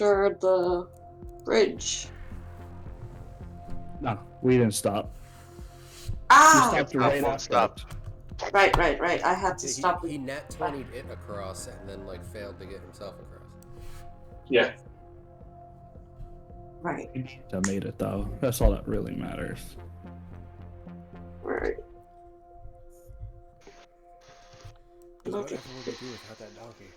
after the bridge. No, we didn't stop. Ah! We stopped right after. Stop. Right. I had to stop. He nat 20'd it across and then like failed to get himself across. Yeah. Right. I made it though. That's all that really matters. Right. Whatever would we do without that donkey?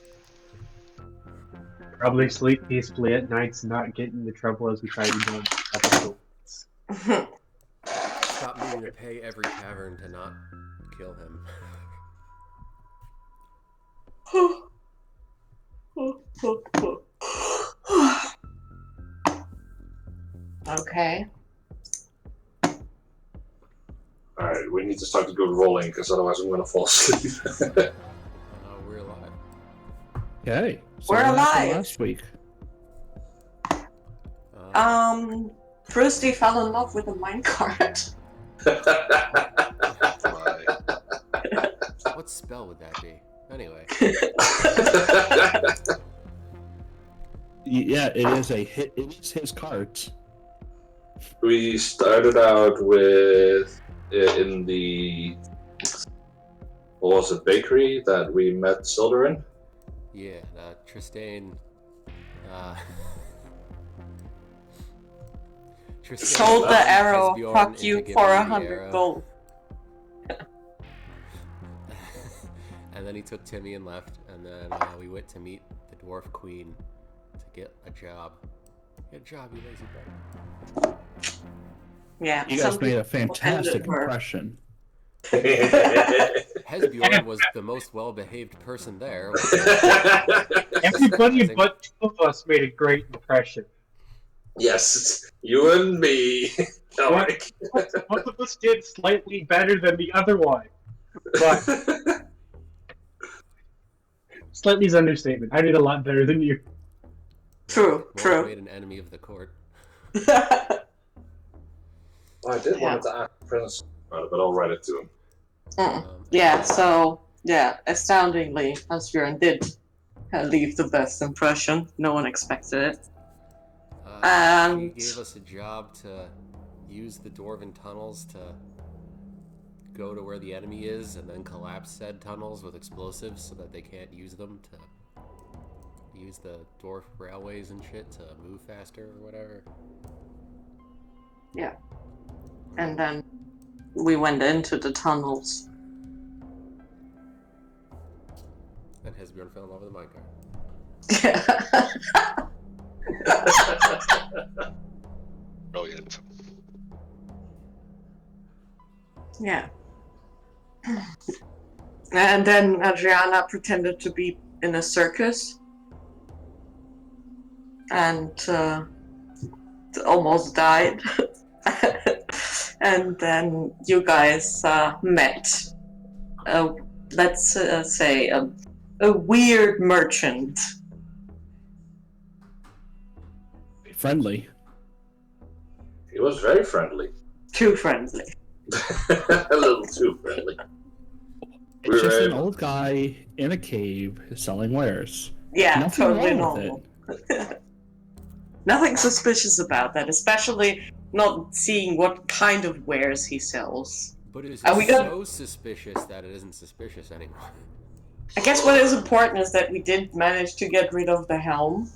Probably sleep peacefully at nights and not get into trouble as we try to do episodes. Stop needing to pay every tavern to not kill him. Okay. Alright, we need to start to go rolling, because otherwise I'm gonna fall asleep. We're alive. Okay. So We're what happened alive. last week. Frosty fell in love with a minecart. What spell would that be? Anyway. Yeah, it is a hit. It is his cards. We started out with in the bakery that we met Silder in? Yeah, Tristane. Sold the arrow. Fuck you for 100 gold. And then he took Timmy and left, and then we went to meet the dwarf queen to get a job. Get a job, you lazy bugger. Yeah, you guys made a fantastic impression. Hesbjorn was the most well-behaved person there. Everybody but two of us made a great impression. Yes, you and me. One of us did slightly better than the other one, but slightly is understatement. I did a lot better than you. True. Made an enemy of the court. I did want to ask Prince about it, but I'll write it to him. Astoundingly, Asbjorn did leave the best impression. No one expected it. He gave us a job to use the dwarven tunnels to go to where the enemy is and then collapse said tunnels with explosives so that they can't use them to use the dwarf railways and shit to move faster or whatever. Yeah. And then we went into the tunnels. And Hesbjorn fell in love with the minecart. Brilliant. Yeah. And then Adriana pretended to be in a circus. And almost died. And then you guys met, let's say, a weird merchant. Friendly. He was very friendly. Too friendly. A little too friendly. It's just an old guy in a cave selling wares. Yeah, Nothing totally wrong normal. with it. Nothing suspicious about that, especially not seeing what kind of wares he sells. But it's we so suspicious that it isn't suspicious anymore. I guess what is important is that we did manage to get rid of the helm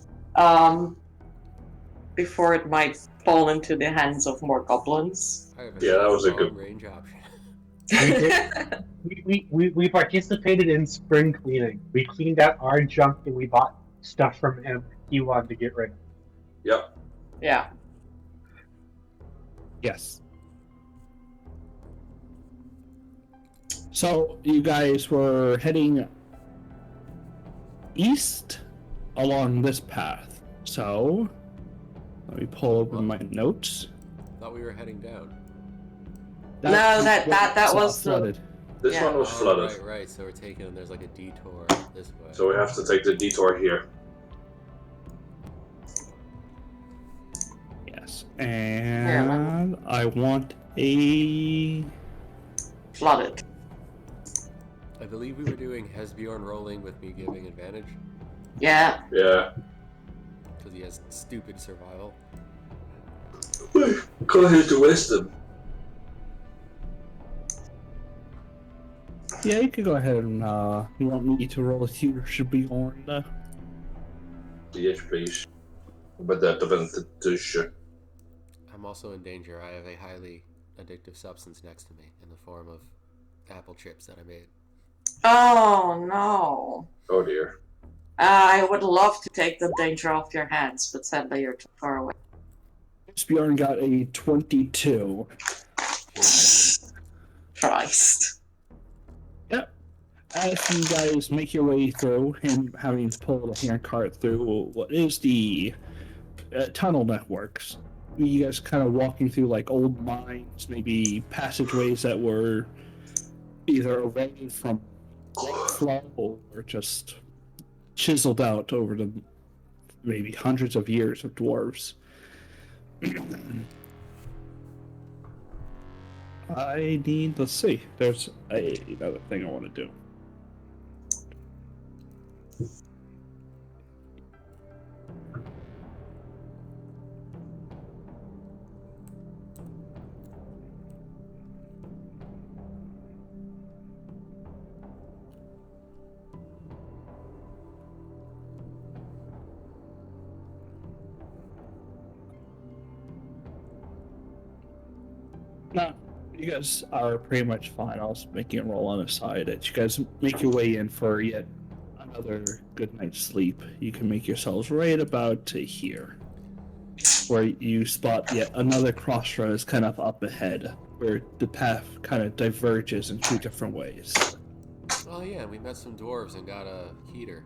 before it might fall into the hands of more goblins. Yeah, that was a good range option. We participated in spring cleaning. We cleaned out our junk and we bought stuff from him he wanted to get rid of. Yep. Yeah. Yes. So you guys were heading east along this path. So let me pull open my notes. Thought we were heading down. That was flooded. This one was flooded. Right. So we're taking, and there's like a detour this way. So we have to take the detour here. Yes, and I want a flooded. I believe we were doing Hesbjorn rolling with me giving advantage. Yeah. Yeah. because he has stupid survival. Go ahead to wisdom. Yeah, you can go ahead and you want me to roll a tutor should be on Yes, please. But that depends tussen. I'm also in danger. I have a highly addictive substance next to me in the form of apple chips that I made. Oh no. Oh dear. I would love to take the danger off your hands, but sadly you're too far away. Bjorn got a 22. Christ. Yep. As you guys make your way through, him having to pull the handcart through what is the tunnel networks. You guys kind of walking through like old mines, maybe passageways that were either eroded from flow or just chiseled out over the maybe hundreds of years of dwarves. I need, let's see, there's another thing I want to do. No, you guys are pretty much fine. I was making a roll on the side that you guys make your way in for yet another good night's sleep. You can make yourselves right about to here, where you spot yet another crossroads kind of up ahead, where the path kind of diverges in two different ways. Oh yeah, we met some dwarves and got a heater.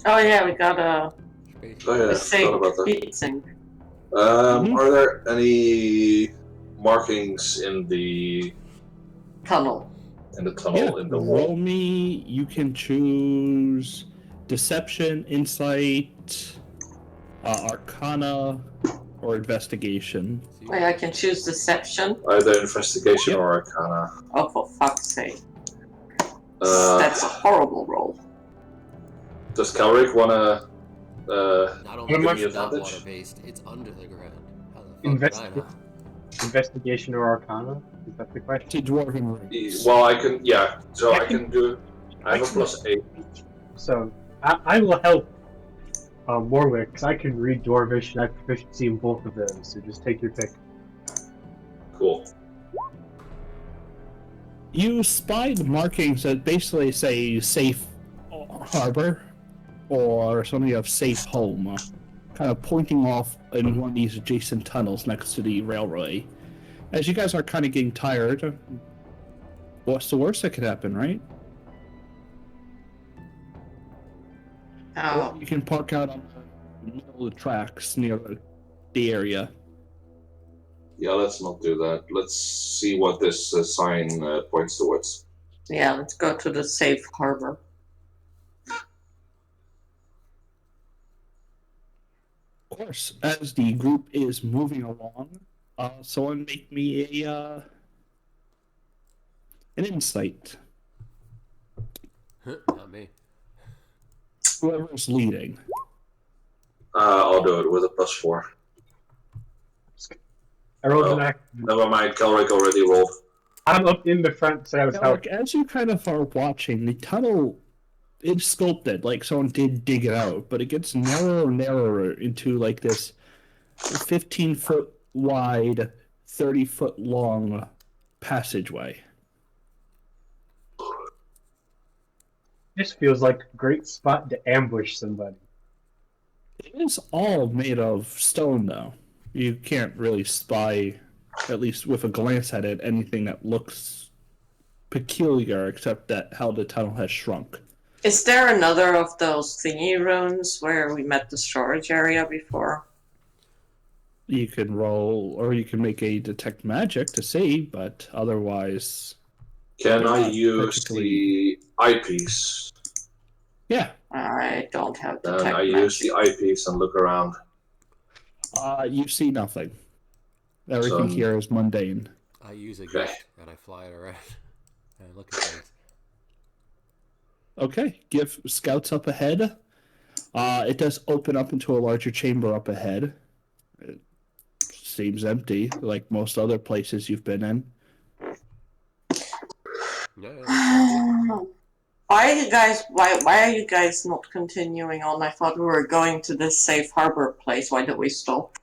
Oh yeah, we got a Oh yeah, I sink, forgot about that. heat sink. Are there any markings in the Tunnel. tunnel in the roll wall? me. You can choose deception, insight, arcana, or investigation. See? Wait, I can choose deception? Either investigation Yep. or arcana. Oh, for fuck's sake. Uh, That's a horrible roll. Does Calric wanna Not only give is me it not advantage? water based, it's under the ground. How the fuck did I know? Investigation or Arcana? Is that the question? To dwarven runes. Well, I can. Yeah, so I I can- can do. I have a +8. So I will help Warwick because I can read Dwarvish and I have proficiency in both of those. So just take your pick. Cool. You spied markings that basically say safe harbor or something of safe home, kind of pointing off in one of these adjacent tunnels next to the railway. As you guys are kind of getting tired, what's the worst that could happen, right? Oh, Or you can park out on the middle of the tracks near the area. Yeah, let's not do that. Let's see what this sign points towards. yeah, let's go to the safe harbor. Of course, as the group is moving along, someone make me an insight. Not me. Whoever's leading. I'll do it with a +4. I rolled Oh. an act. Never mind, Calric already rolled. I'm up in the front, so I was Now, helping. like, as you kind of are watching, the tunnel is sculpted, like someone did dig it out, but it gets narrower and narrower into like this 15-foot wide, 30-foot long passageway. This feels like a great spot to ambush somebody. It is all made of stone, though. You can't really spy, at least with a glance at it, anything that looks peculiar, except that how the tunnel has shrunk. Is there another of those thingy rooms where we met the storage area before? You can roll, or you can make a detect magic to see, but otherwise, Can I Not use particularly. the eyepiece? yeah. I don't have Then detect I magic. use the eyepiece and look around. You see nothing. Everything So- here is mundane. I use a Okay. gift and I fly it around. And I look at things. Okay, give scouts up ahead. It does open up into a larger chamber up ahead. It seems empty, like most other places you've been in. Yeah, it looks empty. Why are you guys not continuing on? I thought we were going to this safe harbor place. Why did we stop?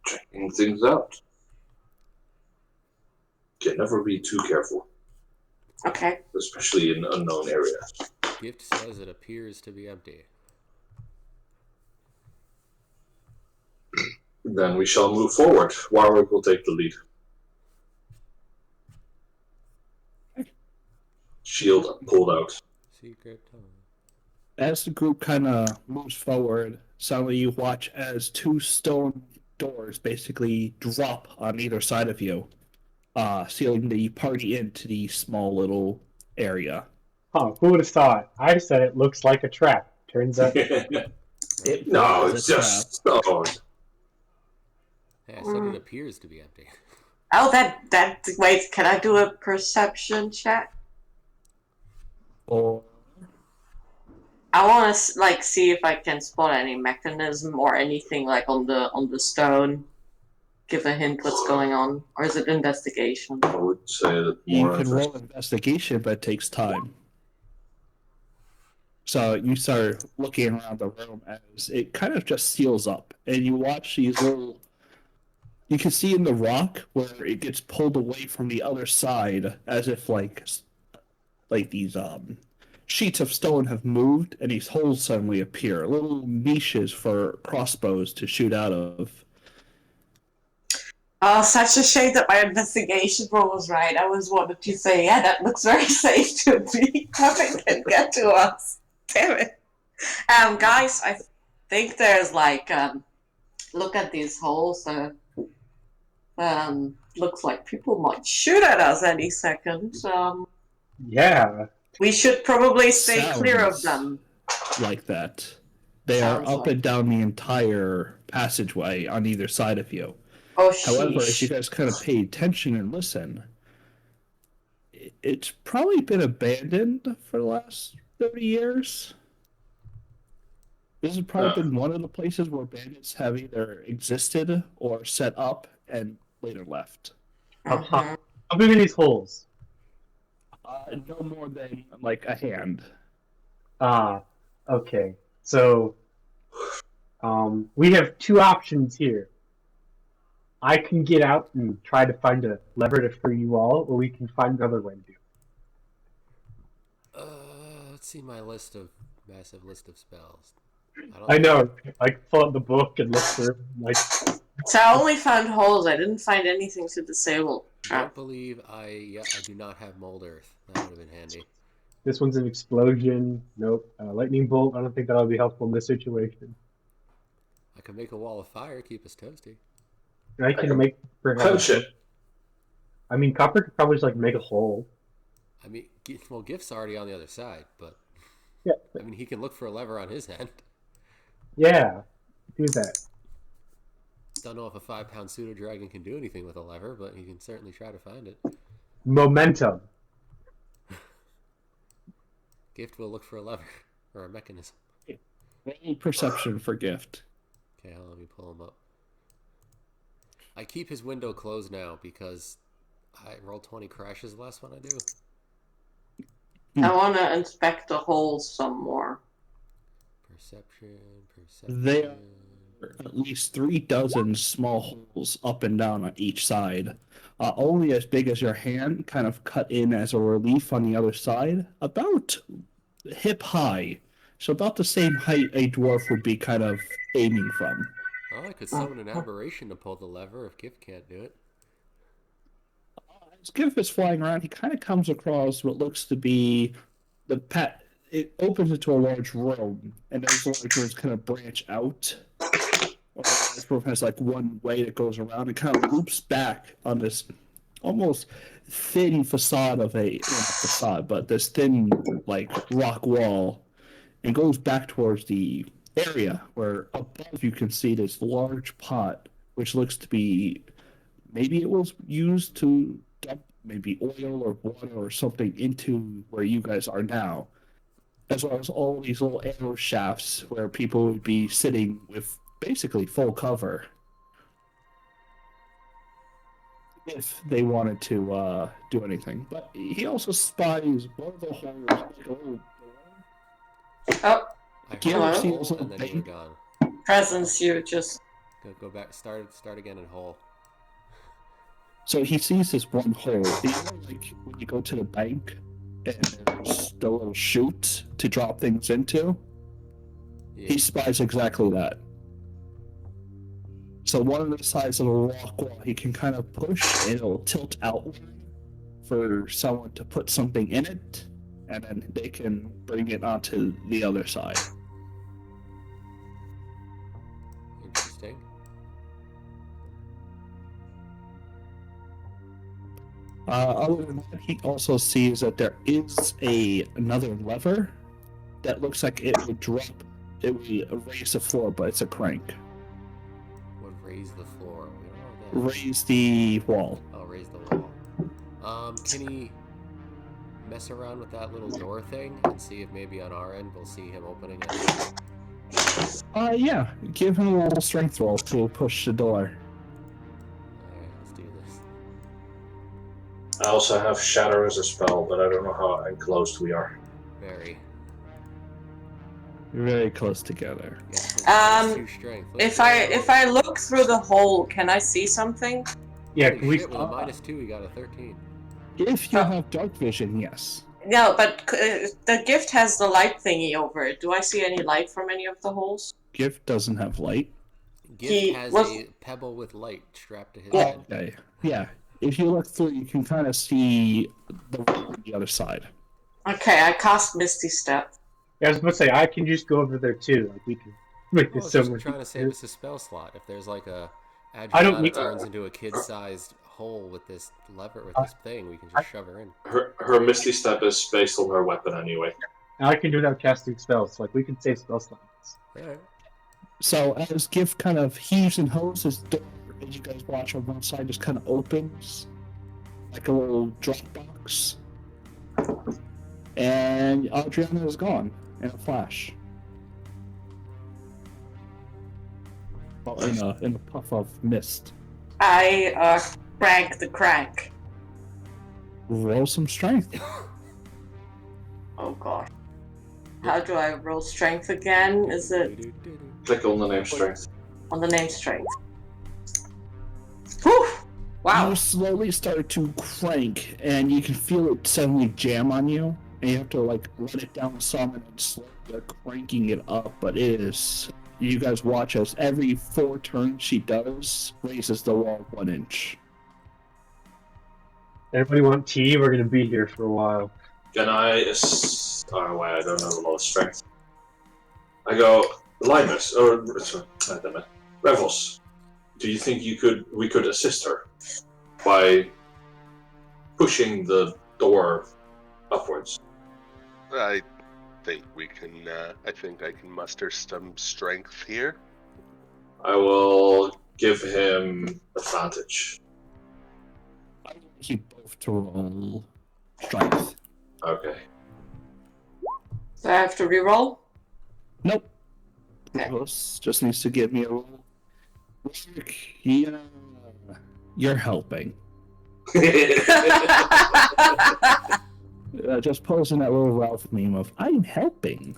Checking things out. Can never be too careful, Okay. especially in unknown areas. Gift says it appears to be empty. Then we shall move forward. Warwick will take the lead. Shield pulled out. Secret tunnel. As the group kind of moves forward, suddenly you watch as two stone doors basically drop on either side of you, sealing the party into the small little area. Huh, who would have thought? I said it looks like a trap. Turns out It No, was it's a just stone. Hey, I said it appears to be empty. Oh, wait, can I do a perception check? Or I want to like see if I can spot any mechanism or anything like on the stone. Give a hint what's going on, or is it investigation? I would say that you more can roll investigation, but it takes time. So you start looking around the room as it kind of just seals up, and you watch these little. You can see in the rock where it gets pulled away from the other side, as if like these sheets of stone have moved, and these holes suddenly appear, little niches for crossbows to shoot out of. Oh, such a shame that my investigation roll was right. I was wanted to say, yeah, that looks very safe to be. Nothing can get to us. Damn it. Guys, I think there's like, look at these holes. Looks like people might shoot at us any second. yeah. We should probably stay clear of Sounds them. like that. They Sounds are up like. and down the entire passageway on either side of you. Oh, However, as you sheesh. guys kind of pay attention and listen, it's probably been abandoned for the last 30 years. This has probably been one of the places where bandits have either existed or set up and later left. Mhm. How big are these holes? No more than like a hand. Ah, okay. So, we have two options here. I can get out and try to find a lever to free you all, or we can find another way to do it. Let's see my massive list of spells. I know. I pull out the book and look through. Like, So I only found holes. I didn't find anything to disable. Don't believe I do not have mold earth. That would have been handy. this one's an explosion. Nope. Lightning bolt. I don't think that'll be helpful in this situation. I can make a wall of fire, keep us toasty. I can make. Punch it. I mean, Copper could probably just like make a hole. I mean, well, Gift's already on the other side, but Yeah. I mean, he can look for a lever on his end. Yeah. Do that. Don't know if a 5-pound pseudo dragon can do anything with a lever, but he can certainly try to find it. Momentum. Gift will look for a lever or a mechanism. Any perception for Gift. Okay, let me pull him up. I keep his window closed now because I rolled 20 crashes the last one I do. I want to inspect the holes some more. Perception. They are at least 3 dozen small holes up and down on each side, only as big as your hand, kind of cut in as a relief on the other side, about hip high. So about the same height a dwarf would be kind of aiming from. Oh, I could summon an aberration to pull the lever if Gift can't do it. As Giff is flying around, he kind of comes across what looks to be it opens into a large room, and those large rooms kind of branch out. This room has like one way that goes around and kind of loops back on this almost thin facade of not facade, but this thin like rock wall, and goes back towards the area where above you can see this large pot, which looks to be maybe it was used to dump maybe oil or water or something into where you guys are now. as well as all these little arrow shafts where people would be sitting with basically full cover if they wanted to do anything. But he also spies one of the holes, like a little Oh, I Do you heard ever a see hole those and little then you were thing- gone. presence, you just. Go back. Start again in hole. So he sees this one hole. You know, like when you go to the bank and there's the little chute to drop things into? Yeah. He spies exactly that. So one of the sides of the rock wall he can kind of push and it'll tilt outward for someone to put something in it, and then they can bring it onto the other side. Interesting. Other than that, he also sees that there is another lever that looks like it would raise the floor, but it's a crank. Would raise the floor. We don't know what that is. Raise the wall. Oh, raise the wall. Can he mess around with that little door thing and see if maybe on our end we'll see him opening it? Yeah. Give him a little strength roll to push the door. Alright, let's do this. I also have Shatter as a spell, but I don't know how enclosed we are. Very. Very close together. Yes, Um, 2 strength. If I look through the hole, can I see something? Yeah, Holy can we? shit, with a -2, we got a 13. If you Oh. have dark vision, yes. No, but the gift has the light thingy over it. Do I see any light from any of the holes? Gift doesn't have light. Gift He has was- a pebble with light strapped to his Yeah. head. Okay. Yeah. If you look through, you can kind of see the wall on the other side. Okay, I cast Misty Step. Yeah, I was about to say I can just go over there too. Like we can make I this was so just much. trying to save us a spell slot. If there's like a I don't Adriana need- turns into a kid-sized hole with this lever, with this thing, we can just shove her in. Her Misty Step is based on her weapon anyway. I can do it without casting spells. Like we can save spell slots. Alright. So as Gift kind of heaves and hoes, his door, as you guys watch on one side, just kind of opens like a little drop box. And Adriana is gone in a flash. Well, in a puff of mist. I crank the crank. Roll some strength. Oh god. How do I roll strength again? Is it Click on the name strength. on the name strength? Whew! Wow. You slowly start to crank, and you can feel it suddenly jam on you, and you have to like let it down some and then slowly cranking it up. But it is. You guys watch as every 4 turns she does raises the wall 1 inch. Everybody want tea? We're gonna be here for a while. Can I? Oh wait, I don't have a lot of strength. I go, Linus, or sorry, damn it, Revels. Do you think we could assist her by pushing the door upwards? I think we can. I think I can muster some strength here. I will give him advantage. I want you both to roll strength. Okay. So I have to reroll? Nope. Okay. Rose just needs to give me a roll. Yeah, you're helping. Just posing that little Ralph meme of "I'm helping."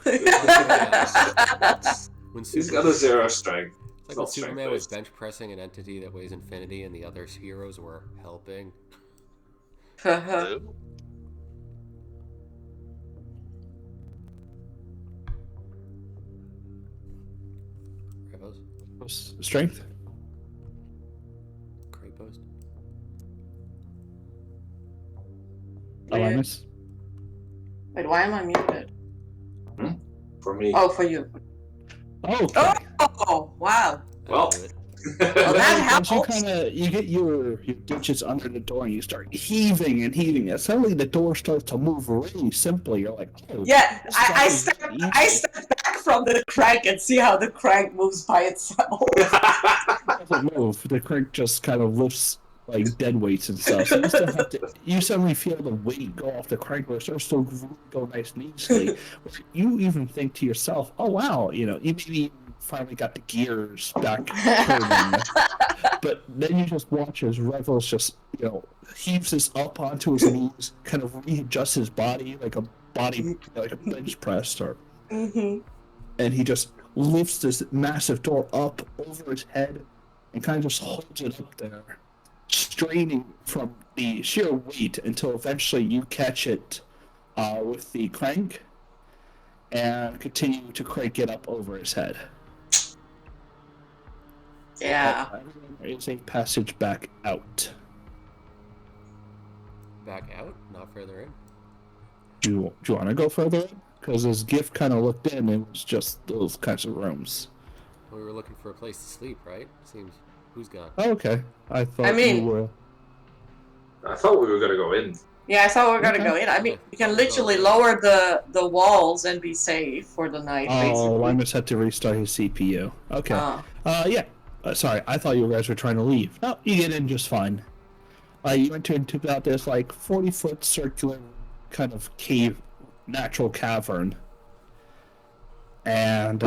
When He's got a 0 strength. It's like when not Superman was strength-based. bench pressing an entity that weighs infinity and the other heroes were helping. Hello? Revos? Strength. Crate post? Linus. Wait, why am I muted? For me. Oh, for you. Okay. Oh, wow. Well. I'll do it. Well, that As you helps. kind of you get your ditches under the door and you start heaving and heaving. And suddenly the door starts to move really simply. You're like, oh, Yeah, this I is step easy. I step back from the crank and see how the crank moves by itself. It doesn't move. The crank just kind of lifts like dead weights and stuff. So you still have to. You suddenly feel the weight go off the crank, but it starts to go nice and easily. You even think to yourself, "Oh wow, you maybe finally got the gears back turning." But then you just watch as Revels just heaves this up onto his knees, kind of readjusts his body like a bench press, Mm-hmm. and he just lifts this massive door up over his head and kind of just holds it up there, straining from the sheer weight until eventually you catch it with the crank and continue to crank it up over his head. Yeah. There is a passage back out. Back out, not further in. Do you want to go further in? Because as Gift kind of looked in, it was just those kinds of rooms. We were looking for a place to sleep, right? Seems. Who's gone? Oh, okay. I thought I mean- you were. I thought we were gonna go in. Yeah, I thought we were gonna Okay. go in. I mean, Okay. we can We'll go literally in. lower the walls and be safe for the night, Oh, basically. Limus had to restart his CPU. Okay. Oh. Yeah. Sorry, I thought you guys were trying to leave. No, you get in just fine. You enter into about this 40-foot circular kind of cave, natural cavern, and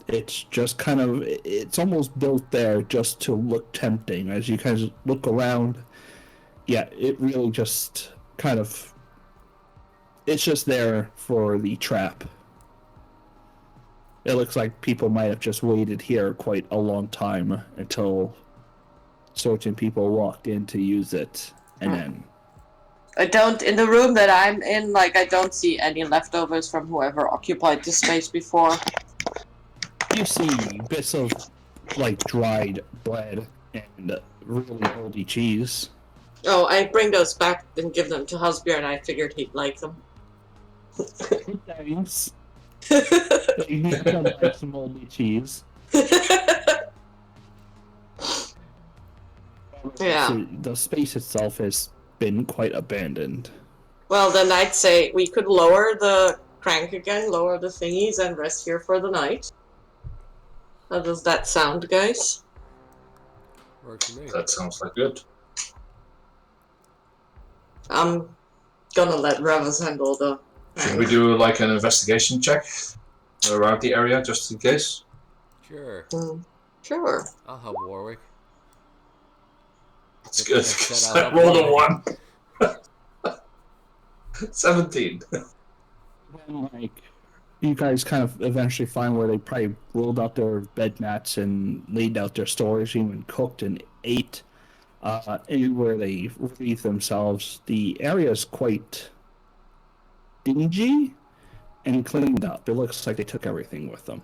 it's just it's almost built there just to look tempting. As you kind of look around, yeah, it really just it's just there for the trap. It looks like people might have just waited here quite a long time until certain people walked in to use it, and then... In the room that I'm in, I don't see any leftovers from whoever occupied this space before. You see bits of, dried bread and really moldy cheese. Oh, I bring those back and give them to Husbjorn. I figured he'd like them. Thanks. You need to like some moldy cheese. Yeah. So the space itself has been quite abandoned. Well, then I'd say we could lower the crank again, lower the thingies, and rest here for the night. How does that sound, guys? Works for me. That sounds like good. I'm gonna let Revels handle the... Should we do an investigation check around the area just in case? Sure. Sure. I'll help Warwick. It's good. Said I'll I rolled a help 1. 17. When, you guys kind of eventually find where they probably rolled out their bed mats and laid out their storage, even cooked and ate. Where they relieve themselves, the area is quite dingy and cleaned up. It looks like they took everything with them.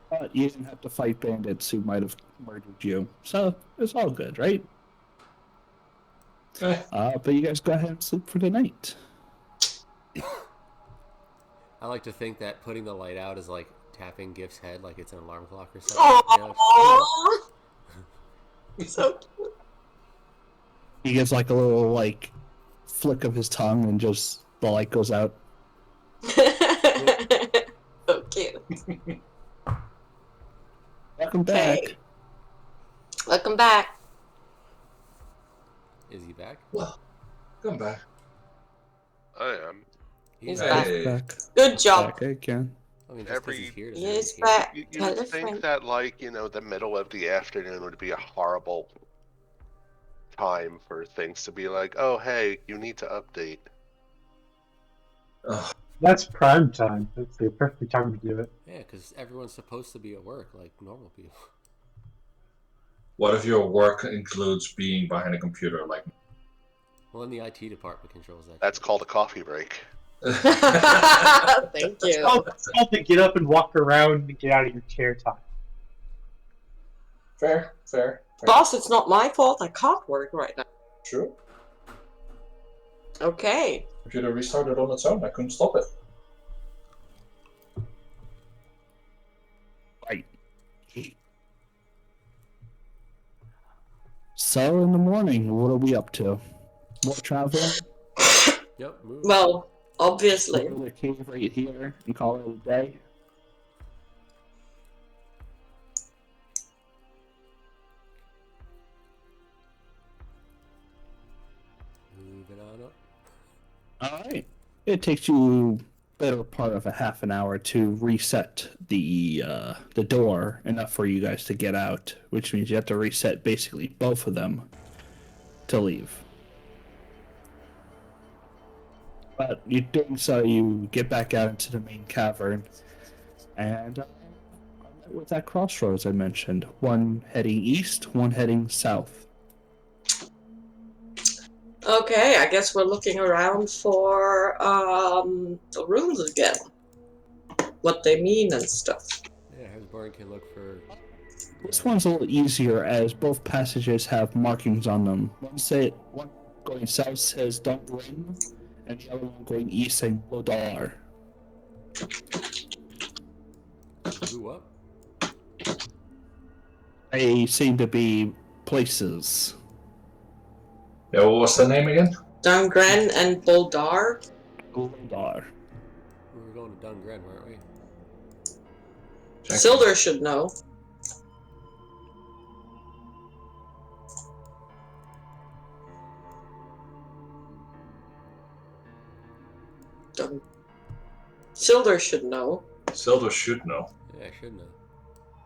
But you didn't have to fight bandits who might have murdered you, so it's all good, right? Okay. But you guys go ahead and sleep for the night. I like to think that putting the light out is like tapping Gift's head like it's an alarm clock or something. Aww! So cute. He gives a little flick of his tongue and just the light goes out. So cute. Welcome back. Okay. Welcome back. Is he back? Well, come back. I am. He's back. Hey. Back. Good job. Back again. I mean, just 'cause he's Every- here doesn't He mean is he's here. back. You Tell would a think friend. that, the middle of the afternoon would be a horrible time for things to be like, oh, hey, you need to update. Ugh. That's prime time. That's the perfect time to do it. Yeah, because everyone's supposed to be at work like normal people. What if your work includes being behind a computer like me? Well, in the IT department controls that. That's shit. called a coffee break. Thank you. It's called to get up and walk around and get out of your chair time. Fair. Boss, it's not my fault. I can't work right now. True. Okay. Computer restarted on its own. I couldn't stop it. Right. So in the morning, what are we up to? More traveling? Yep, move. Well, obviously. Go to the cave right here and call it a day? it on up. All right. It takes you better part of a half an hour to reset the door enough for you guys to get out, which means you have to reset basically both of them to leave. But you doing so, you get back out into the main cavern, and with that crossroads I mentioned, one heading east, one heading south. Okay, I guess we're looking around for the runes again. What they mean and stuff. Yeah, Hesborn can look for. This one's a little easier as both passages have markings on them. One going south says Don't Ring, and the other one going east saying Lodar. Who up? They seem to be places. Yeah, what was the name again? Dungren and Boldar. Lodar. We were going to Dungren, weren't we? Silder should know. Silder should know. Zelda should know. Yeah, I should know.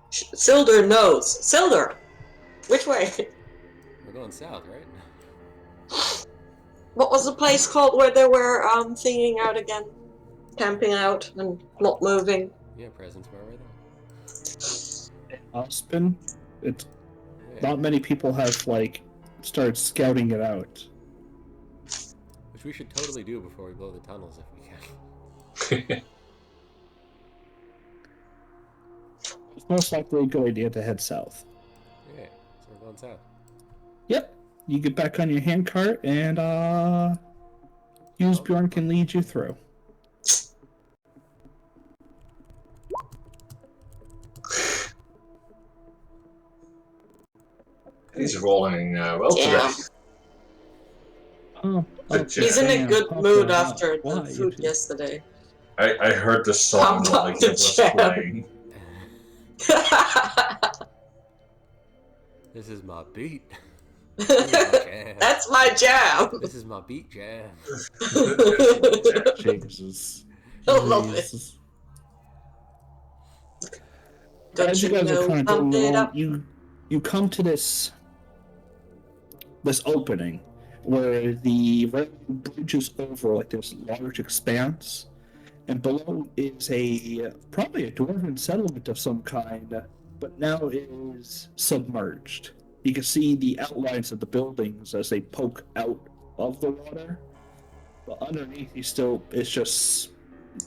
Silder knows. Silder! Which way? We're going south, right? What was the place called where they were singing out again? Camping out and not moving. Yeah, presents were right there. Aspen. It's Yeah. not many people have started scouting it out. Which we should totally do before we blow the tunnels if we can. It's most likely a good idea to head south. Yeah, so we're going south. Yep. You get back on your handcart and Bjorn can lead you through. He's rolling well today. He's in a good mood after the food yesterday. I heard the song Pump up like the it was jam. playing. This is my beat. This is my jam. That's my jam. This is my beat jam. Jesus. I love it. Don't As you you guys are know, kind of pump going it along, up. you come to this opening where the bridge is over this large expanse, and below is probably a dwarven settlement of some kind, but now is submerged. You can see the outlines of the buildings as they poke out of the water, but underneath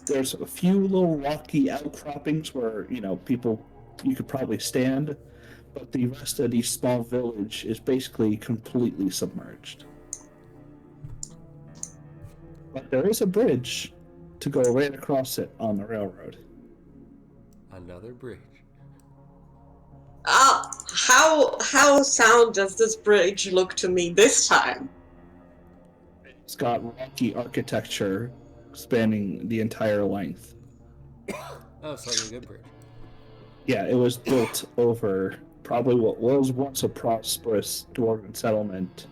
there's a few little rocky outcroppings where you could probably stand, but the rest of the small village is basically completely submerged. But there is a bridge to go right across it on the railroad. Another bridge. How sound does this bridge look to me this time? It's got rocky architecture spanning the entire length. Oh, so like a good bridge. Yeah, it was built over probably what was once a prosperous dwarven settlement.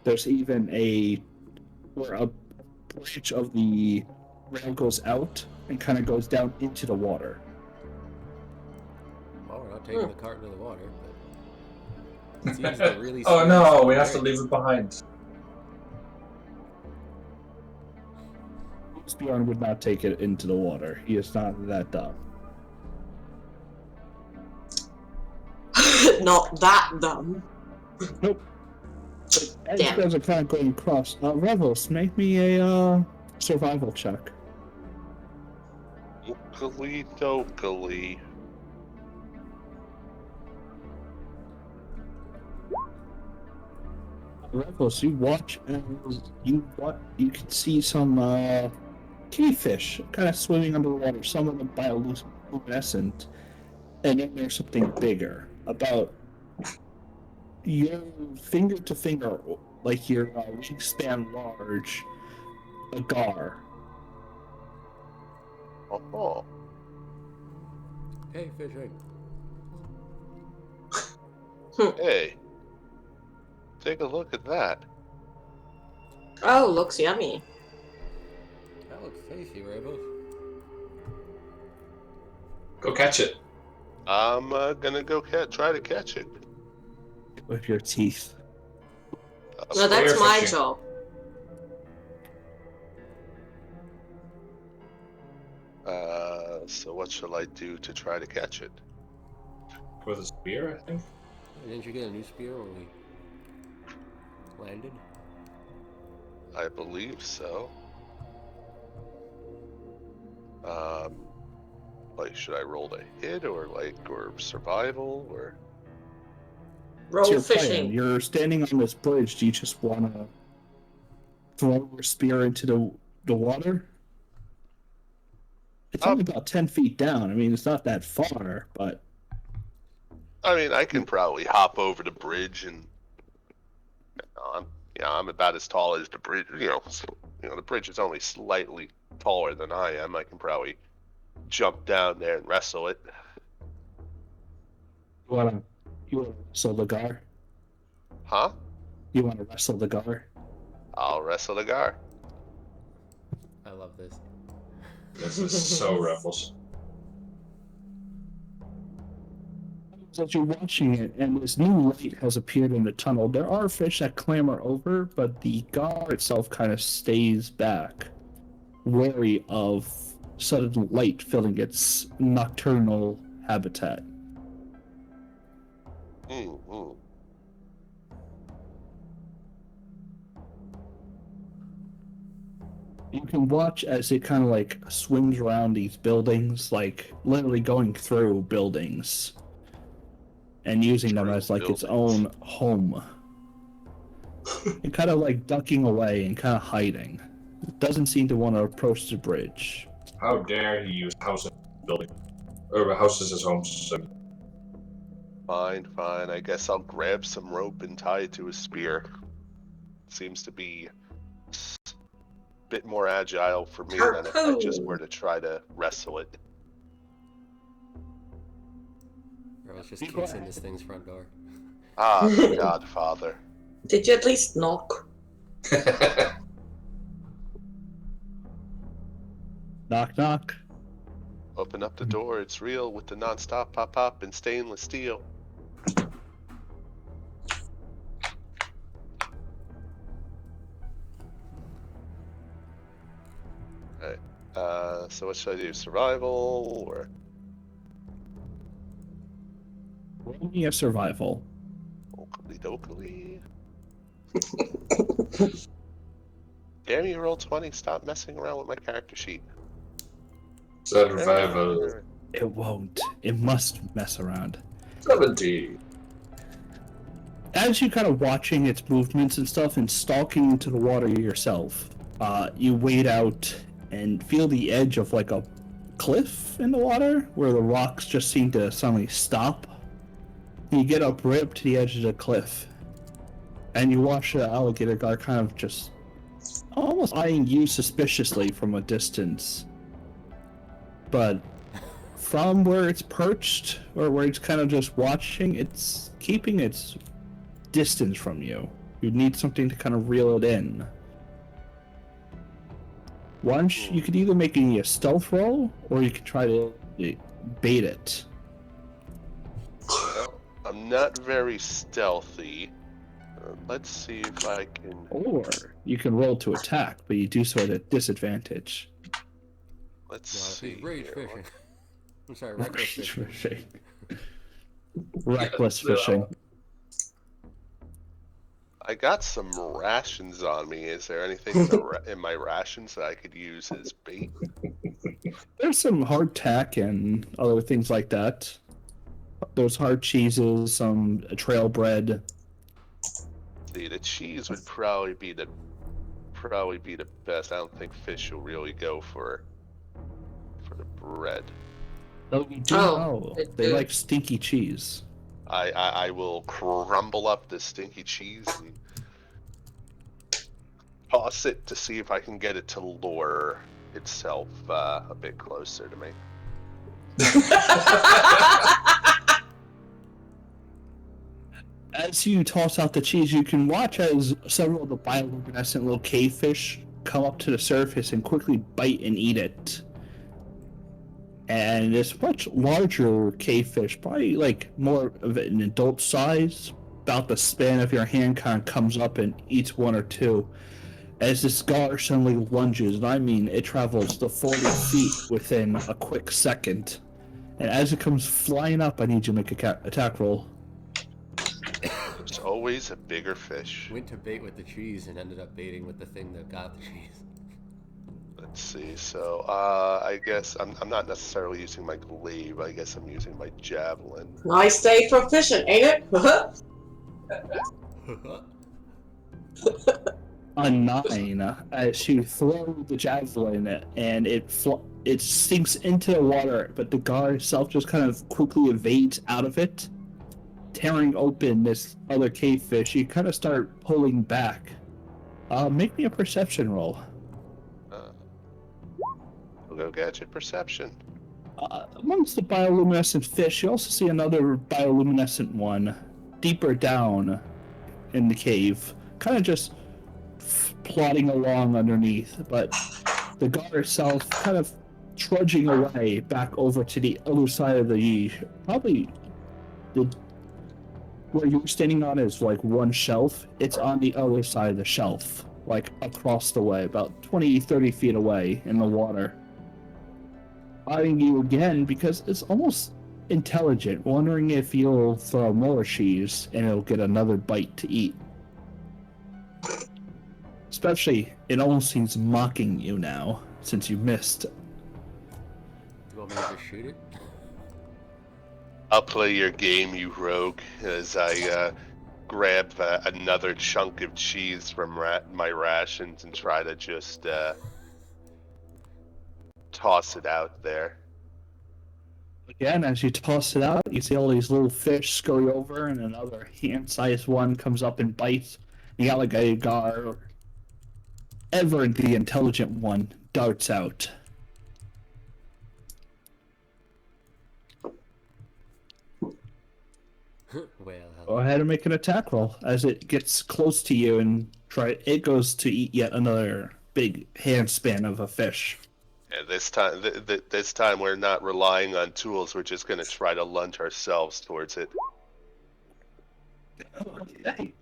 There's even where a branch of the rail goes out and kind of goes down into the water. Well, we're not taking the cart into the water, but it seems to really. Oh no, we have to leave it behind. Bjorn would not take it into the water. He is not that dumb. Not that dumb. Nope. But as Damn. you guys are kind of going across, Revels, make me a survival check. Oakley dokily. Revels, you watch as you can see some cavefish kind of swimming under the water. Some of them bioluminescent, and then there's something bigger, about your finger to finger, like your wingspan large, a gar. Oh. Hey, fishing. Hey. Take a look at that. Oh, looks yummy. That looks tasty, Rebels. Go catch it. I'm gonna go try to catch it. With your teeth. No, that's my Spearfishing. job. So what shall I do to try to catch it? With a spear, I think. Didn't you get a new spear when we landed? I believe so. Like, should I roll to hit or survival or? What's Roll your plan? fishing. You're standing on this bridge. Do you just want to throw your spear into the water? It's only about 10 feet down. I mean, it's not that far, but... I mean, I can probably hop over the bridge and I'm about as tall as the bridge. The bridge is only slightly taller than I am. I can probably jump down there and wrestle it. You want to wrestle the gar? Huh? You want to wrestle the gar? I'll wrestle the gar. I love this. This is so Ruffles. As you're watching it, and this new light has appeared in the tunnel, there are fish that clamber over, but the gar itself kind of stays back, wary of sudden light filling its nocturnal habitat. Mm-hmm. You can watch as it kind of like swims around these buildings, like literally going through buildings and using them Through as like its buildings. own home. And kind of like ducking away and kind of hiding. It doesn't seem to want to approach the bridge. How dare he use houses building, or houses as homes? Fine. I guess I'll grab some rope and tie it to a spear. Seems to be a bit more agile for me than if I just were to try to wrestle it. Rebels just kicks in this thing's front door. Ah, Godfather. Did you at least knock? Knock, knock. Open up the door, it's real with the non-stop pop-pop and stainless steel. Alright, so what should I do? Survival, or? Roll me a survival. Oakley dokley. Damn you, roll 20, stop messing around with my character sheet. Survival. It won't. It must mess around. 70. As you kind of watching its movements and stuff and stalking into the water yourself, you wade out and feel the edge of like a cliff in the water where the rocks just seem to suddenly stop. You get up right to the edge of the cliff and you watch the alligator guy kind of just almost eyeing you suspiciously from a distance. But from where it's perched, or where it's kind of just watching, it's keeping its distance from you. You need something to kind of reel it in. Once, you could either make a stealth roll, or you could try to bait it. Well, I'm not very stealthy. Let's see if I can... Or you can roll to attack, but you do so at a disadvantage. Let's No, see he's rage here. fishing. I'm sorry, reckless fishing. Fishing. Reckless fishing. I got some rations on me. Is there anything in, in my rations that I could use as bait? There's some hardtack and other things like that. There's hard cheeses, some trail bread. See, the cheese would probably be the best. I don't think fish will really go for the bread. Though you do know they like stinky cheese. I will crumble up this stinky cheese and toss it to see if I can get it to lure itself a bit closer to me. As you toss out the cheese, you can watch as several of the bioluminescent little cave fish come up to the surface and quickly bite and eat it. And this much larger cave fish, probably like more of an adult size, about the span of your hand, kind of comes up and eats one or two. As this gar suddenly lunges, and I mean it travels the 40 feet within a quick second. And as it comes flying up, I need you to make a attack roll. There's always a bigger fish. Went to bait with the cheese and ended up baiting with the thing that got the cheese. Let's see. So, I guess I'm not necessarily using my glaive. I guess I'm using my javelin. Nice day for fishing, ain't it? A 9 as you throw the javelin and it sinks into the water, but the gar itself just kind of quickly evades out of it, tearing open this other cave fish. You kind of start pulling back. Make me a perception roll. We'll go gadget perception. Amongst the bioluminescent fish, you also see another bioluminescent one deeper down in the cave, kind of just plodding along underneath, but the gar itself kind of trudging away back over to the other side of the probably the where you're standing on is like one shelf. It's on the other side of the shelf, like across the way, about 20-30 feet away in the water, eyeing you again because it's almost intelligent, wondering if you'll throw more cheese and it'll get another bite to eat. Especially, it almost seems mocking you now, since you missed. You want me to just shoot it? I'll play your game, you rogue, as I grab another chunk of cheese from my rations and try to just toss it out there. Again, as you toss it out, you see all these little fish scurry over, and another hand-sized one comes up and bites. You got like a gar. Ever the intelligent one darts out. Well, Go ahead and make an attack roll as it gets close to you and it goes to eat yet another big handspan of a fish. And this time, this time we're not relying on tools. We're just gonna try to lunge ourselves towards it. Okay.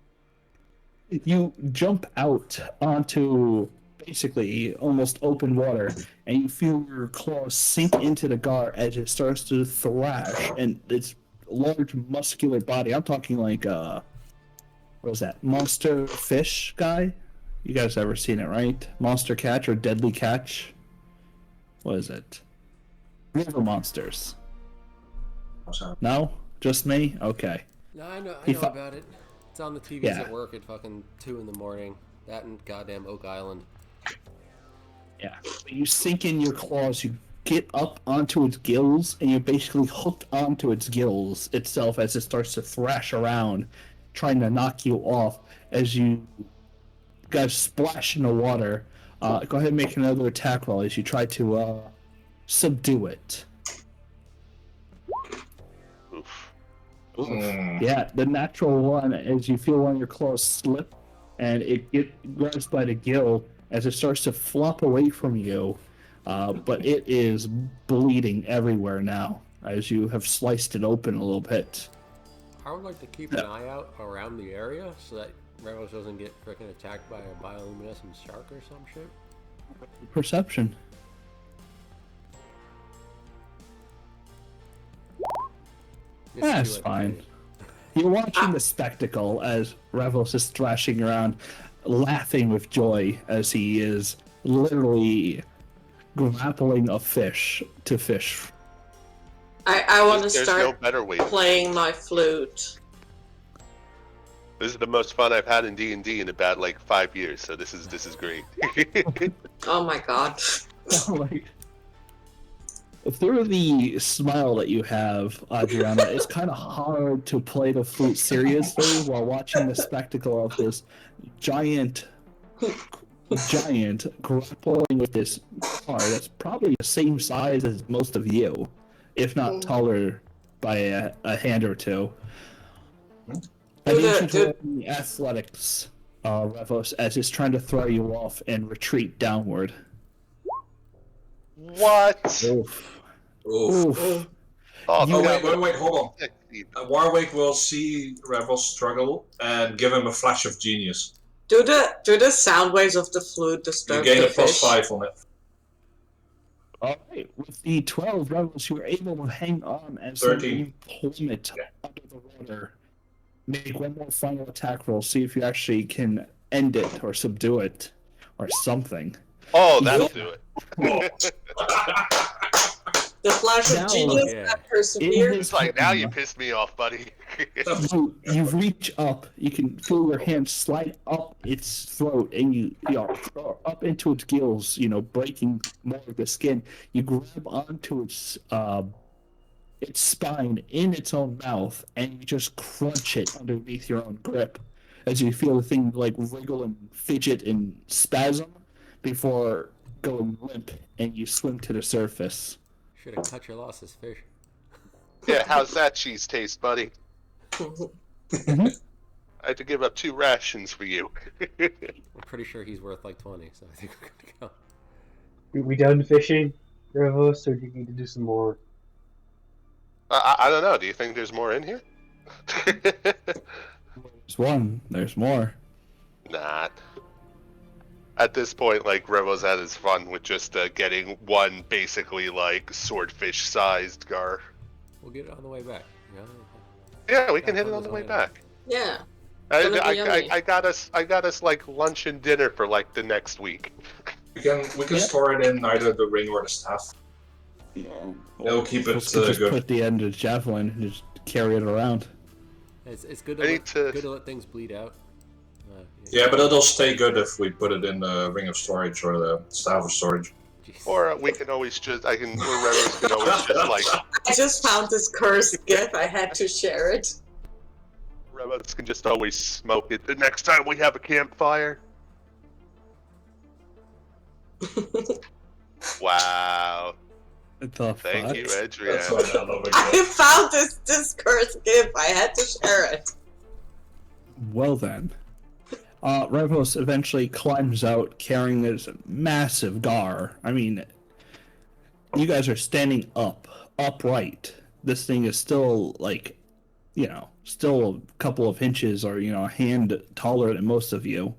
You jump out onto basically almost open water, and you feel your claws sink into the gar as it starts to thrash, and its large muscular body. I'm talking like what was that? Monster fish guy? You guys ever seen it, right? Monster Catch or Deadly Catch? What is it? River monsters. No? Just me? Okay. no, I know He about it. It's on the TVs Yeah. at work at fucking 2 in the morning. That and goddamn Oak Island. Yeah. You sink in your claws, you get up onto its gills, and you're basically hooked onto its gills itself as it starts to thrash around, trying to knock you off as you guys splash in the water. Go ahead and make another attack roll as you try to subdue it. Oof. Yeah, the natural one, as you feel one of your claws slip, and it grabs by the gill as it starts to flop away from you, but it is bleeding everywhere now as you have sliced it open a little bit. I would like to keep an eye out around the area so that Revos doesn't get freaking attacked by a bioluminescent shark or some shit. Perception. Missed That's you at fine. the- You're watching the spectacle as Revos is thrashing around, laughing with joy as he is literally grappling a fish to fish. I want to There's no start better way. playing my flute. This is the most fun I've had in D&D in about like 5 years. So this is great. Oh my god. Like, through the smile that you have, Adriana, it's kind of hard to play the flute seriously while watching the spectacle of this giant grappling with this car that's probably the same size as most of you, if not taller by a hand or two. I need you to roll the athletics, Revos, as it's trying to throw you off and retreat downward. What? Oof. Oof. Oof. Oh, Oh, God. wait, hold on. Warwick will see Revels struggle and give him a flash of genius. Do the sound waves of the flute You disturb gain the a plus fish? 5 on it. Alright, with the 12 Rebels, you were able to hang on and 13. you plummet Yeah. under the water. Make one more final attack roll, see if you actually can end it or subdue it or something. Oh, that'll do it. The flash Now- of genius Yeah. that persevered. It's like, now you pissed me off, buddy. You reach up, you can feel your hand slide up its throat, and you up into its gills, breaking more of the skin. You grab onto its spine in its own mouth, and you just crunch it underneath your own grip, as you feel the thing like wriggle and fidget and spasm before going limp, and you swim to the surface. Should have cut your losses, fish. Yeah, how's that cheese taste, buddy? I had to give up 2 rations for you. I'm pretty sure he's worth like 20, so I think we're good to go. We done fishing, Revos, or do you need to do some more? I don't know. Do you think there's more in here? There's one. There's more. Not. At this point, like, Revo's had his fun with just getting one basically, like, swordfish-sized gar. We'll get it on the way back. Yeah, we can hit it on the way back. Yeah. Gonna be yummy. I got us like lunch and dinner for like the next week. We can store it in either the ring or the staff. It'll keep it Just good. put the end of the javelin and just carry it around. It's good I to, need to- let things bleed out. Yeah, but it'll stay good if we put it in the ring of storage or the staff of storage. Jeez. Or we can always just Revo's can always just like I just found this cursed gift. I had to share it. Revo's can just always smoke it the next time we have a campfire. Wow. Thank you, Adrian. That's what I love I again. found this cursed gift. I had to share it. Well then. Revos eventually climbs out carrying this massive gar. I mean, you guys are standing upright. This thing is still like, still a couple of inches or, a hand taller than most of you.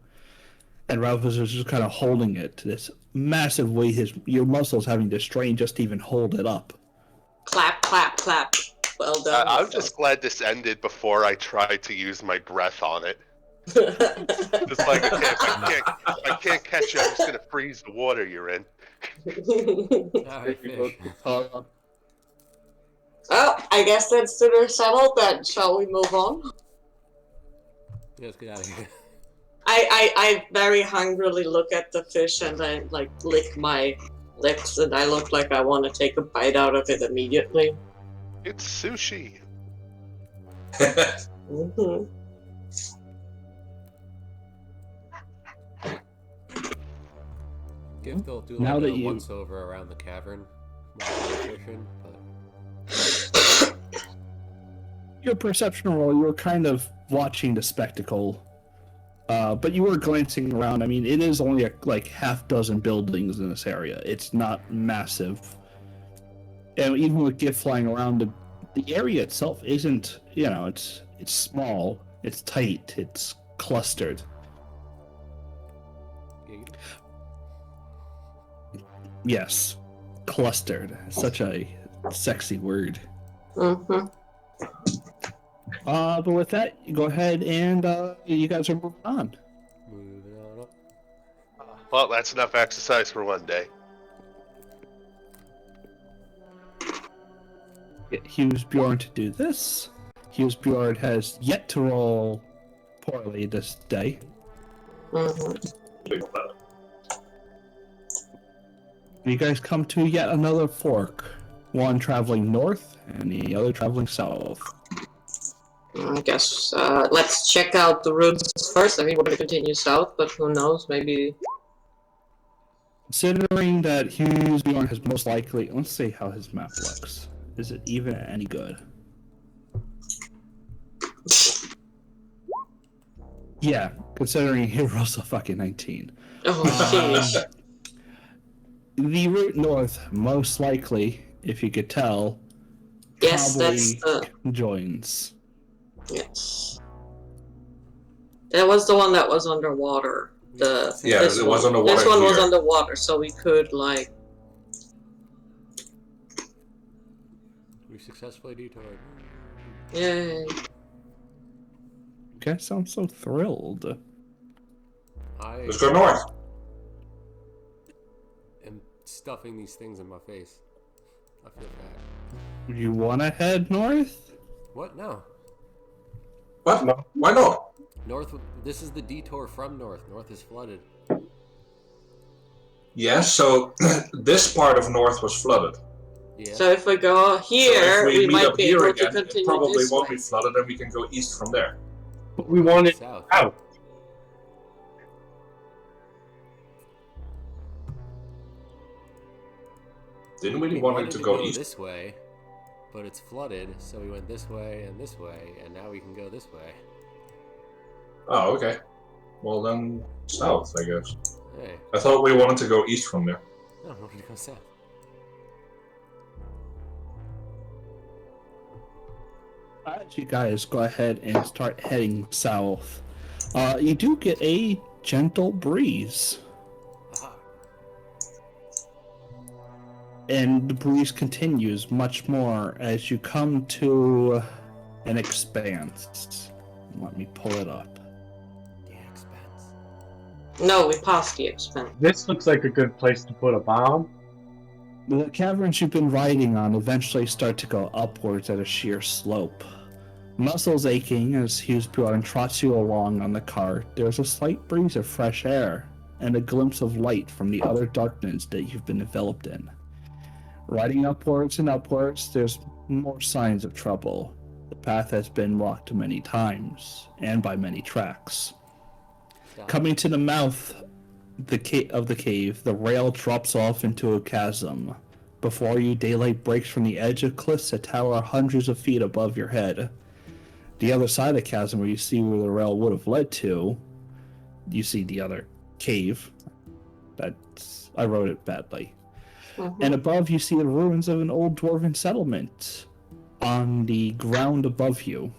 And Revos is just kind of holding it. This massive weight, your muscles having to strain just to even hold it up. Clap, clap, clap. Well done. I'm just glad this ended before I tried to use my breath on it. Just like I can't catch you. I'm just gonna freeze the water you're in. Alright, fish. Well, I guess that's dinner settled. Then shall we move on? Yeah, let's get out of here. I very hungrily look at the fish and I lick my lips and I look like I want to take a bite out of it immediately. It's sushi. Mm-hmm. Gift will do Now like that a you- once over around the cavern while we're fishing, but Your perception roll, you were kind of watching the spectacle. But you were glancing around. I mean, it is only like half dozen buildings in this area. It's not massive. And even with Gift flying around, the area itself isn't, it's small, it's tight, it's clustered. Giggity. Yes, clustered. Such a sexy word. Mm-hmm. But with that, you go ahead and you guys are moving on. Moving on up. Well, that's enough exercise for one day. Get Hughes Bjorn to do this. Hughes Bjorn has yet to roll poorly this day. Mm-hmm. You guys come to yet another fork. One traveling north and the other traveling south. I guess let's check out the routes first. I mean, we're going to continue south, but who knows? Maybe. Considering that Hughes Bjorn has most likely... Let's see how his map looks. Is it even any good? Yeah, considering he rolls a fucking 19. Oh, Um, sheesh. the route north, most likely, if you could tell, Yes, that's probably the... joins. Yes. That was the one that was underwater. Yeah, This it one. was underwater This one was here. underwater, so we could, like... We successfully detoured. Yay. Okay, so I'm so thrilled. I Let's go north. am stuffing these things in my face. I feel bad. You want to head north? What? No. What? No. Why not? North. This is the detour from north. North is flooded. Yes, so this part of north was flooded. Yeah. So if we go So here, if we meet might up be here able again, to it continue probably this won't way. be flooded, and we can go east from there. But we want it South. out. Didn't we We want wanted it to to go go east? this way, but it's flooded, so we went this way, and now we can go this way. Oh, okay. Well then, south, I guess. Hey, I thought we wanted to go east from there. no, I wanted to go south. As you guys go ahead and start heading south, you do get a gentle breeze. Aha. And the breeze continues much more as you come to an expanse. Let me pull it up. The expense. No, we passed the expense. This looks like a good place to put a bomb. The caverns you've been riding on eventually start to go upwards at a sheer slope. Muscles aching as Hughes Bjorn trots you along on the cart, there's a slight breeze of fresh air and a glimpse of light from the other darkness that you've been enveloped in. Riding upwards and upwards, there's more signs of trouble. The path has been walked many times, and by many tracks. Stop. Coming to the mouth of the cave, the rail drops off into a chasm. Before you, daylight breaks from the edge of cliffs that tower hundreds of feet above your head. The other side of the chasm, where you see where the rail would have led to, you see the other cave. I wrote it badly. And above, you see the ruins of an old dwarven settlement on the ground above you.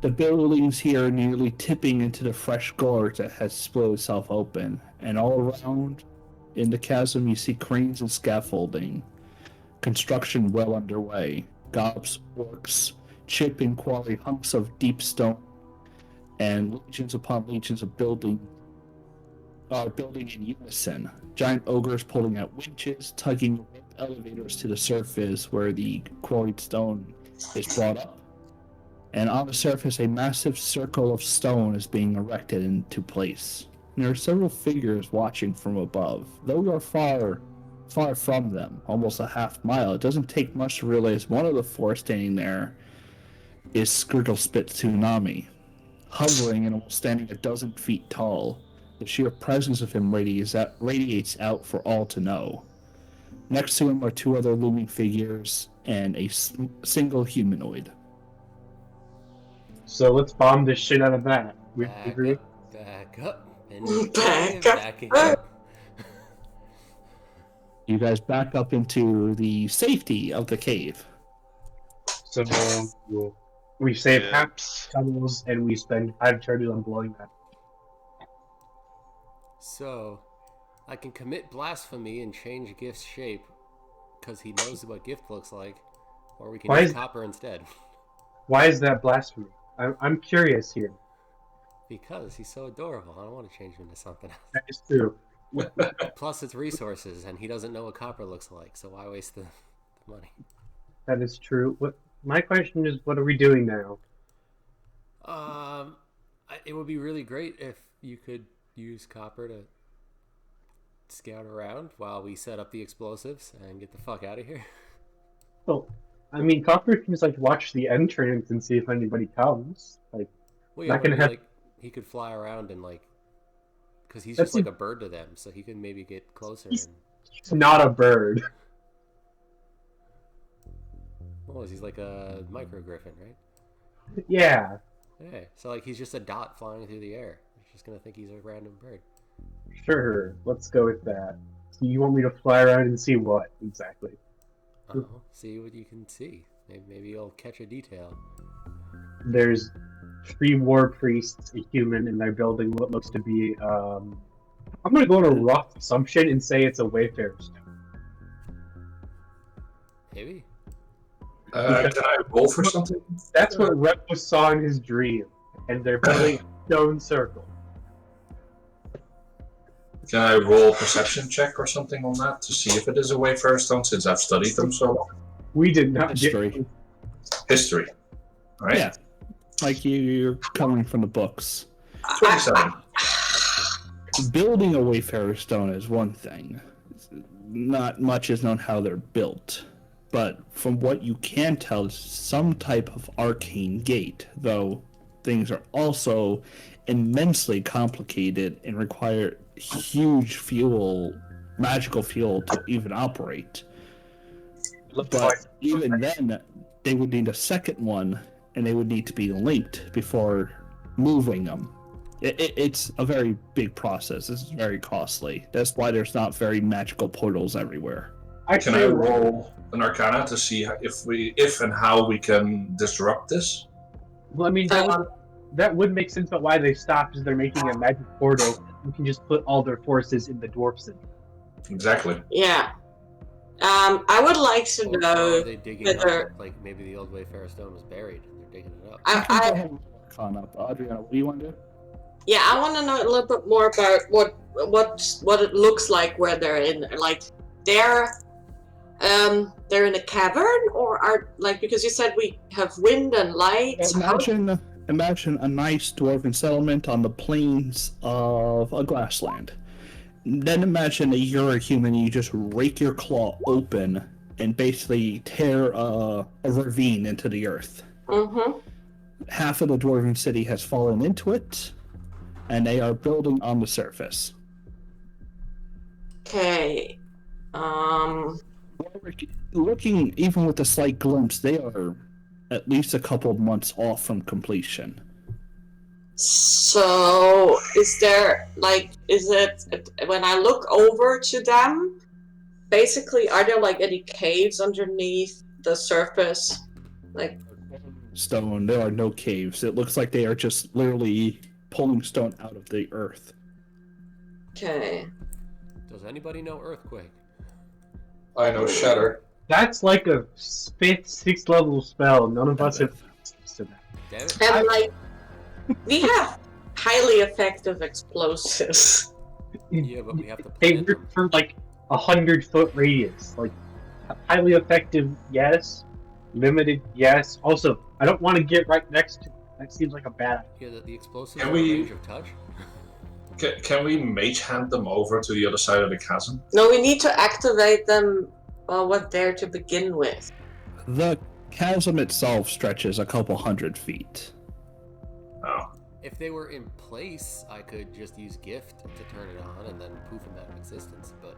The buildings here are nearly tipping into the fresh gorge that has split itself open, and all around in the chasm you see cranes and scaffolding. Construction well underway. Gobs, orcs, chip and quarry hunks of deep stone, and legions upon legions of building in unison. Giant ogres pulling at winches, tugging elevators to the surface where the quarried stone is brought up. And on the surface, a massive circle of stone is being erected into place. And there are several figures watching from above. Though you are far from them, almost a half mile, it doesn't take much to realize one of the four standing there is Skrigglespit Tsunami, hovering and almost standing a dozen feet tall. The sheer presence of him radiates out for all to know. Next to him are two other looming figures and a single humanoid. So let's bomb this shit out of that. We agree? Back up. And Back up. backing up. You guys back up into the safety of the cave. So we save half Yips. tunnels and we spend 5 charges on blowing that. So, I can commit blasphemy and change Gift's shape because he knows what Gift looks like, or we can Why use is- copper instead. Why is that blasphemy? I'm curious here. Because he's so adorable. I don't want to change him into something else. That is true. Plus, it's resources, and he doesn't know what copper looks like, so why waste the money? That is true. My question is, what are we doing now? It would be really great if you could use copper to scout around while we set up the explosives and get the fuck out of here. Well, I mean, Copper can just watch the entrance and see if anybody comes. Well, yeah, Not gonna maybe, have- he could fly around and because he's That's just like a bird to them, so he could maybe get closer. He's- And It's not a bird. he's like a micro griffin, right? Yeah. Hey, so like he's just a dot flying through the air. He's just gonna think he's a random bird. Sure, let's go with that. So you want me to fly around and see what exactly? Oh, see what you can see. Maybe you'll catch a detail. There's 3 war priests, a human, and they're building what looks to be. I'm gonna go on a rough assumption and say it's a Wayfarer stone. Maybe. Can I roll for something? That's what Repo saw in his dream, and they're building a stone circle. Can I roll a perception check or something on that to see if it is a Wayfarer stone, since I've studied them so long? We did not History. History. All right. Yeah. Like you're coming from the books. 27. Building a Wayfarer stone is one thing. Not much is known how they're built. But from what you can tell, it's some type of arcane gate, though things are also immensely complicated and require huge fuel, magical fuel to even operate. But even then, they would need a second one, and they would need to be linked before moving them. It's a very big process. It's very costly. That's why there's not very magical portals everywhere. Can I roll an Arcana to see if and how we can disrupt this? Well, I mean, that would make sense, but why they stopped is they're making a magic portal. You can just put all their forces in the dwarf city. Exactly. Yeah. I would like to Or know are they digging whether up? Like maybe the old Wayfarer stone was buried and they're digging it up. I Adriana, what do you want to do? yeah, I want to know a little bit more about what it looks like where they're in. Like they're in a cavern, or are like, because you said we have wind and light. Imagine a nice dwarven settlement on the plains of a grassland. Then imagine that you're a human and you just rake your claw open and basically tear a ravine into the earth. Mm-hmm. Half of the dwarven city has fallen into it, and they are building on the surface. Okay. Looking, even with a slight glimpse, they are at least a couple of months off from completion. So, is it when I look over to them, basically, are there like any caves underneath the surface? Like Stone, there are no caves. It looks like they are just literally pulling stone out of the earth. Okay. Does anybody know earthquake? I know Shatter. That's like a 5th, 6th level spell. None of us have access to that. Damn it! And like, we have highly effective explosives. Yeah, but we have to They plant work them. for like 100-foot radius. Like, highly effective, yes. Limited, yes. Also, I don't want to get right next to it. That seems like a bad idea. Yeah, the explosives Can are we- in range of touch. Can we mage hand them over to the other side of the chasm? No, we need to activate them what they're to begin with. The chasm itself stretches a couple hundred feet. Oh. If they were in place, I could just use gift to turn it on and then poof them out of existence. But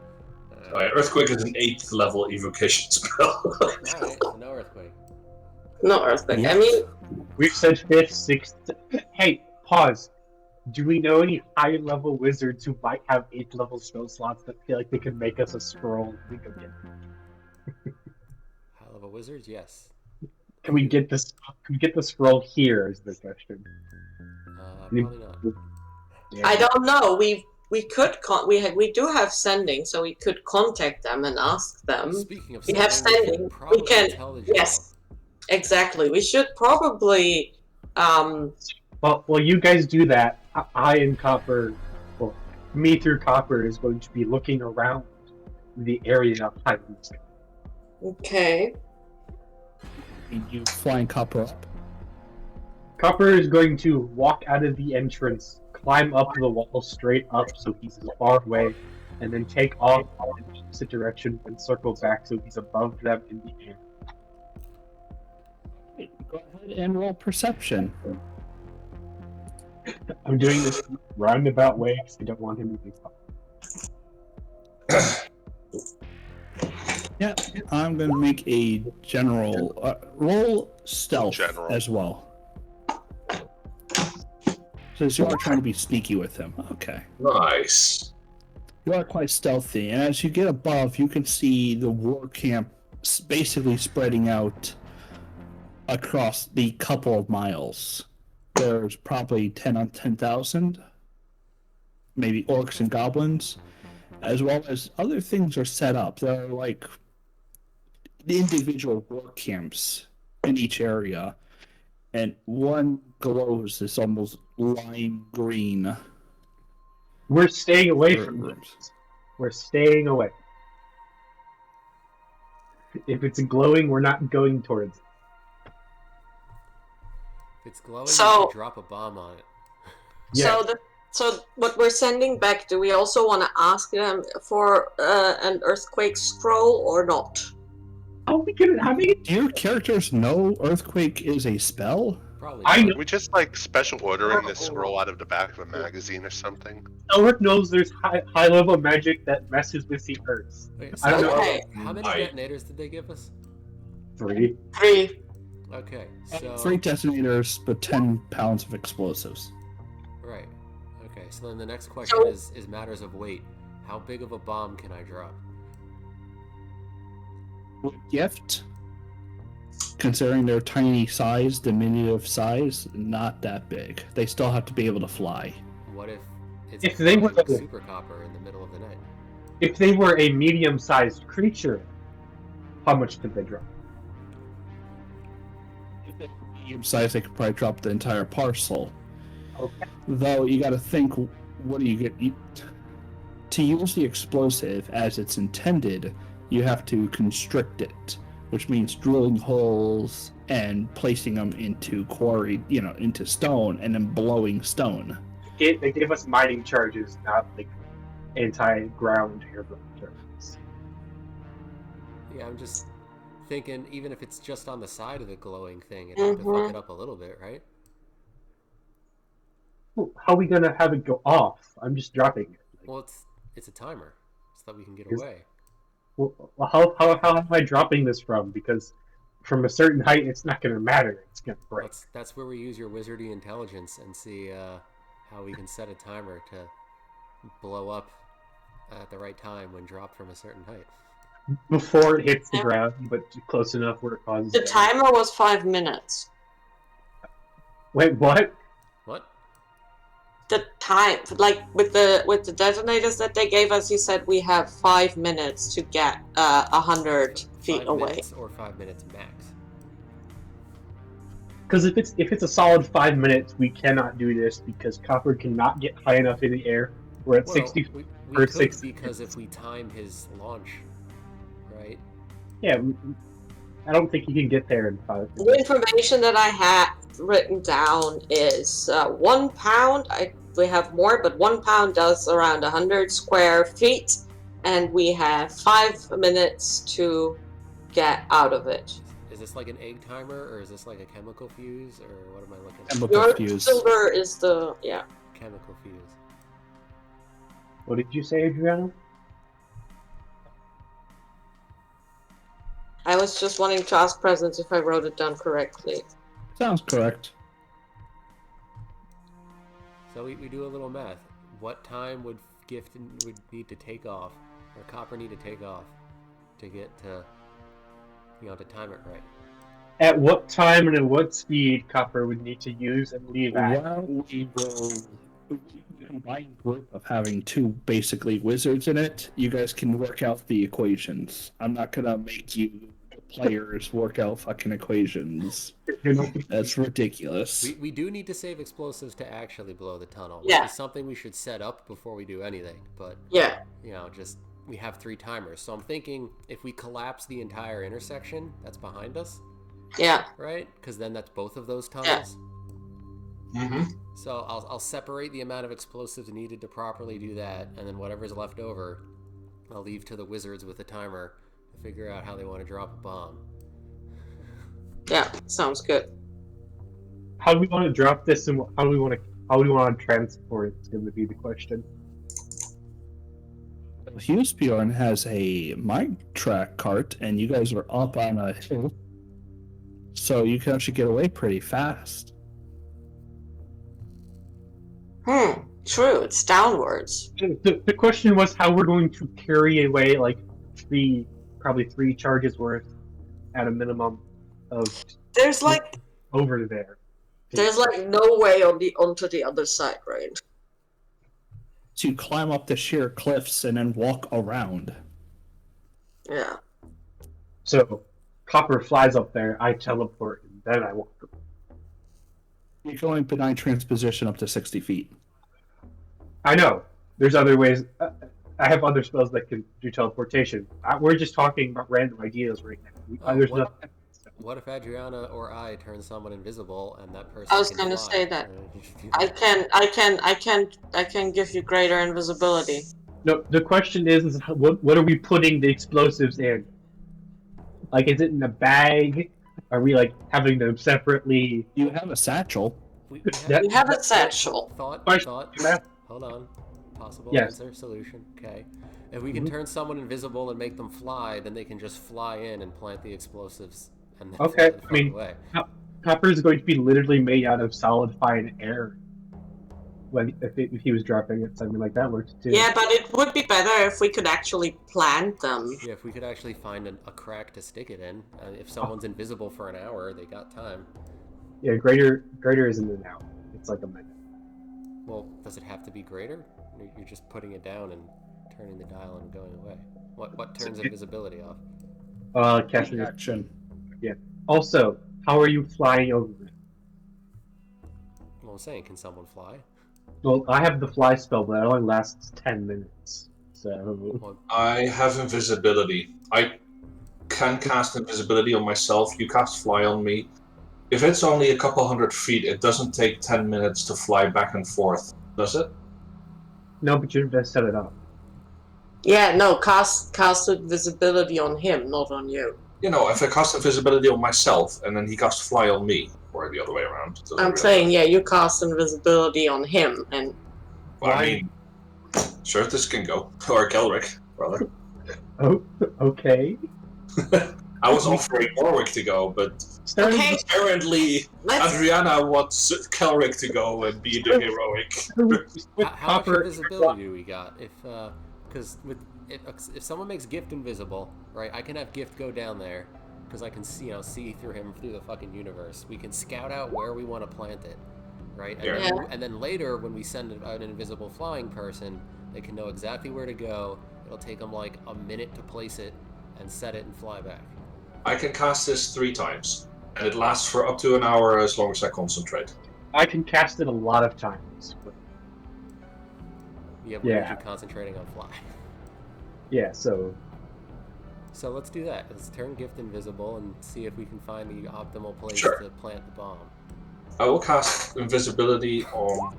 Earthquake is an 8th level evocation spell. alright, so no earthquake. No earthquake. Yeah. I mean, We've said 5th, 6th. Hey, pause. Do we know any high-level wizards who might have 8th-level spell slots that feel like they could make us a scroll? Think of it. High level wizards, yes. Can we get this? Can we get the scroll here? Is the question. Probably not. Yeah. I don't know. We could we do have sending, so we could contact them and ask them. Speaking of We have sending, we sending. should probably We can. tell the general. Yes, exactly. We should probably. Well, you guys do that. I and Copper, well, me through Copper is going to be looking around the area of Highlands. Okay. You flying copper up. Copper is going to walk out of the entrance, climb up the wall straight up so he's as far away, and then take off in the opposite direction and circle back so he's above them in the air. Go ahead and roll perception. I'm doing this roundabout way because I don't want him to be caught. Yeah, I'm gonna make a general roll stealth General. as well. Because you are trying to be sneaky with him. Okay. Nice. You are quite stealthy, and as you get above, you can see the war camp basically spreading out across the couple of miles. There's probably 10 on 10,000, maybe orcs and goblins, as well as other things are set up. There are like individual war camps in each area, and one glows this almost lime green. We're staying away for from rooms. this. We're staying away. If it's glowing, we're not going towards it. If it's glowing, So- you can drop a bomb on it. Yeah. So what we're sending back, do we also want to ask them for an earthquake scroll or not? How are we gonna? How many? Do your characters know Earthquake is a spell? Probably. I not. know. We just like special ordering this scroll out of the back of a magazine or something. Elric knows there's high level magic that messes with the earth. Wait, I don't know. Okay. How many detonators did they give us? 3. 3. Okay, so 3 detonators, but 10 pounds of explosives. right. Okay, so then the next question So- is matters of weight. How big of a bomb can I drop? Gift, considering their tiny size, diminutive size, not that big. They still have to be able to fly. What if it's If they were like the- super copper in the middle of the night? If they were a medium-sized creature, how much could they drop? If they were medium size, they could probably drop the entire parcel. Okay. Though you got to think, what do you get? To use the explosive as it's intended, you have to constrict it, which means drilling holes and placing them into quarry, into stone, and then blowing stone. They gave us mining charges, not like anti-ground airborne charges. Yeah, I'm just thinking, even if it's just on the side of the glowing thing, it'd have to fuck it up a little bit, right? How are we gonna have it go off? I'm just dropping it. Like, Well, it's a timer, so that we can get Is- away. well, how am I dropping this from? Because from a certain height, it's not gonna matter. It's gonna break. That's where we use your wizardy intelligence and see how we can set a timer to blow up at the right time when dropped from a certain height. Before it hits the ground, but close enough where it causes The damage. timer was 5 minutes. Wait, what? What? The time, like with the detonators that they gave us, you said we have 5 minutes to get 100 feet 5 away. minutes or 5 minutes max? Because if it's a solid 5 minutes, we cannot do this because copper cannot get high enough in the air. We're at Well, 60. we or could 60 because if we time his launch, right? Yeah, I don't think you can get there in 5 The minutes. information that I had written down is 1 pound. We have more, but 1 pound does around 100 square feet, and we have 5 minutes to get out of it. Is this like an egg timer, or is this like a chemical fuse, or what am I looking at? Chemical Your fuse. silver is the Chemical fuse. What did you say, Adriana? I was just wanting to ask Presence if I wrote it down correctly. Sounds correct. So we do a little math. What time would Gift would need to take off, or Copper need to take off, to get to, to time it right? At what time and at what speed copper would need to use and leave at? Well, we will combine group of having 2 basically wizards in it. You guys can work out the equations. I'm not gonna make you players work out fucking equations. That's ridiculous. We do need to save explosives to actually blow the tunnel, which Yeah. is something we should set up before we do anything. But Yeah. just we have 3 timers, so I'm thinking if we collapse the entire intersection that's behind us, Yeah. right? Because then that's both of those tunnels. Mm-hmm. So I'll separate the amount of explosives needed to properly do that, and then whatever's left over, I'll leave to the wizards with the timer to figure out how they want to drop a bomb. Yeah. Sounds good. How do we want to drop this and how do we want to transport it? Is going to be the question. Hughesbjorn has a mine track cart, and you guys are up on a hill, so you can actually get away pretty fast. True, it's downwards. The question was how we're going to carry away like probably three charges worth at a minimum of There's like over there. no way onto the other side, right? To climb up the sheer cliffs and then walk around. Yeah. So Copper flies up there, I teleport, and then I walk. You can only benign transposition up to 60 feet. I know. There's other ways. I have other spells that can do teleportation. We're just talking about random ideas right now. There's nothing. What if Adriana or I turn someone invisible and that person? I was can gonna fly? say that. I can give you greater invisibility. No, the question is what are we putting the explosives in? Like, is it in a bag? Are we like having them separately? You have a satchel. We have a satchel. Thought. Hold on. Possible answer, solution. Okay. If we can turn someone invisible and make them fly, then they can just fly in and plant the explosives. And then Okay, fly the I mean, fuck away. Copper is going to be literally made out of solid fine air. If he was dropping it, something like that works too. Yeah, but it would be better if we could actually plant them. Yeah, if we could actually find a crack to stick it in. If someone's invisible for an hour, they got time. Yeah, greater isn't an hour. It's like a minute. Well, does it have to be greater? You're just putting it down and turning the dial and going away. What turns invisibility off? Casting Action. Yeah. Also, how are you flying over it? Well, I'm saying, can someone fly? Well, I have the fly spell, but it only lasts 10 minutes. So I have invisibility. I can cast invisibility on myself. You cast fly on me. If it's only a couple hundred feet, it doesn't take 10 minutes to fly back and forth, does it? no, but you're best set it up. Yeah, no, cast invisibility on him, not on you. You know, if I cast invisibility on myself and then he casts fly on me, or the other way around. I'm saying, yeah, you cast invisibility on him, and Well, I mean, Certus can go, or Kelric, rather. Oh, okay. I was offering Warwick to go, but okay, apparently Adriana wants Kelric to go and be the heroic. How much invisibility do we got? Because if someone makes Gift invisible, right? I can have Gift go down there because I can see through him through the fucking universe. We can scout out where we want to plant it, right? And then later when we send an invisible flying person, they can know exactly where to go. It'll take them like a minute to place it and set it and fly back. I can cast this 3 times, and it lasts for up to an hour as long as I concentrate. I can cast it a lot of times. But... Yeah, but you're concentrating on fly. Yeah, so let's do that. Let's turn Gift invisible and see if we can find the optimal place to plant the bomb. I will cast invisibility on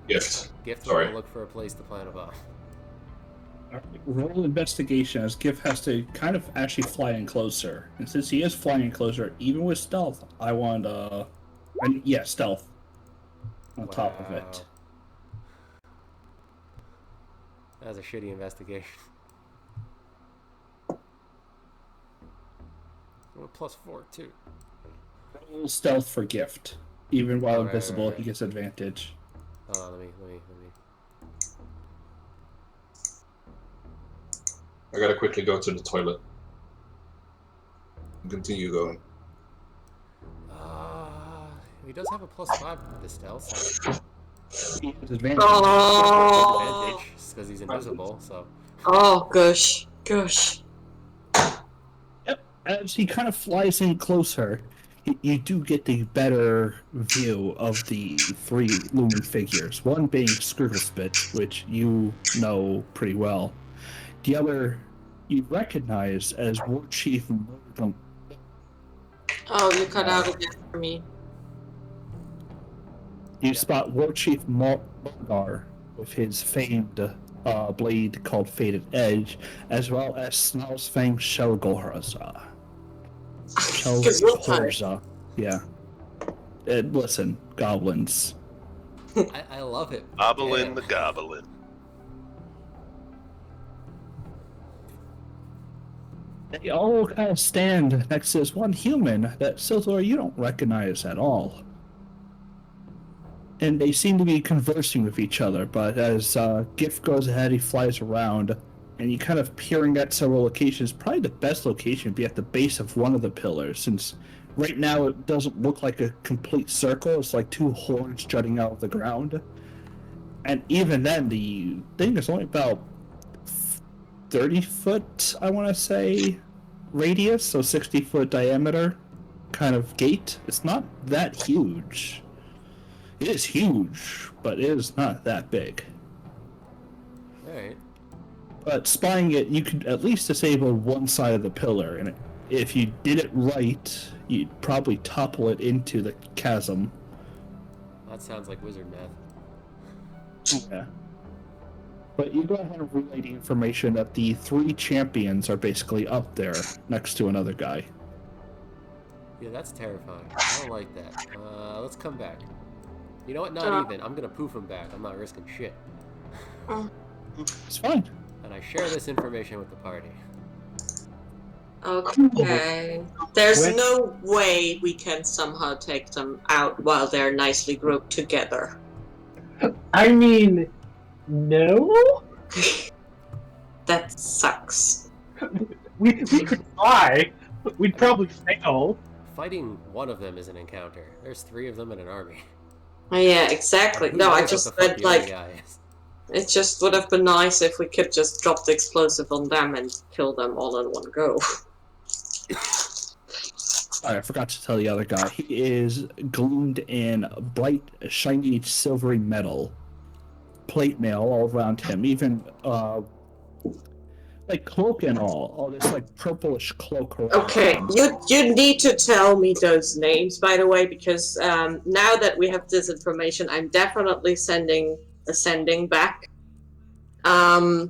Gift. Gift will look for a place to plant a bomb. Roll investigation as Giff has to kind of actually fly in closer. And since he is flying in closer, even with stealth, I want stealth on top of it. That's a shitty investigation. Well, +4 too. Roll stealth for Gift. Even while invisible, right. he gets advantage. Hold on, let me. I gotta quickly go to the toilet. And continue going. He does have a +5 with the stealth. He has advantage. Advantage, because he's invisible, so. Oh, gosh. Yep. As he kind of flies in closer, you do get the better view of the 3 looming figures. One being Scribblespit, which you know pretty well. The other you recognize as War Chief Morgan. Oh, you cut out again for me. You spot War Chief Morgar with his famed blade called Faded Edge, as well as Snarl's famed Shelgorza. Shelgorza. Yeah. Listen, goblins. I love it. Goblin the Goblin. They all kind of stand next to this one human that Silthor you don't recognize at all. and they seem to be conversing with each other. But as Gift goes ahead, he flies around, and you kind of peering at several locations. Probably the best location would be at the base of one of the pillars, since right now it doesn't look like a complete circle. It's like two horns jutting out of the ground. And even then, the thing is only about 30 foot, I want to say, radius, so 60-foot diameter kind of gate. It's not that huge. It is huge, but it is not that big. Alright. But spying it, you could at least disable one side of the pillar, and if you did it right, you'd probably topple it into the chasm. That sounds like wizard math. Yeah. But you go ahead and relay the information that the three champions are basically up there next to another guy. Yeah, that's terrifying. I don't like that. Let's come back. You know what? Not even. I'm gonna poof him back. I'm not risking shit. It's fine. And I share this information with the party. Okay. There's no way we can somehow take them out while they're nicely grouped together. I mean, no? That sucks. We could try. We'd probably fail. Fighting one of them is an encounter. There's three of them in an army. Yeah, exactly. Who No, I knows just what the fuck meant the other like guy is. it just would have been nice if we could just drop the explosive on them and kill them all in one go. I forgot to tell the other guy. He is gleamed in bright, shiny, silvery metal. Plate mail all around him, even like cloak and all this like purplish cloak around Okay, him. you need to tell me those names, by the way, because now that we have this information, I'm definitely sending back. And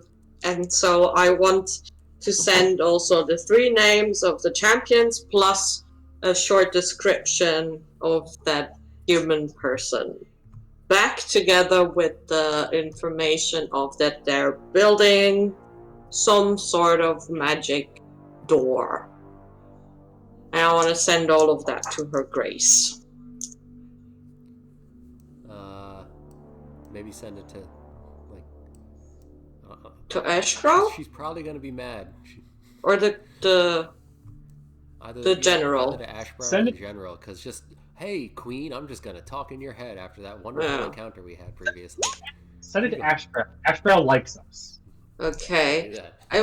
so I want to send also the three names of the champions plus a short description of that human person back together with the information of that they're building some sort of magic door. And I want to send all of that to Her Grace. Maybe send it to, like... To Ashbro? She's probably gonna be mad. Or the general. Either to Ashbro Send or it- the general, because just, hey, queen, I'm just gonna talk in your head after that wonderful encounter we had previously. Send it to Ashbrow. Ashbrow likes us. Okay. Do that. I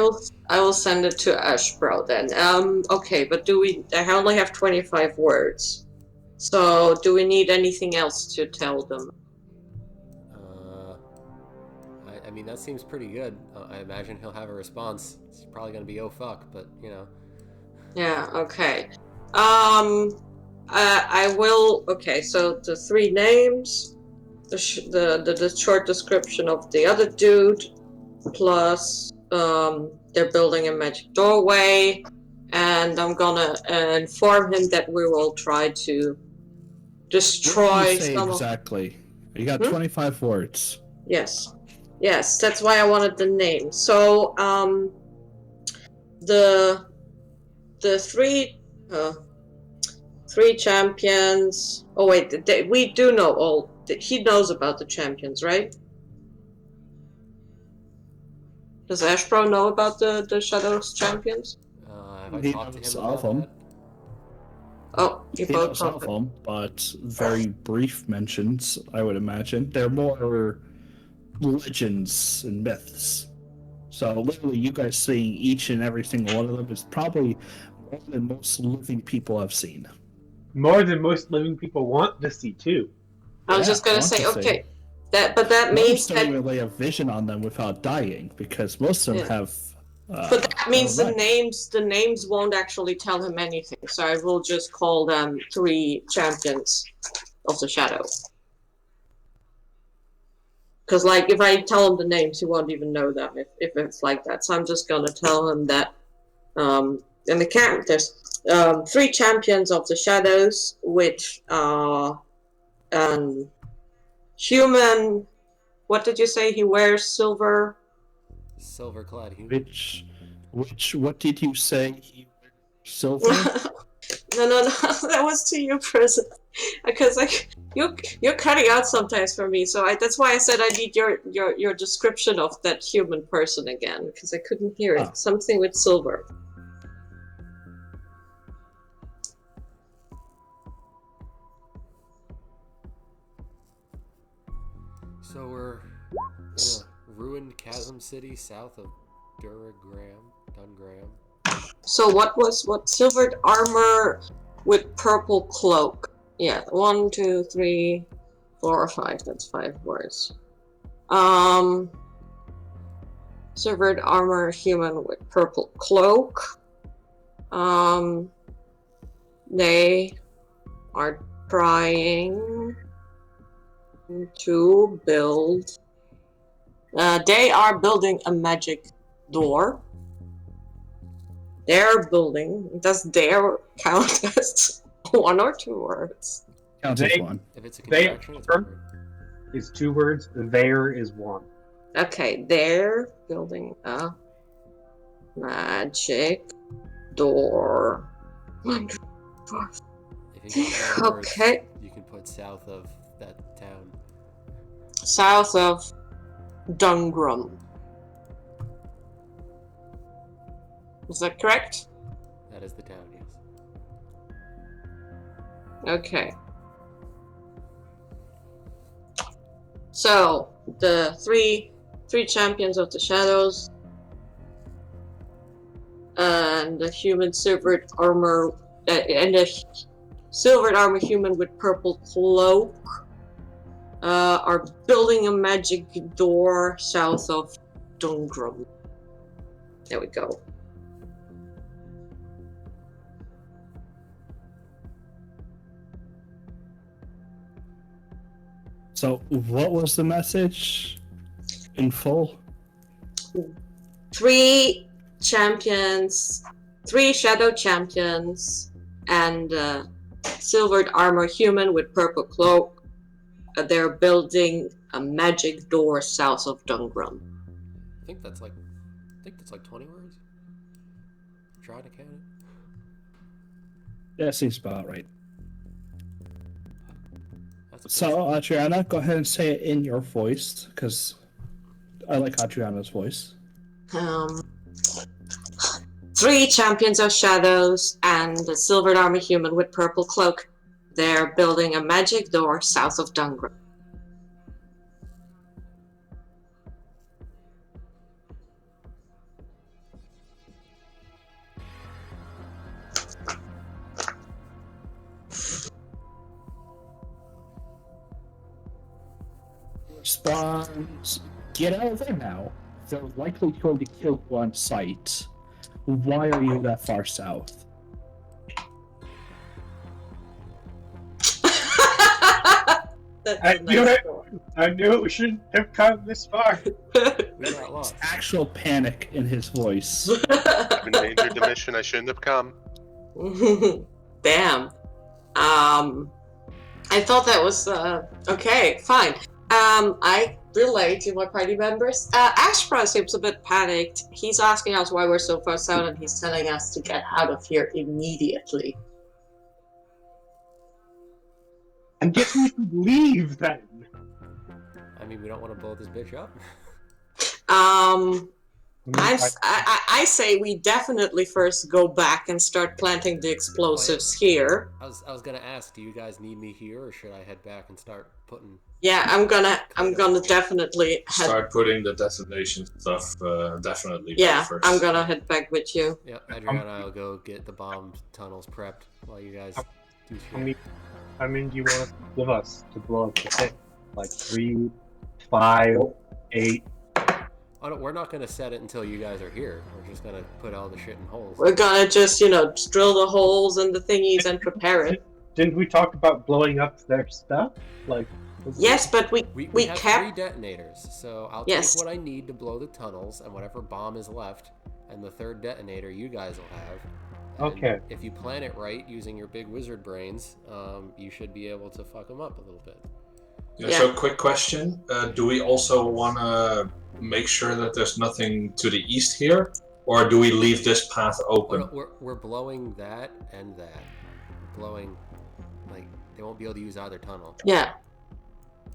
will send it to Ashbro then. Okay, but I only have 25 words. So do we need anything else to tell them? I mean, that seems pretty good. I imagine he'll have a response. It's probably gonna be, oh fuck, but, you know. Yeah, okay. I will. Okay, so the three names, the short description of the other dude, plus they're building a magic doorway, and I'm gonna inform him that we will try to What destroy did you say some of. exactly? You got 25 words. Yes, that's why I wanted the name. So the three champions. Oh wait, we do know all. He knows about the champions, right? Does Ashbro know about the Shadows champions? Have I He talked to knows him of about them. that? Oh, you He both knows talk. of them, but very brief mentions, I would imagine. They're more legends and myths. So literally, you guys seeing each and every single one of them is probably more than most living people have seen. More than most living people want to see, too. I was Yeah, just gonna want say, to okay, that Most means don't that. even lay a vision on them without dying, because most of them Yeah. have. But that means right. the names won't actually tell him anything. So I will just call them three champions of the shadow. Because like if I tell him the names, he won't even know them if it's like that. So I'm just gonna tell him that in the camp there's three champions of the shadows, which are human. What did you say? He wears silver. Silver-clad human. What did you say? Silver? No, that was to you, Prison. Because you're cutting out sometimes for me, so that's why I said I need your description of that human person again, because I couldn't hear it. Oh. Something with silver. So we're in a ruined chasm city south of Dungram. So what silvered armor with purple cloak? Yeah, 1, 2, 3, 4, 5. That's 5 words. Silvered armor human with purple cloak. They are trying to build. They are building a magic door. They're building. Does "dare" count as 1 or 2 words? Counts as one. If it's a They contraction, it's are- one word. Is 2 words. There is 1. Okay, they're building a magic door. If you got more words, Okay, you can put south of that town. south of Dungram. Is that correct? That is the town, yes. Okay. So the three champions of the shadows and the human silvered armor and the silvered armor human with purple cloak are building a magic door south of Dungram. There we go. So, what was the message in full? 3 champions, 3 shadow champions, and silvered armor human with purple cloak. They're building a magic door south of Dungram. I think that's like 20 words. Trying to count it. That seems about right. That's So, Adriana, go ahead and say it in your voice, because I like Adriana's voice. 3 champions of shadows and a silvered armor human with purple cloak. They're building a magic door south of Dungram. Responds, get out of there now. They're likely going to kill you on sight. Why are you that far south? That's I a knew nice it. I knew we shouldn't have come this far. We got lost. Actual panic in his voice. I've endangered the mission I shouldn't have come. Damn. I thought that was okay, fine. I relate to my party members. Ashbra seems a bit panicked. He's asking us why we're so far south, and he's telling us to get out of here immediately. I guess we should leave then. I mean, we don't want to blow this bitch up. I say we definitely first go back and start planting the explosives here. I was gonna ask, do you guys need me here, or should I head back and start putting? Yeah, I'm gonna definitely head. Start putting the detonation stuff definitely Yeah, back first. I'm gonna head back with you. Yeah, Adriana, I'll go get the bomb tunnels prepped while you guys do shit. How many do you want to give us to blow up the thing? Like 3, 5, 8. Oh, no, we're not gonna set it until you guys are here. We're just gonna put all the shit in holes. We're gonna just, drill the holes and the thingies and prepare it. Didn't we talk about blowing up their stuff? Like. Yes, but we have kept 3 detonators, so I'll Yes. take what I need to blow the tunnels and whatever bomb is left, and the 3rd detonator you guys will have. And Okay. if you plan it right using your big wizard brains, you should be able to fuck them up a little bit. Yeah. So, quick question: do we also want to make sure that there's nothing to the east here, or do we leave this path Oh, open? no, we're blowing that and that. We're blowing, like, They won't be able to use either tunnel. Yeah.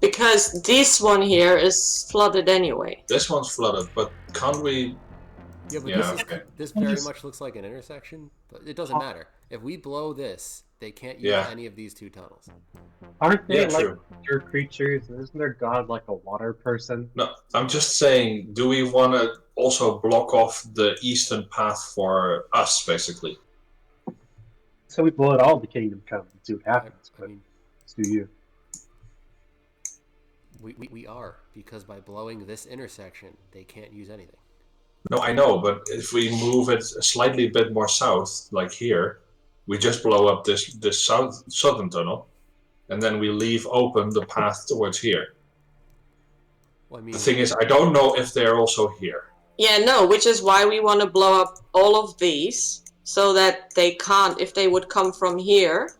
Because this one here is flooded anyway. This one's flooded, but can't we? Yeah, but Yeah, okay. this very much looks like an intersection, but it doesn't matter. If we blow this, they can't use any of these two tunnels. Aren't they like true. water creatures? Isn't their god like a water person? No, I'm just saying, do we want to also block off the eastern path for us, basically? So we blow it all to Kingdom Come and see what happens. I mean, do you? We are, because by blowing this intersection, they can't use anything. No, I know, but if we move it a slightly bit more south, like here, we just blow up this southern tunnel, and then we leave open the path towards here. Well, I mean, the thing is, I don't know if they're also here. Yeah, no, which is why we want to blow up all of these, so that they can't, if they would come from here,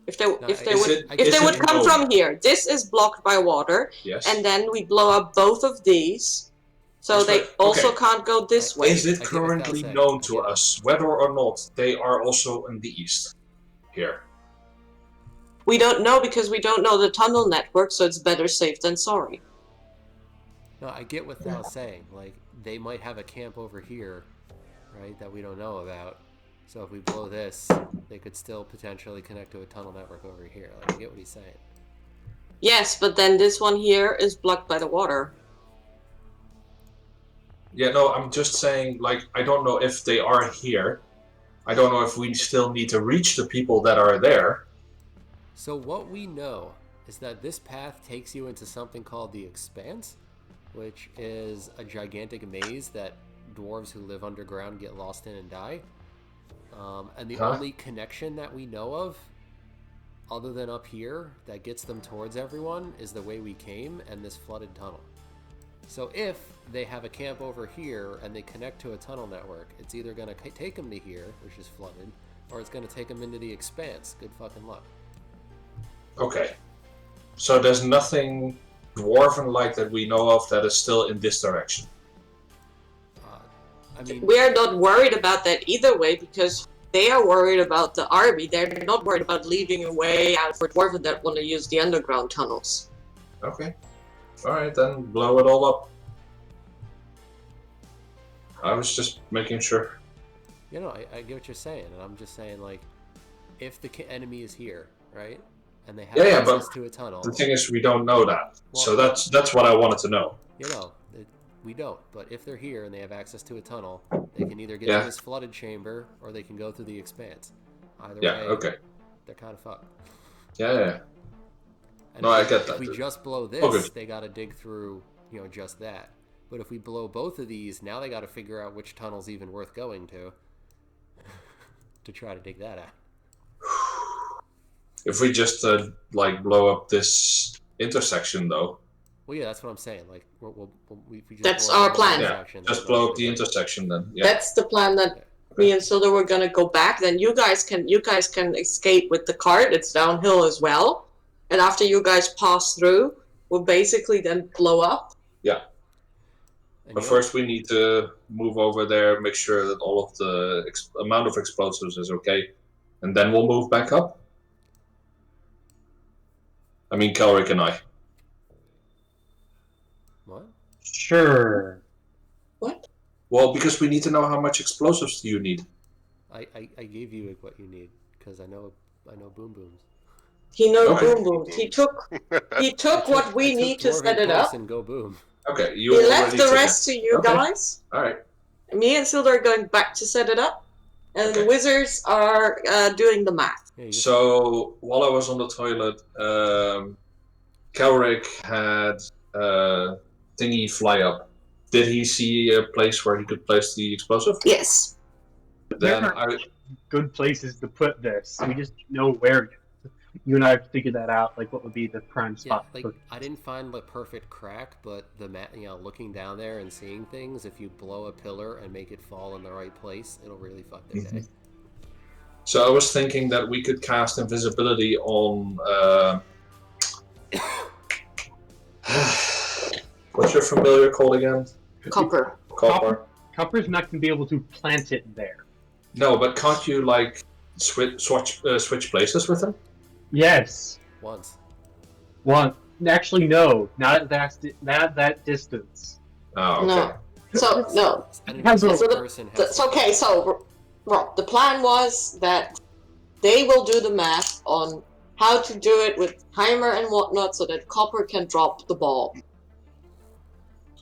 if they would come from here, this is blocked by water, Yes. and then we blow up both of these, so they also can't go this way. Is it currently known to us whether or not they are also in the east here? We don't know because we don't know the tunnel network, so it's better safe than sorry. No, I get what Thal's saying. Like, they might have a camp over here, right, that we don't know about. So if we blow this, they could still potentially connect to a tunnel network over here. Like, I get what he's saying. Yes, but then this one here is blocked by the water. Yeah, no, I'm just saying, like, I don't know if they are here. I don't know if we still need to reach the people that are there. So what we know is that this path takes you into something called the Expanse, which is a gigantic maze that dwarves who live underground get lost in and die. And the only connection that we know of, other than up here, that gets them towards everyone is the way we came and this flooded tunnel. So if they have a camp over here and they connect to a tunnel network, it's either going to take them to here, which is flooded, or it's going to take them into the Expanse. Good fucking luck. Okay. So there's nothing dwarven-like that we know of that is still in this direction. I mean, we are not worried about that either way because they are worried about the army. They're not worried about leaving a way out for dwarven that want to use the underground tunnels. Okay. Alright, then blow it all up. I was just making sure. You know, I get what you're saying, and I'm just saying, like, if the enemy is here, right, and they have access to a tunnel. The thing is, we don't know that. Well, so that's what I wanted to know. You know, we don't. But if they're here and they have access to a tunnel, they can either get to this flooded chamber or they can go through the Expanse. Either way, they're kind of fucked. Yeah. And no, I get that. If we just blow this, they got to dig through, you know, just that. But if we blow both of these, now they got to figure out which tunnel's even worth going to try to dig that out. If we just like blow up this intersection, though. Well, yeah, that's what I'm saying. Like, we just that's our plan. Yeah, just blow up the intersection then. Yeah. That's the plan that me and Silder were gonna go back. Then you guys can escape with the cart. It's downhill as well. And after you guys pass through, we'll basically then blow up. Yeah. But first we need to move over there, make sure that all of the amount of explosives is okay, and then we'll move back up. I mean, Kelrick and I. What? Sure. What? Well, because we need to know how much explosives do you need. I gave you what you need because I know boom booms. He knows boom booms. He took what we need to set it up. And go boom. Okay, he left the rest to you guys. All right. Me and Silder are going back to set it up, and the wizards are doing the math. So while I was on the toilet, Kelrick had thingy fly up. Did he see a place where he could place the explosive? Yes. Then there are good places to put this. We just know where. You and I have figured that out. Like, what would be the prime spot? Yeah, like I didn't find the perfect crack, but looking down there and seeing things. If you blow a pillar and make it fall in the right place, it'll really fuck their day. So I was thinking that we could cast invisibility on. What's your familiar called again? Copper. Copper's not going to be able to plant it there. No, but can't you like switch places with him? Yes. Once. One. Actually, no. Not at that distance. Oh, okay. No. So, no. An Has a- invisible So person has It's okay, so, Rob, the plan was that they will do the math on how to do it with timer and whatnot so that Copper can drop the ball.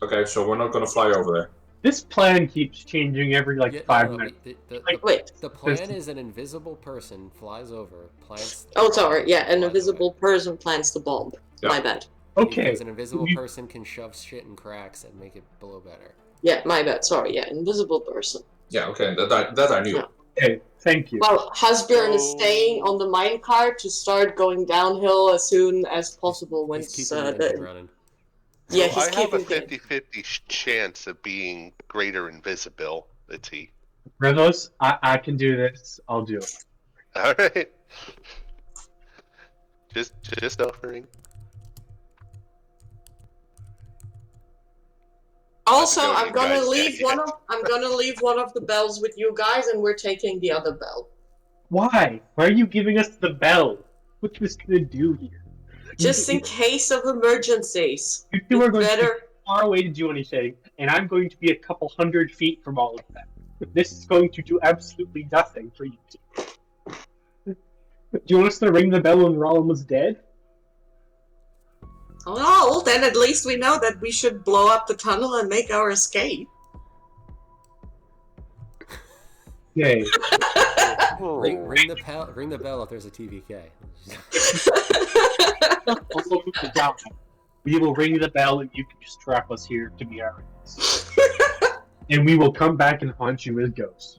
Okay, so we're not gonna fly over there. This plan keeps changing every Yeah, 5 no, minutes. Wait. The plan is an invisible person flies over, plants. Oh, sorry, yeah, an flies invisible away. person plants the bomb. Yeah. My bad. Okay. Because an invisible we- person can shove shit in cracks and make it blow better. Yeah, my bad, sorry, yeah, invisible person. Yeah, okay, that I knew. Yeah. Okay, thank you. Well, Hasbjorn is So- staying on the minecart to start going downhill as soon as possible when He's keeping the engine running. Yeah, So he's I have a keeping the 50-50 chance of being greater invisibility. Revos, I can do this. I'll do it. All right. Just offering. Also, Go, I'm you gonna guys. leave Yeah, one of the bells with you guys, and we're taking the other bell. Why? Why are you giving us the bell? What are you gonna do here? Just in case of emergencies. You two are going to be Better. far away to do anything, and I'm going to be a couple 100 feet from all of them. This is going to do absolutely nothing for you two. Do you want us to ring the bell when Rollin was dead? Oh, well, then at least we know that we should blow up the tunnel and make our escape. Yay. Ring the bell if there's a TVK. We will ring the bell, and you can just trap us here to be our enemies. And we will come back and haunt you as ghosts.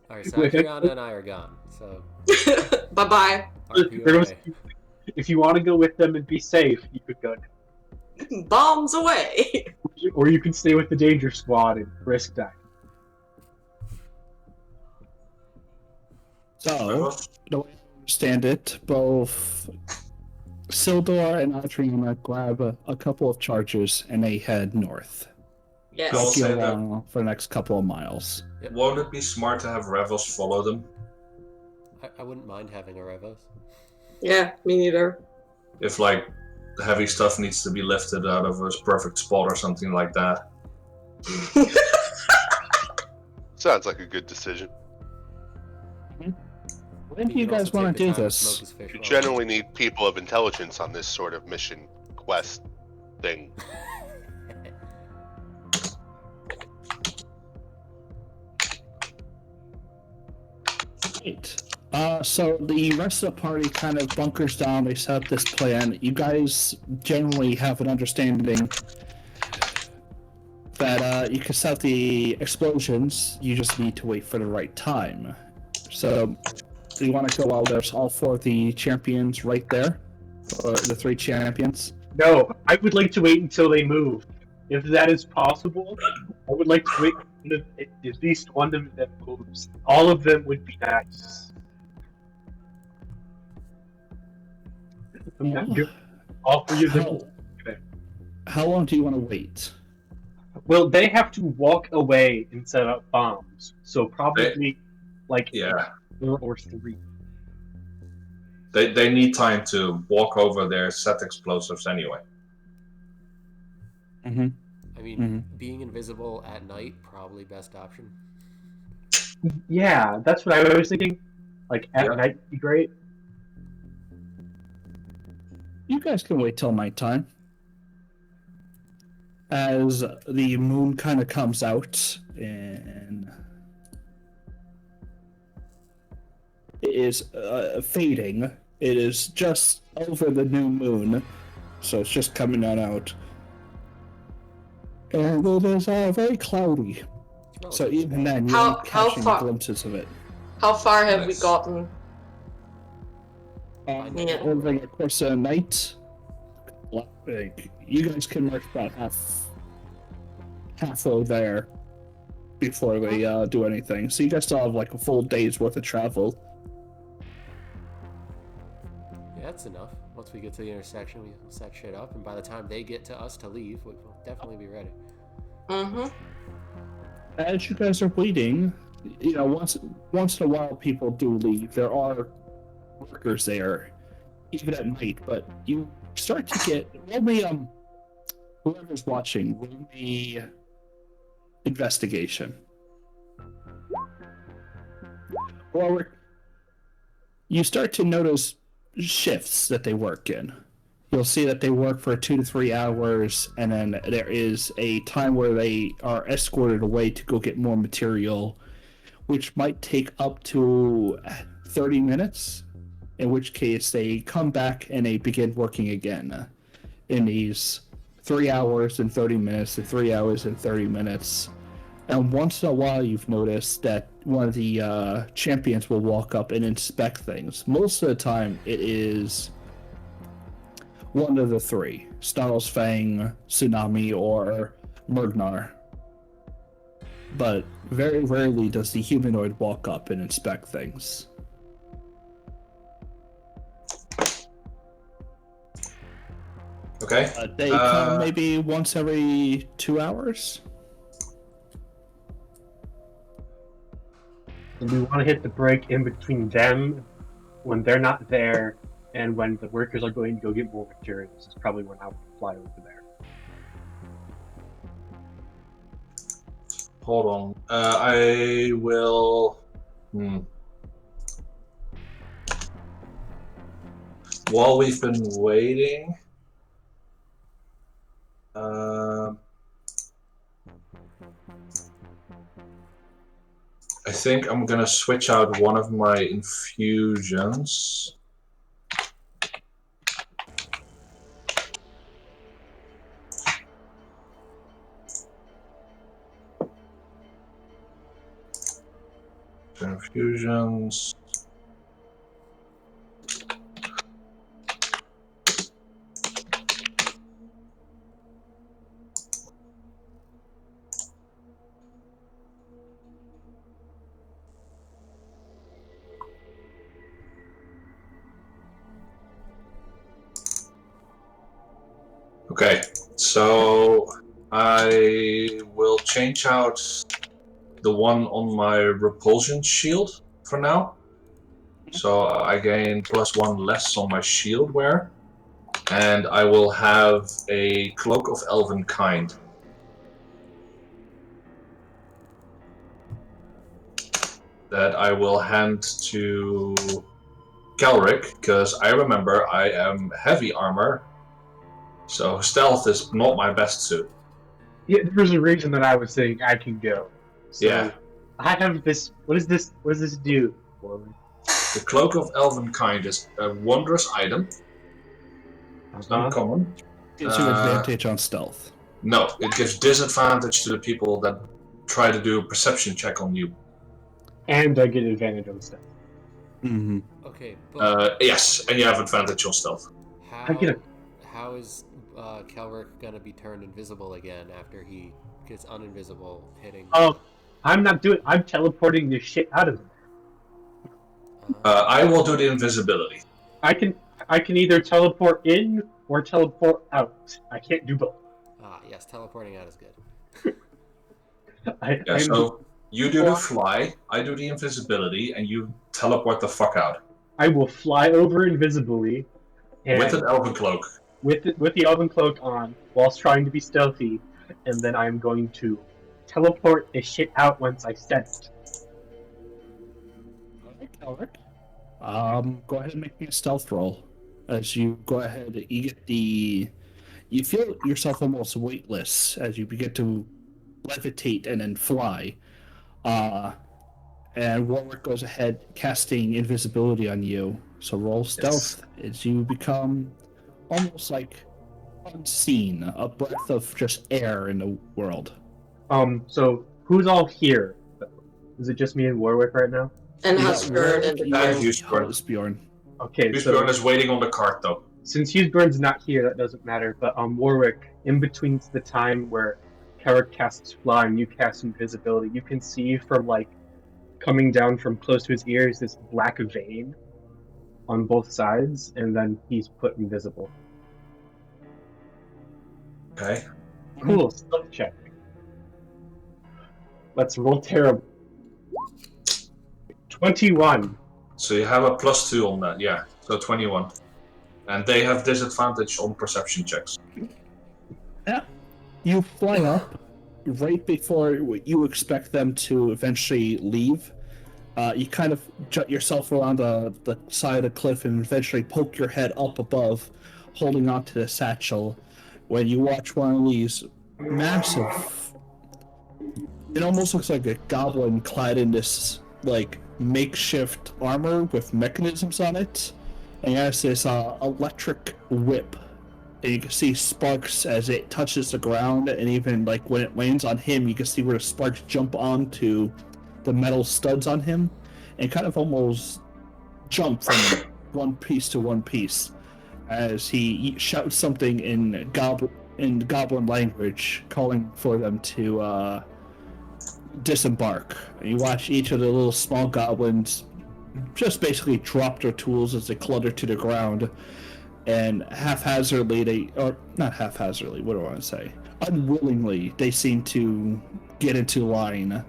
Alright, so Adriana and I are gone. So Bye-bye. RP If you want to go with them and be safe, you could go. Bombs away. Or you can stay with the danger squad and risk dying. So, the way I understand it, both Sildor and Adriana grab a couple of chargers and they head north. Yes. I'll Walking say that. along for the next couple of miles. Won't it be smart to have Revels follow them? I wouldn't mind having a Revos. Yeah, me neither. If, like, the heavy stuff needs to be lifted out of a perfect spot or something like that. Sounds like a good decision. When do you can also guys want take to the do time to smoke this? his fish You while- generally need people of intelligence on this sort of mission quest thing. Right. So the rest of the party kind of bunkers down. They set up this plan. You guys generally have an understanding that you can set up the explosions. You just need to wait for the right time. So you want to go while there's all four of the champions right there, or the three champions. No, I would like to wait until they move. If that is possible, I would like to wait until at least one of them moves. All of them would be nice. I'm not good. All three of them. How long do you want to wait? Well, they have to walk away and set up bombs. So probably like Yeah. 4 or 3. They need time to walk over there, set explosives anyway. Mm-hmm. I mean, being invisible at night, probably best option. Yeah, that's what I was thinking. Like at Yeah. night would be great. You guys can wait till nighttime. As the moon kind of comes out and it is fading. It is just over the new moon, so it's just coming on out. And it is very cloudy. It's So relatively even bad. then, you're How- only how catching far- glimpses of it. How far have we Nice. gotten? Yeah. Over the course of the night, like, you guys can march about half over there before they do anything. So you guys still have like a full day's worth of travel. Yeah, that's enough. Once we get to the intersection, we set shit up, and by the time they get to us to leave, we'll definitely be ready. Mm-hmm. As you guys are waiting, you know, once in a while people do leave. There are workers there, even at night. But you start to get only whoever's watching, roll me investigation. Or you start to notice shifts that they work in. You'll see that they work for 2 to 3 hours, and then there is a time where they are escorted away to go get more material, which might take up to 30 minutes, in which case they come back and they begin working again in these 3 hours and 30 minutes to 3 hours and 30 minutes. And once in a while, you've noticed that one of the champions will walk up and inspect things. Most of the time, it is one of the three: Snarls, Fang, Tsunami, or Murgnar. But very rarely does the humanoid walk up and inspect things. Okay. They come maybe once every 2 hours. And we want to hit the break in between them when they're not there and when the workers are going to go get more materials. Is probably when I would fly over there. Hold on. I will. While we've been waiting, I think I'm gonna switch out one of my infusions. Infusions. Okay, so I will change out the one on my repulsion shield for now. So I gain +1 less on my shield wear. And I will have a Cloak of Elven Kind. That I will hand to Kelric, because I remember I am heavy armor, so stealth is not my best suit. Yeah, there's a reason that I was saying I can go. So Yeah. I have this. What is this? What does this do for me? The Cloak of Elven Kind is a wondrous item. It's uncommon. Gives you advantage on stealth. No, it gives disadvantage to the people that try to do a perception check on you. And I get advantage on stuff. Mm-hmm. Okay, but Yes, and you have advantage on stealth. how is Kelric gonna be turned invisible again after he gets uninvisible hitting? Oh, I'm not doing. I'm teleporting this shit out of there. I will do the invisibility. I can either teleport in or teleport out. I can't do both. Yes, teleporting out is good. So you do the fly, I do the invisibility, and you teleport the fuck out. I will fly over invisibly, and with an elven cloak. With the elven cloak on, whilst trying to be stealthy, and then I'm going to teleport the shit out once I set it. Alright, Kelric. Go ahead and make me a stealth roll. As you go ahead, you feel yourself almost weightless as you begin to levitate and then fly. And Warwick goes ahead casting invisibility on you. So roll stealth as you become almost like unseen, a breath of just air in the world. So who's all here? Is it just me and Warwick right now? And Husbjorn and Husbjorn. Okay, Husbjorn is waiting on the cart though. Since Husbjorn's not here, that doesn't matter. But Warwick, in between the time where Kelric casts fly and you cast invisibility, you can see from like coming down from close to his ears this black vein on both sides, and then he's put invisible. Okay. Cool. Stealth check. Let's roll terrible. 21. So you have a +2 on that, yeah. So 21. And they have disadvantage on perception checks. Yeah. You fly up right before you expect them to eventually leave. You kind of jut yourself around the side of the cliff and eventually poke your head up above, holding onto the satchel. When you watch one of these massive, it almost looks like a goblin clad in this like makeshift armor with mechanisms on it, and he has this electric whip. And you can see sparks as it touches the ground, and even like when it lands on him, you can see where the sparks jump onto the metal studs on him, and kind of almost jump from one piece to one piece as he shouts something in goblin language, calling for them to disembark. And you watch each of the little small goblins just basically drop their tools as they clutter to the ground, and haphazardly not haphazardly, what do I want to say? Unwillingly, they seem to get into line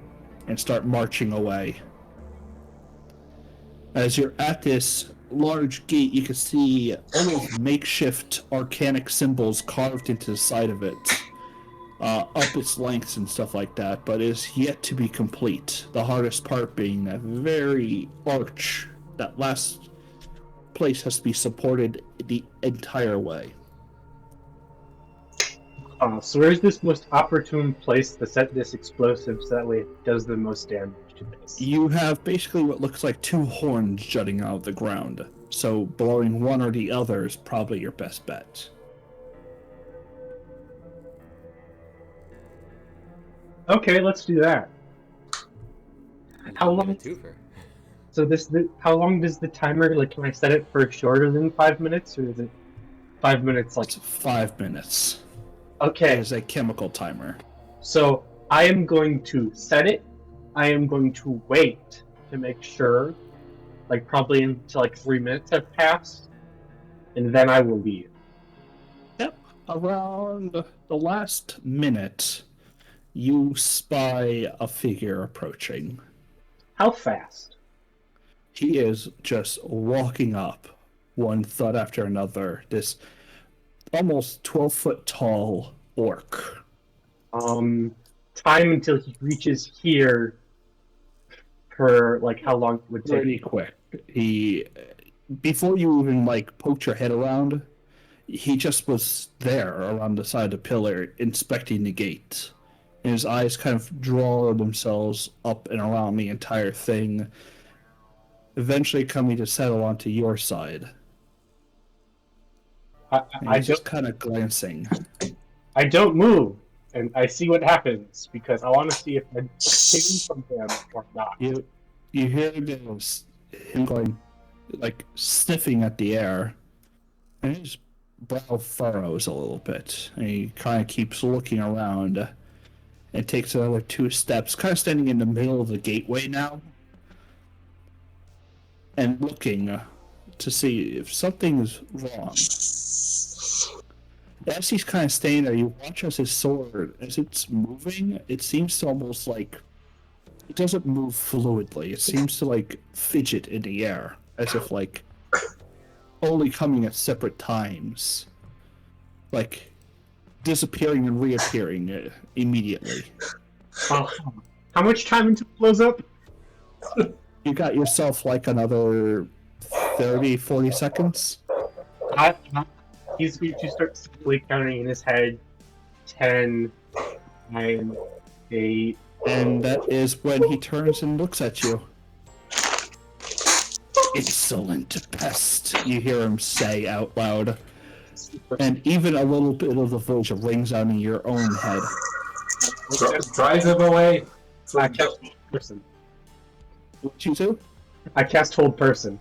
and start marching away. As you're at this large gate, you can see almost makeshift arcanic symbols carved into the side of it, up its lengths and stuff like that, but is yet to be complete. The hardest part being that very arch, that last place has to be supported the entire way. So where's this most opportune place to set this explosive so that way it does the most damage to this? You have basically what looks like two horns jutting out of the ground, so blowing one or the other is probably your best bet. Okay, let's do that. How long? So how long does the timer, like, can I set it for shorter than 5 minutes, or is it 5 minutes? Like It's 5 minutes. Okay. It is a chemical timer. So I am going to set it. I am going to wait to make sure, like probably until like 3 minutes have passed, and then I will leave. Yep. Around the last minute, you spy a figure approaching. How fast? He is just walking up, one thud after another. This almost 12-foot tall orc. Time until he reaches here for like how long it would take? Pretty quick. He, before you even like poked your head around, he just was there around the side of the pillar inspecting the gate. And his eyes kind of draw themselves up and around the entire thing, eventually coming to settle onto your side. I He's just kind of glancing. I don't move, and I see what happens because I want to see if I'm taking from him or not. You hear him going, like sniffing at the air, and his brow furrows a little bit, and he kind of keeps looking around, and takes another 2 steps, kind of standing in the middle of the gateway now, and looking to see if something's wrong. As he's kind of staying there, you watch as his sword, as it's moving, it seems to almost like, it doesn't move fluidly. It seems to like fidget in the air, as if like only coming at separate times, like disappearing and reappearing immediately. How much time until it blows up? You got yourself like another 30, 40 seconds. He's going to start simply counting in his head 10, 9, 8. And that is when he turns and looks at you. Insolent pest, you hear him say out loud. And even a little bit of the voice rings out in your own head. Drive him away. I cast hold person. What you do? I cast hold person.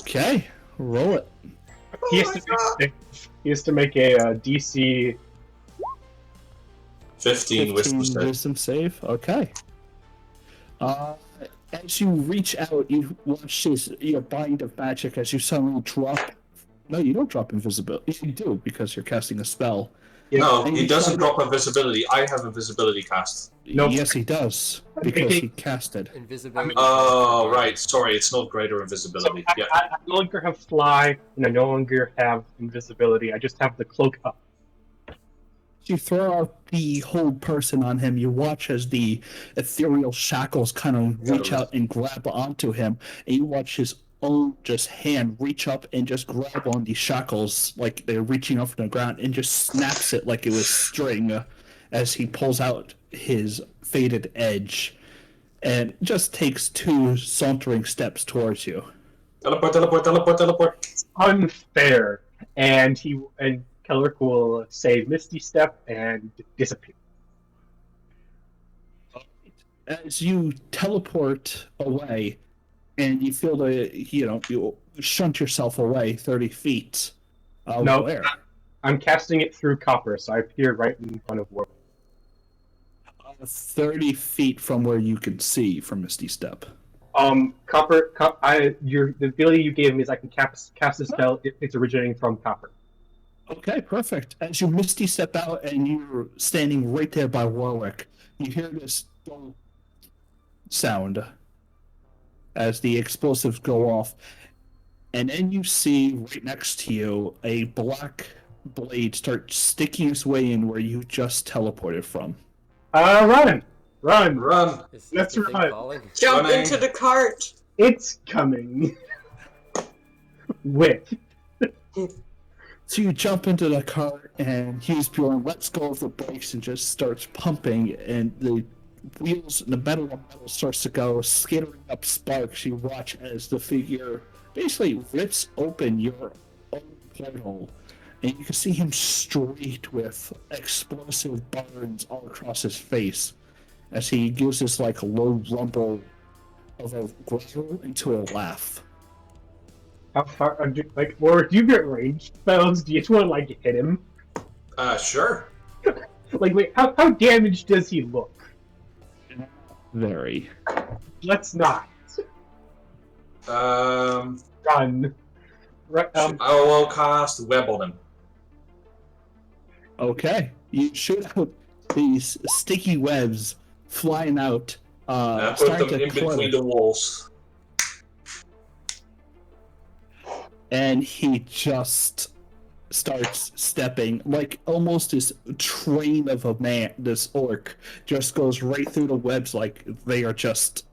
Okay, roll it. He has to make a DC 15 wisdom save. Okay. As you reach out, you watch your bind of magic as you suddenly drop. No, you don't drop invisibility. You do because you're casting a spell. Yeah. No, And he you doesn't try to- drop invisibility. I have invisibility cast. Nope. Yes, he does, because he casted. Invisibility. Oh, is not right. Sorry, it's not greater So invisibility. Yeah. I no longer have fly, and I no longer have invisibility. I just have the cloak up. You throw out the whole person on him. You watch as the ethereal shackles kind of reach out and grab onto him, and you watch his own just hand reach up and just grab on the shackles like they're reaching up from the ground and just snaps it like it was string as he pulls out his faded edge and just takes 2 sauntering steps towards you. Teleport, teleport, teleport, teleport. Unfair. And Kelrick will say Misty Step and disappear. As you teleport away and you feel you shunt yourself away 30 feet. No. Where? I'm casting it through copper, so I appear right in front of Warwick. 30 feet from where you can see from Misty Step. The ability you gave me is I can cast a spell. It's originating from copper. Okay, perfect. As you Misty Step out and you're standing right there by Warwick, you hear this sound as the explosives go off, and then you see right next to you a black blade start sticking its way in where you just teleported from. Run! Run. Is That's the thing right. falling? Jump Running. into the cart. It's coming. Whip. So you jump into the car, and Bjorn lets go of the brakes and just starts pumping, and the wheels and the metal on metal starts to go, skittering up sparks. You watch as the figure basically rips open your own portal, and you can see him streaked with explosive burns all across his face as he gives this like low rumble of a growl into a laugh. How far? Or do you get range spells? Do you just want to hit him? Sure. Wait, how damaged does he look? Very. Let's not. Run. Right, I will cast web on him. Okay. You shoot out these sticky webs flying out. Put starting them to in clutter. between the walls. And he just starts stepping like almost this train of a man. This orc just goes right through the webs like they are just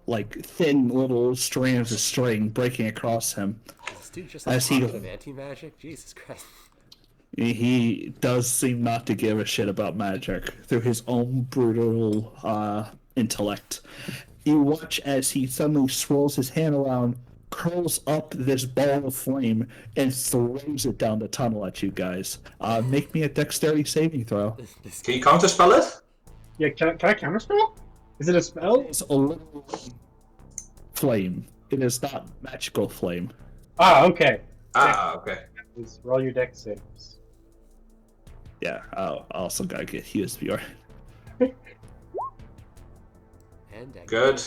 like thin little strands of string breaking across him. Is this dude just As a he- pocket of anti-magic? Jesus Christ. He does seem not to give a shit about magic through his own brutal intellect. You watch as he suddenly swirls his hand around, curls up this ball of flame, and throws it down the tunnel at you guys. Make me a dexterity saving throw. This Can you counterspell it? Yeah, can I counterspell? Is it a spell? It's a little flame. It is not magical flame. Ah, okay. Okay. Let's roll your dex saves. Yeah, I also gotta get Hughes Bjorn. and Good.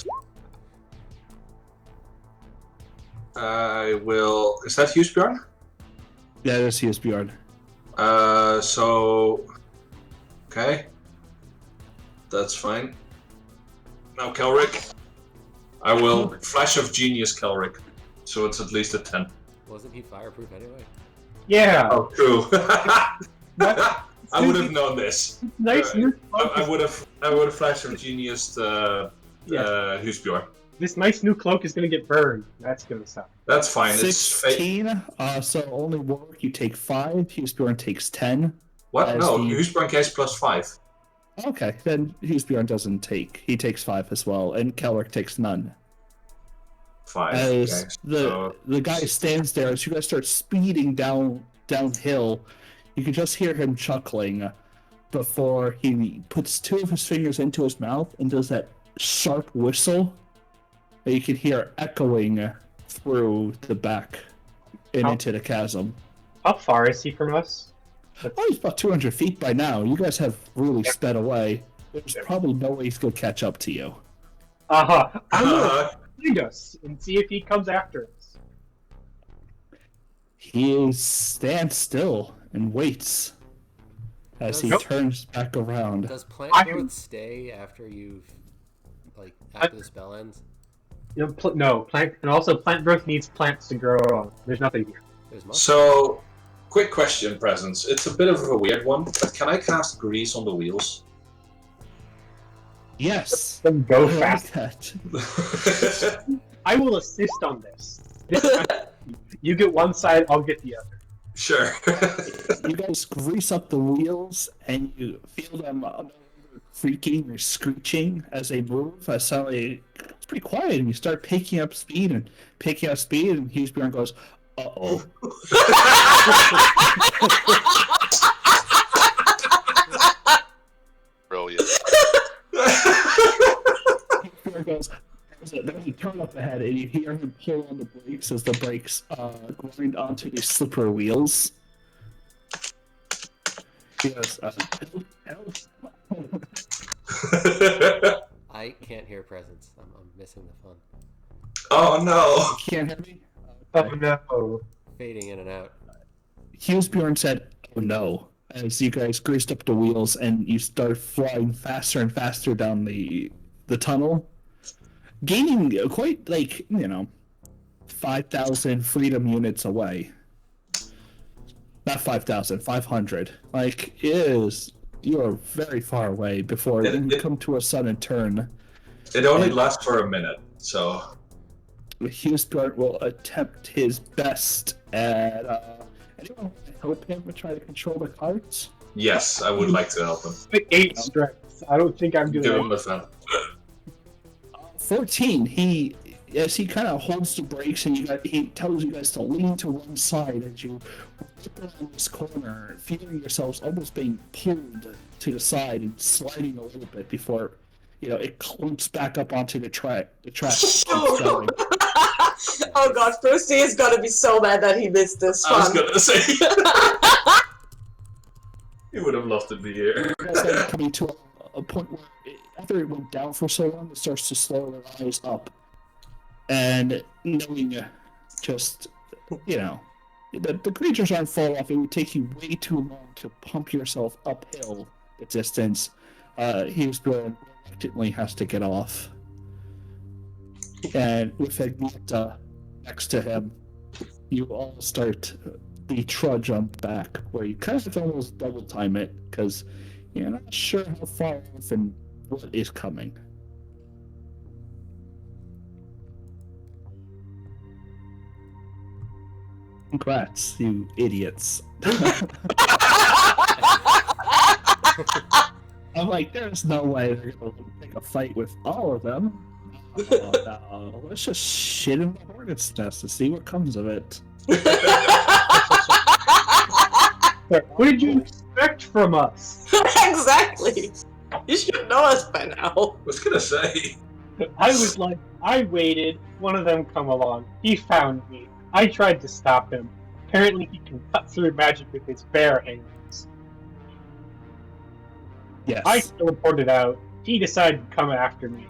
I will. Is that Hughes Bjorn? Yeah, that's Hughes Bjorn. So. Okay. That's fine. Now, Kelrick. I will Flash of Genius Kelrick. So it's at least a 10. Wasn't he fireproof anyway? Yeah. Oh, true. What? I would have known this. Nice. I would have Flash of Genius Hughes Bjorn. This nice new cloak is gonna get burned. That's gonna suck. That's fine. It's 16. So only Warwick you take 5. Hughes Bjorn takes 10. what? as No, the- Hughes Bjorn gets +5. Okay, then Hughes Bjorn doesn't take. He takes 5 as well, and Kelrick takes none. 5. As Okay, the guy stands there, as you guys start speeding downhill, you can just hear him chuckling before he puts 2 of his fingers into his mouth and does that sharp whistle that you can hear echoing through the back and How- into the chasm. How far is he from us? Oh, he's about 200 feet by now. You guys have really sped away. There's probably no way he's going to catch up to you. I'm gonna Uh, find us and see if he comes after us. He stands still and waits. as he Nope. turns back around. Does plant I- growth stay after you've I- after the spell ends? No, plant, and also plant growth needs plants to grow on. There's nothing here. There's mushrooms. So, quick question, Presence. It's a bit of a weird one, but can I cast grease on the wheels? Yes. Then go I like fast. that. I will assist on this. You get one side, I'll get the other. Sure. You guys grease up the wheels, and you feel them creaking or screeching as they move. Suddenly, it's pretty quiet, and you start picking up speed, and Hughesbjorn goes, "Uh-oh." Brilliant. Hughesbjorn goes, there's a turn up ahead, and you hear him pull on the brakes as the brakes grind onto these slippery wheels. He goes, help. I can't hear presence. I'm missing the fun. Oh no! Can't hear me? Oh no. Fading in and out. Hughesbjorn said, "Oh no," as you guys greased up the wheels and you start flying faster and faster down the tunnel, gaining quite 5,000 freedom units away. Not 5,000, 500. You are very far away before you come to a sudden turn. It only lasts for a minute, so... Hughesbjorn will attempt his best at anyone want to help him try to control the carts? Yes, I would like to help him. 8 strength. I don't think I'm doing Give it. him a fan. 14. As he kind of holds the brakes, and he tells you guys to lean to one side as you rip around this corner, feeling yourselves almost being pulled to the side and sliding a little bit before it clumps back up onto the track. The track keeps going. Oh god, Frosty is gonna be so mad that he missed this fun. I was gonna say. He would have loved to be here. It's coming to a point where after it went down for so long, it starts to slowly rise up. And knowing the creatures aren't fall off, it would take you way too long to pump yourself uphill the distance. Hughesbjorn reluctantly has to get off. And with Agneta next to him, you all start the trudge on back, where you kind of almost double time it, because you're not sure how far off and what is coming. Congrats, you idiots. I'm like, there's no way they're gonna pick a fight with all of them. No. Let's just shit in the hornet's nest to see what comes of it. What did you expect from us? Exactly. You should know us by now. I was gonna say. I waited. One of them come along. He found me. I tried to stop him. Apparently he can cut through magic with his bare hands. Yes. I teleported out. He decided to come after me.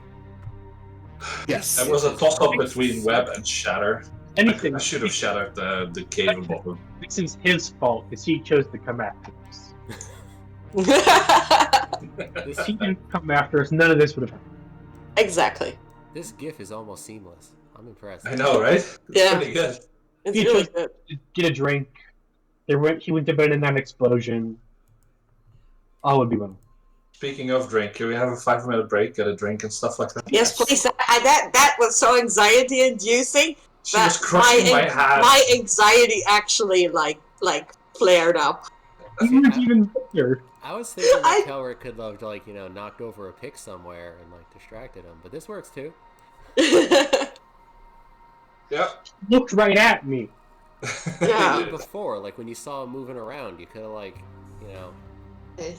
Yes. That was a toss-up between Web and Shatter. Anything. I should have shattered the cave above him. This is his fault, because he chose to come after us. If he didn't come after us, none of this would have happened. Exactly. This GIF is almost seamless. I'm impressed. I know, right? It's Yeah. pretty good. It's He really chose good. to get a drink. He went to bed in that explosion. All would be well. Speaking of drink, can we have a 5-minute break, get a drink and stuff like that? Yes, please. That was so anxiety-inducing. She was crushing my hand. My anxiety actually like flared up. He was even better. I was thinking that Kelrick could have knocked over a pick somewhere and distracted him, but this works too. Yeah. Looked right at me. Yeah. Even before, when you saw him moving around, you could have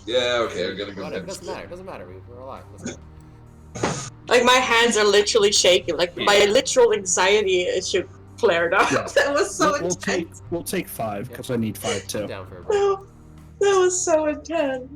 Yeah, okay, I'm gonna go. whatever. It doesn't matter. We're alive. Let's go. Like my hands are literally shaking. Like my literal anxiety issue flared up. Yeah. That was so We'll intense. take 5 because I need 5 I'm too. down for a break. That was so intense.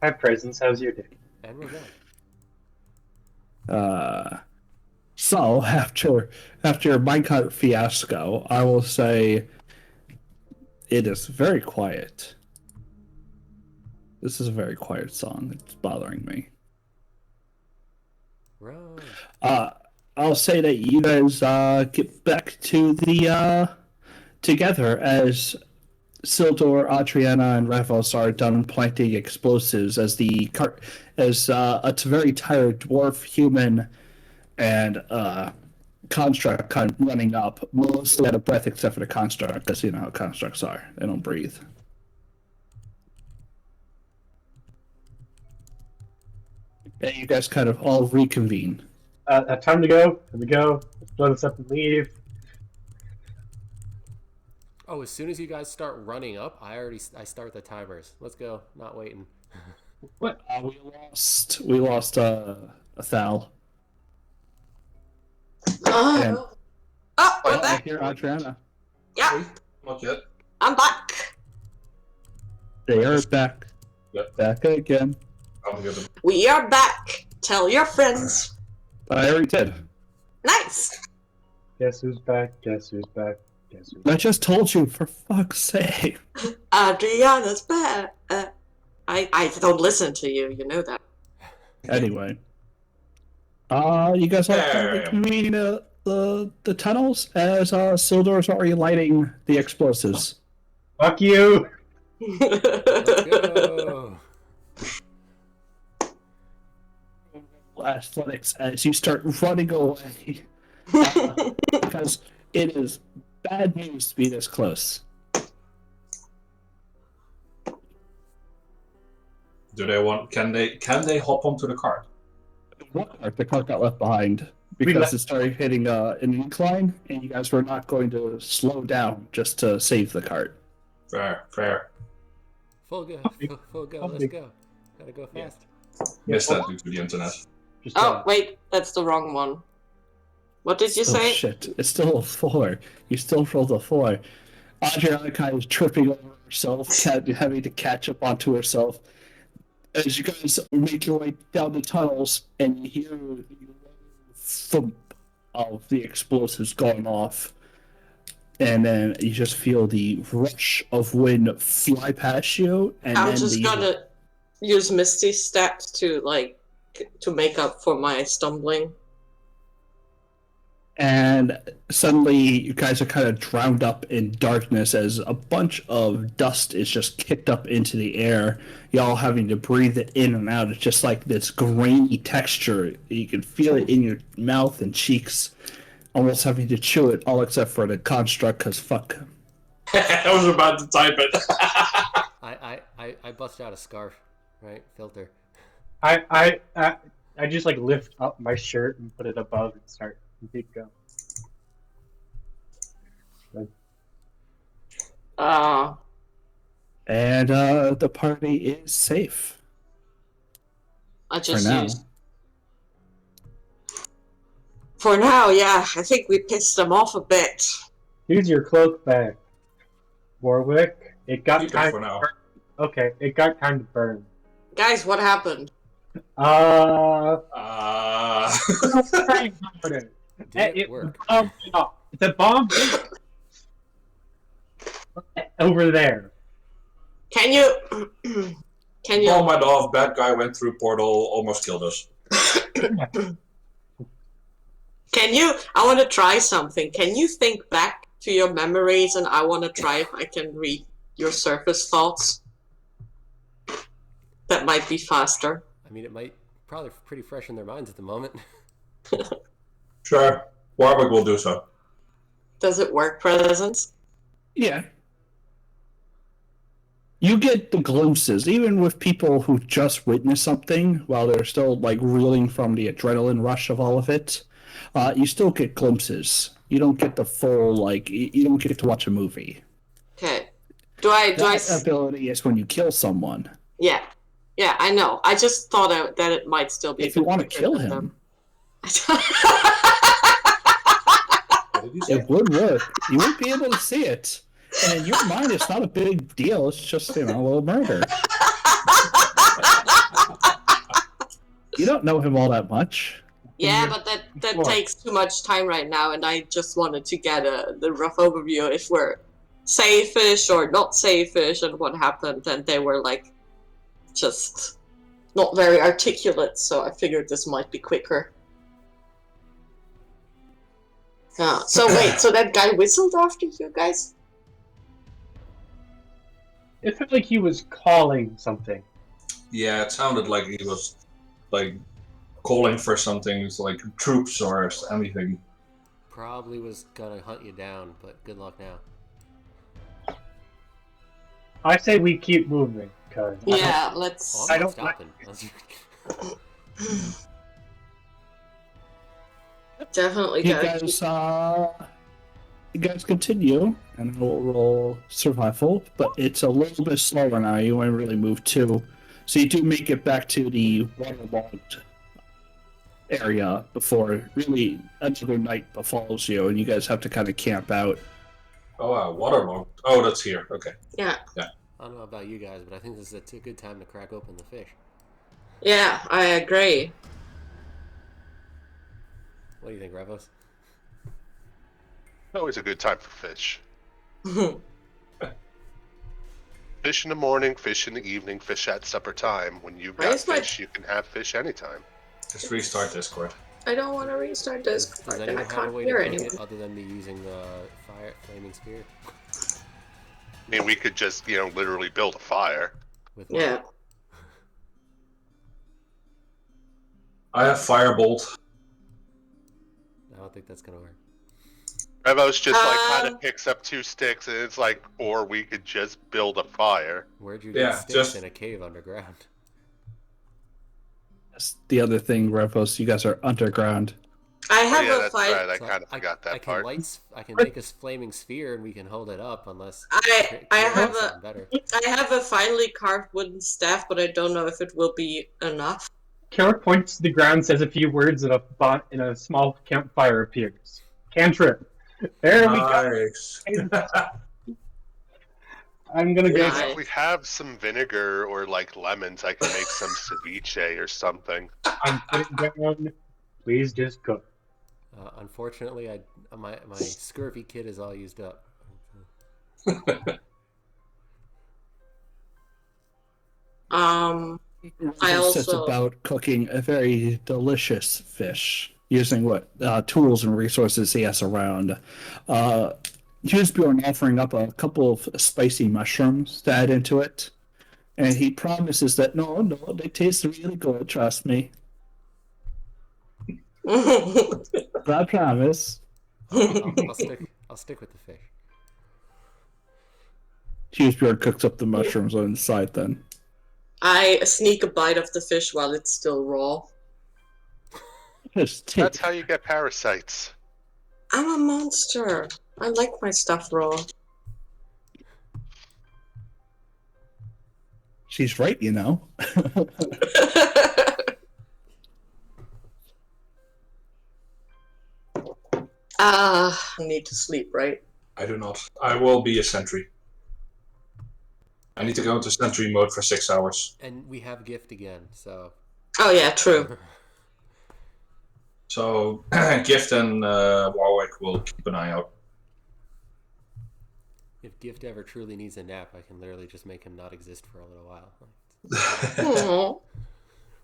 Hi, Presence. How's your day? And we're done. So after minecart fiasco, I will say it is very quiet. This is a very quiet song. It's bothering me. Run. I'll say that you guys get back to the together as Sildor, Adriana, and Ravos are done planting explosives as a very tired dwarf, human, and construct kind of running up, mostly out of breath except for the construct, because you know how constructs are. They don't breathe. And you guys kind of all reconvene. Time to go. Time to go. Let's blow this up and leave. Oh, as soon as you guys start running up, I start the timers. Let's go. Not waiting. What? We lost a Thal. And We're I back. hear Adriana. Yeah, Not yet. I'm back. They are back. Yep. Back again. I'll get them. We are back. Tell your friends. I already did. Nice. Guess who's back? Guess who's back? Guess who's I just told you, for fuck's sake. Adriana's back. I don't listen to you. You know that. Anyway. You guys all There. reconvene the tunnels as Sildor's already lighting the explosives. Fuck you! Let's go. Athletics as you start running away. Because it is bad news to be this close. Do they want? Can they hop onto the cart? The cart got left behind because it started hitting an incline, and you guys were not going to slow down just to save the cart. Fair. Full go. Full go. Let's go. Gotta go fast. Missed that due to the internet. Just, Oh wait, that's the wrong one. What did you Oh say? shit! It's still a 4. You still rolled a 4. Adriana kind of tripping over herself, having to catch up onto herself. As you guys make your way down the tunnels, and you hear the thump of the explosives going off, and then you just feel the rush of wind fly past you, and I'm then just gonna use Misty Steps to make up for my stumbling. And suddenly you guys are kind of drowned up in darkness as a bunch of dust is just kicked up into the air. Y'all having to breathe it in and out. It's just like this grainy texture. You can feel it in your mouth and cheeks, almost having to chew it, all except for the construct, because fuck. I was about to type it. I bust out a scarf, right? Filter. I just like lift up my shirt and put it above and start and keep going. And the party is safe I for just now. used. For now, yeah. I think we pissed them off a bit. Here's your cloak back, Warwick. It got Keep it kind for now. Okay, it got kind of burned. Guys, what happened? Did it work? The bomb over there. Can you? Can Bomb you? went off. Bad guy went through portal. Almost killed us. Can you? I want to try something. Can you think back to your memories, and I want to try if I can read your surface thoughts. That might be faster. I mean, it might probably pretty fresh in their minds at the moment. Sure. Warwick will do so. Does it work, Presence? Yeah. You get the glimpses, even with people who just witnessed something while they're still like reeling from the adrenaline rush of all of it. You still get glimpses. You don't get the full you don't get to watch a movie. Okay. Do I? That ability is when you kill someone. Yeah. Yeah, I know. I just thought that it might still be. If you want to kill him, What did you say? it would work. You wouldn't be able to see it. And in your mind, it's not a big deal. It's just, a little murder. You don't know him all that much. Yeah, but that takes too much time right now, and I just wanted to get the rough overview if we're safe-ish or not safe-ish and what happened, and they were like just not very articulate, so I figured this might be quicker. Yeah. So wait, so that guy whistled after you guys? It felt like he was calling something. Yeah, it sounded like he was like calling for something, like troops or anything. Probably was gonna hunt you down, but good luck now. I say we keep moving, cause Yeah, let's. Oh, I I'm not don't stopping. Definitely You gotta guys continue, and we'll roll survival, but it's a little bit slower now. You want to really move too, so you do make it back to the waterlogged area before really another night befalls you, and you guys have to kind of camp out. Oh wow, waterlogged. Oh, that's here. Okay. Yeah. I don't know about you guys, but I think this is a good time to crack open the fish. Yeah, I agree. What do you think, Revos? Always a good time for fish. Fish in the morning, fish in the evening, fish at supper time. When you've got fish, you can have fish anytime. Just restart Discord. I don't want to restart this. Does I anyone have a can't way hear to cook anyone. it other than me using the flaming spear? I mean, we could just, literally build a fire. With Yeah. I have firebolt. I don't think that's gonna work. Revos just kind of picks up 2 sticks, and it's like, or we could just build a fire. Where'd you get Yeah, sticks just- in a cave underground? That's the other thing, Revos. You guys are underground. I have yeah, a that's fight. right. I So kind of forgot that I part. can make a flaming sphere and we can hold it up unless I Kira have has something better. I have a finely carved wooden staff, but I don't know if it will be enough. Killer points to the ground, says a few words, and a small campfire appears. Cantrip. There we go. Nice. I'm gonna go. Nice. If we have some vinegar or like lemons, I can make some ceviche or something. I'm putting down. Please just cook. Unfortunately, my scurvy kit is all used up. I Revos sets also about cooking a very delicious fish using what tools and resources he has around. Bjorn offering up a couple of spicy mushrooms to add into it, and he promises that no, they taste really good. Trust me, I promise. I'll stick with the fish. Bjorn cooks up the mushrooms on the side. Then I sneak a bite of the fish while it's still raw. That's how you get parasites. I'm a monster. I like my stuff raw. She's right, you know. I need to sleep, right? I do not. I will be a sentry. I need to go into sentry mode for 6 hours. And we have gift again, so. Oh yeah, true. So, Gift and Warwick will keep an eye out. If Gift ever truly needs a nap, I can literally just make him not exist for a little while. Aw.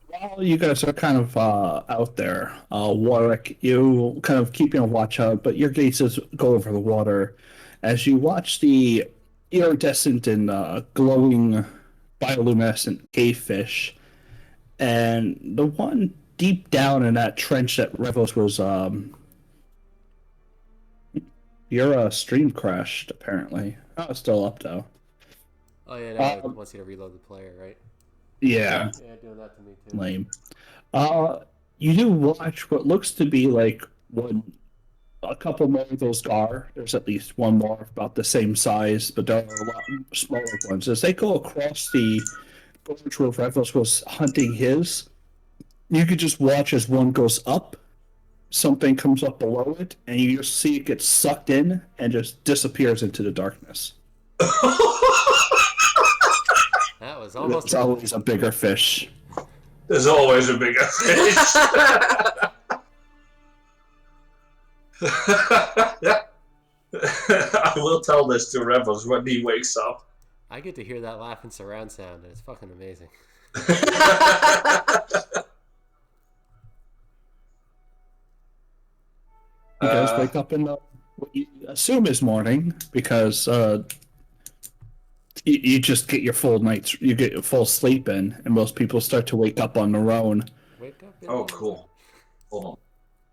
While you guys are kind of out there, Warwick, you kind of keeping a watch out, but your gazes go over the water as you watch the iridescent and glowing bioluminescent cave fish, and the one deep down in that trench that Revos was, your stream crashed apparently. Oh, it's still up though. Oh yeah, no, it wants you to reload the player, right? Yeah. Yeah, doing that to me too. Lame. You do watch what looks to be like a couple more of those gar. There's at least one more about the same size, but there are a lot smaller ones. As they go across the gorge where Revos was hunting his, you could just watch as one goes up, something comes up below it, and you just see it get sucked in and just disappears into the darkness. That was almost. It's always a bigger fish. There's always a bigger fish. I will tell this to Rebels when he wakes up. I get to hear that laugh in surround sound, and it's fucking amazing. You guys wake up in what you assume is morning because you just get your you get your full sleep in, and most people start to wake up on their own. Wake up. Oh, cool. Hold on.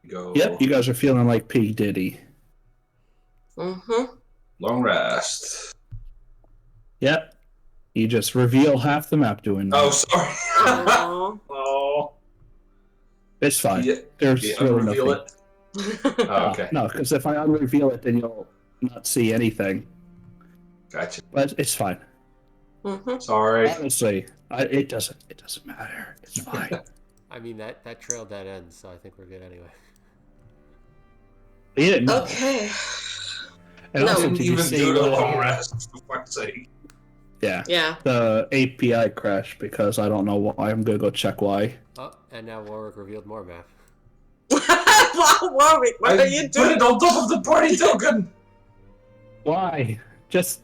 Go. Yep, you guys are feeling like P. Diddy. Mm-hmm. Long rest. Yep. You just reveal half the map doing that. Oh, sorry. Aww. Oh. It's fine. Yeah, There's yeah, really unreveal nothing. it. Oh, okay. No, because if I unreveal it, then you'll not see anything. Gotcha. But it's fine. Mm-hmm. Sorry. Honestly, it doesn't matter. It's fine. I mean, that trail dead ends, so I think we're good anyway. You didn't know. Okay. And No. also, Didn't did you even see do the long rest, for fuck's sake. Yeah. Yeah. The API crashed because I don't know why. I'm gonna go check why. Oh, and now Warwick revealed more map. Warwick, what are you Put doing? it on top of the party token! Why? Just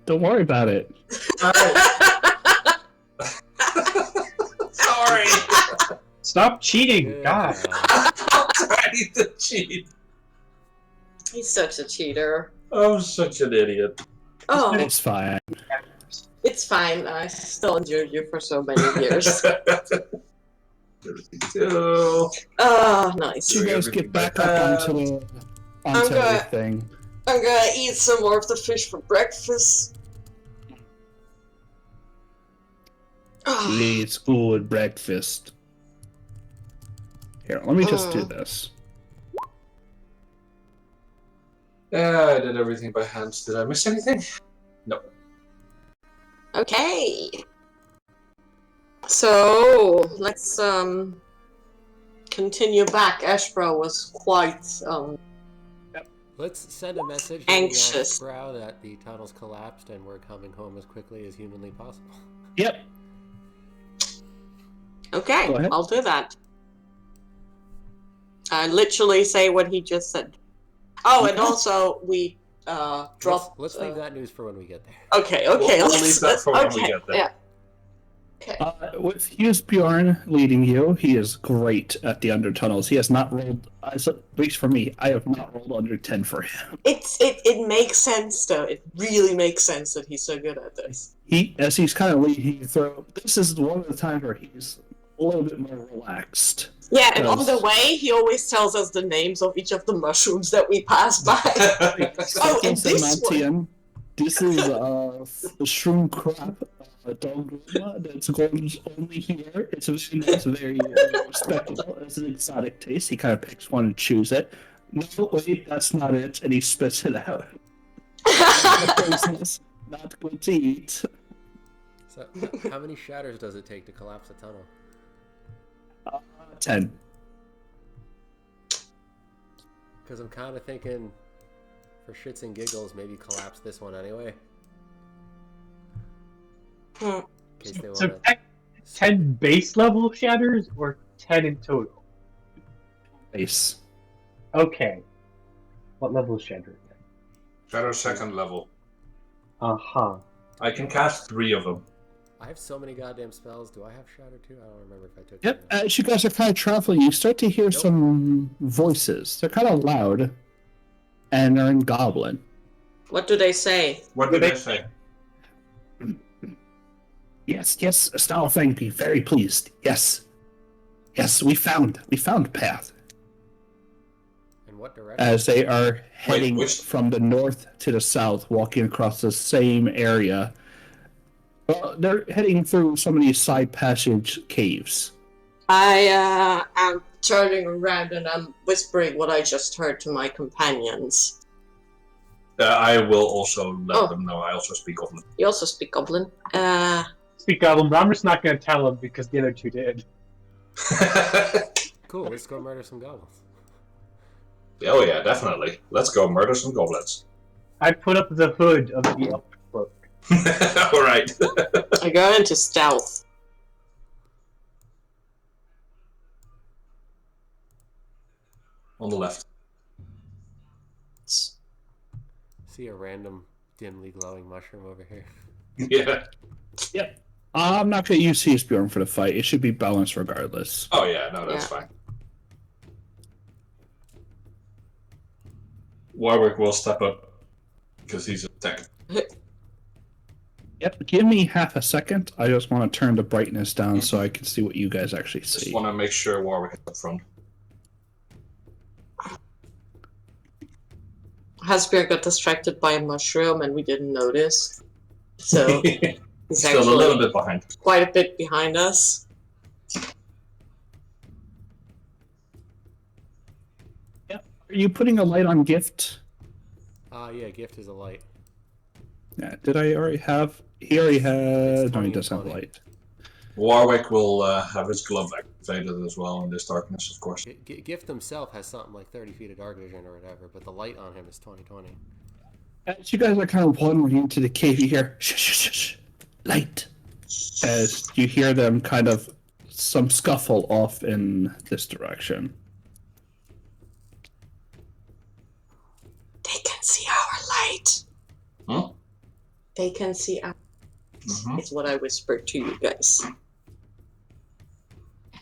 don't worry about it. Sorry. Stop cheating, Good God. job. I'm trying to cheat. He's such a cheater. I'm such an idiot. Oh, It's fine. it's fine. I still enjoyed you for so many years. Oh, nice. So you guys get back up onto I'm gonna- everything. I'm gonna eat some more of the fish for breakfast. Oh, Let's good breakfast. Here, let me just do Mm. this. Yeah, I did everything by hand. Did I miss anything? No. okay. So let's continue back. Ashbro was quite Let's send a message Anxious. to Ashbrow that the tunnels collapsed and we're coming home as quickly as humanly possible. Yep. okay. Go ahead. I'll do that. I literally say what he just said. Oh, and also we dropped. Let's leave that news for when we get there. Okay, okay. We'll let's leave that for when we okay, get there. Yeah. Okay. With Hughes Bjorn leading you, he is great at the undertunnels. He has not rolled, at least for me, I have not rolled under 10 for him. It makes sense though. It really makes sense that he's so good at this. As he's kind of leading you through, this is one of the times where he's a little bit more relaxed. Yeah, and on Yes. the way, he always tells us the names of each of the mushrooms that we pass by. Oh, and this one. This is the shroom crab dogma that's grows only here. It's very respectable. It's an exotic taste. He kind of picks one and chews it. No, wait, that's not it. And he spits it out. Poisonous, not good to eat. So, how many shatters does it take to collapse a tunnel? 10. Because I'm kind of thinking, for shits and giggles, maybe collapse this one anyway. Hmm. In case they So want to. 10 base level shatters or 10 in total? Base. Okay. What level is shatter? Shadow second level. Uh-huh. I can cast 3 of them. I have so many goddamn spells. Do I have Shatter too? I don't remember if I took Yep, it. or not. as you guys are kind of traveling, you start to hear some voices. They're kind of loud, and they're in Goblin. What do they say? What did they say? Yes, Estelle, thank you. Very pleased. Yes, we found path. In what direction? As they are heading which- from the north to the south, walking across the same area. Well, they're heading through some of these side passage caves. I am turning around and I'm whispering what I just heard to my companions. I will also let Oh. them know. I also speak of them. You also speak Goblin. Speak of them, but I'm just not going to tell them because the other two did. Cool, let's go murder some goblins. Oh yeah, definitely. Let's go murder some goblins. I put up the hood of the elf cloak. Alright. I go into stealth. on the left. See a random dimly glowing mushroom over here. Yeah. Yep. I'm not going to use Seasbjorn for the fight. It should be balanced regardless. Oh yeah, no, that's Yeah. fine. Warwick will step up because he's attacking. Yep. Give me half a second. I just want to turn the brightness down so I can see what you guys actually Just see. want to make sure Warwick is up front. Hasbir got distracted by a mushroom and we didn't notice. So he's Still actually a little bit behind. quite a bit behind us. Yep. Are you putting a light on Gift? Yeah, gift is a light. Yeah. Did I already have? He already had. It's No, he 20 does have a 20. light. Warwick will have his glove activated as well in this darkness, of course. Gift himself has something like 30 feet of dark vision or whatever, but the light on him is 20/20. As you guys are kind of wandering into the cave, you hear shh, shh, shh, shh, light. As you hear them kind of some scuffle off in this direction. They can see our light. Huh? They can see our Mhm. is what I whispered to you guys.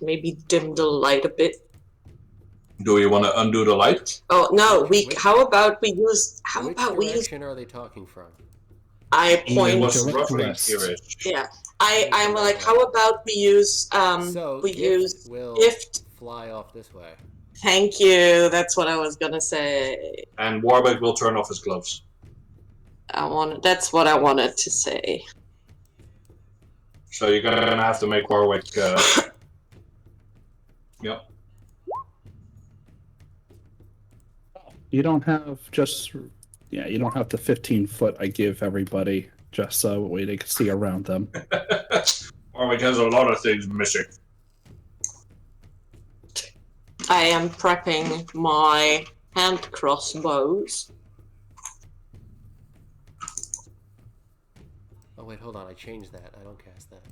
Maybe dim the light a bit. Do you want to undo the light? Oh no, Which- how about we use Which direction are they talking from? I It point was Direct roughly west. here-ish. yeah. I'm like, how about we use So we gift use will gift. fly off this way. Thank you. That's what I was gonna say. And Warwick will turn off his gloves. That's what I wanted to say. So you're gonna have to make Warwick. Yep. You don't have just. Yeah, you don't have the 15-foot I give everybody just so way they can see around them. Warwick has a lot of things missing. I am prepping my hand crossbows. Oh wait, hold on, I changed that. I don't cast that.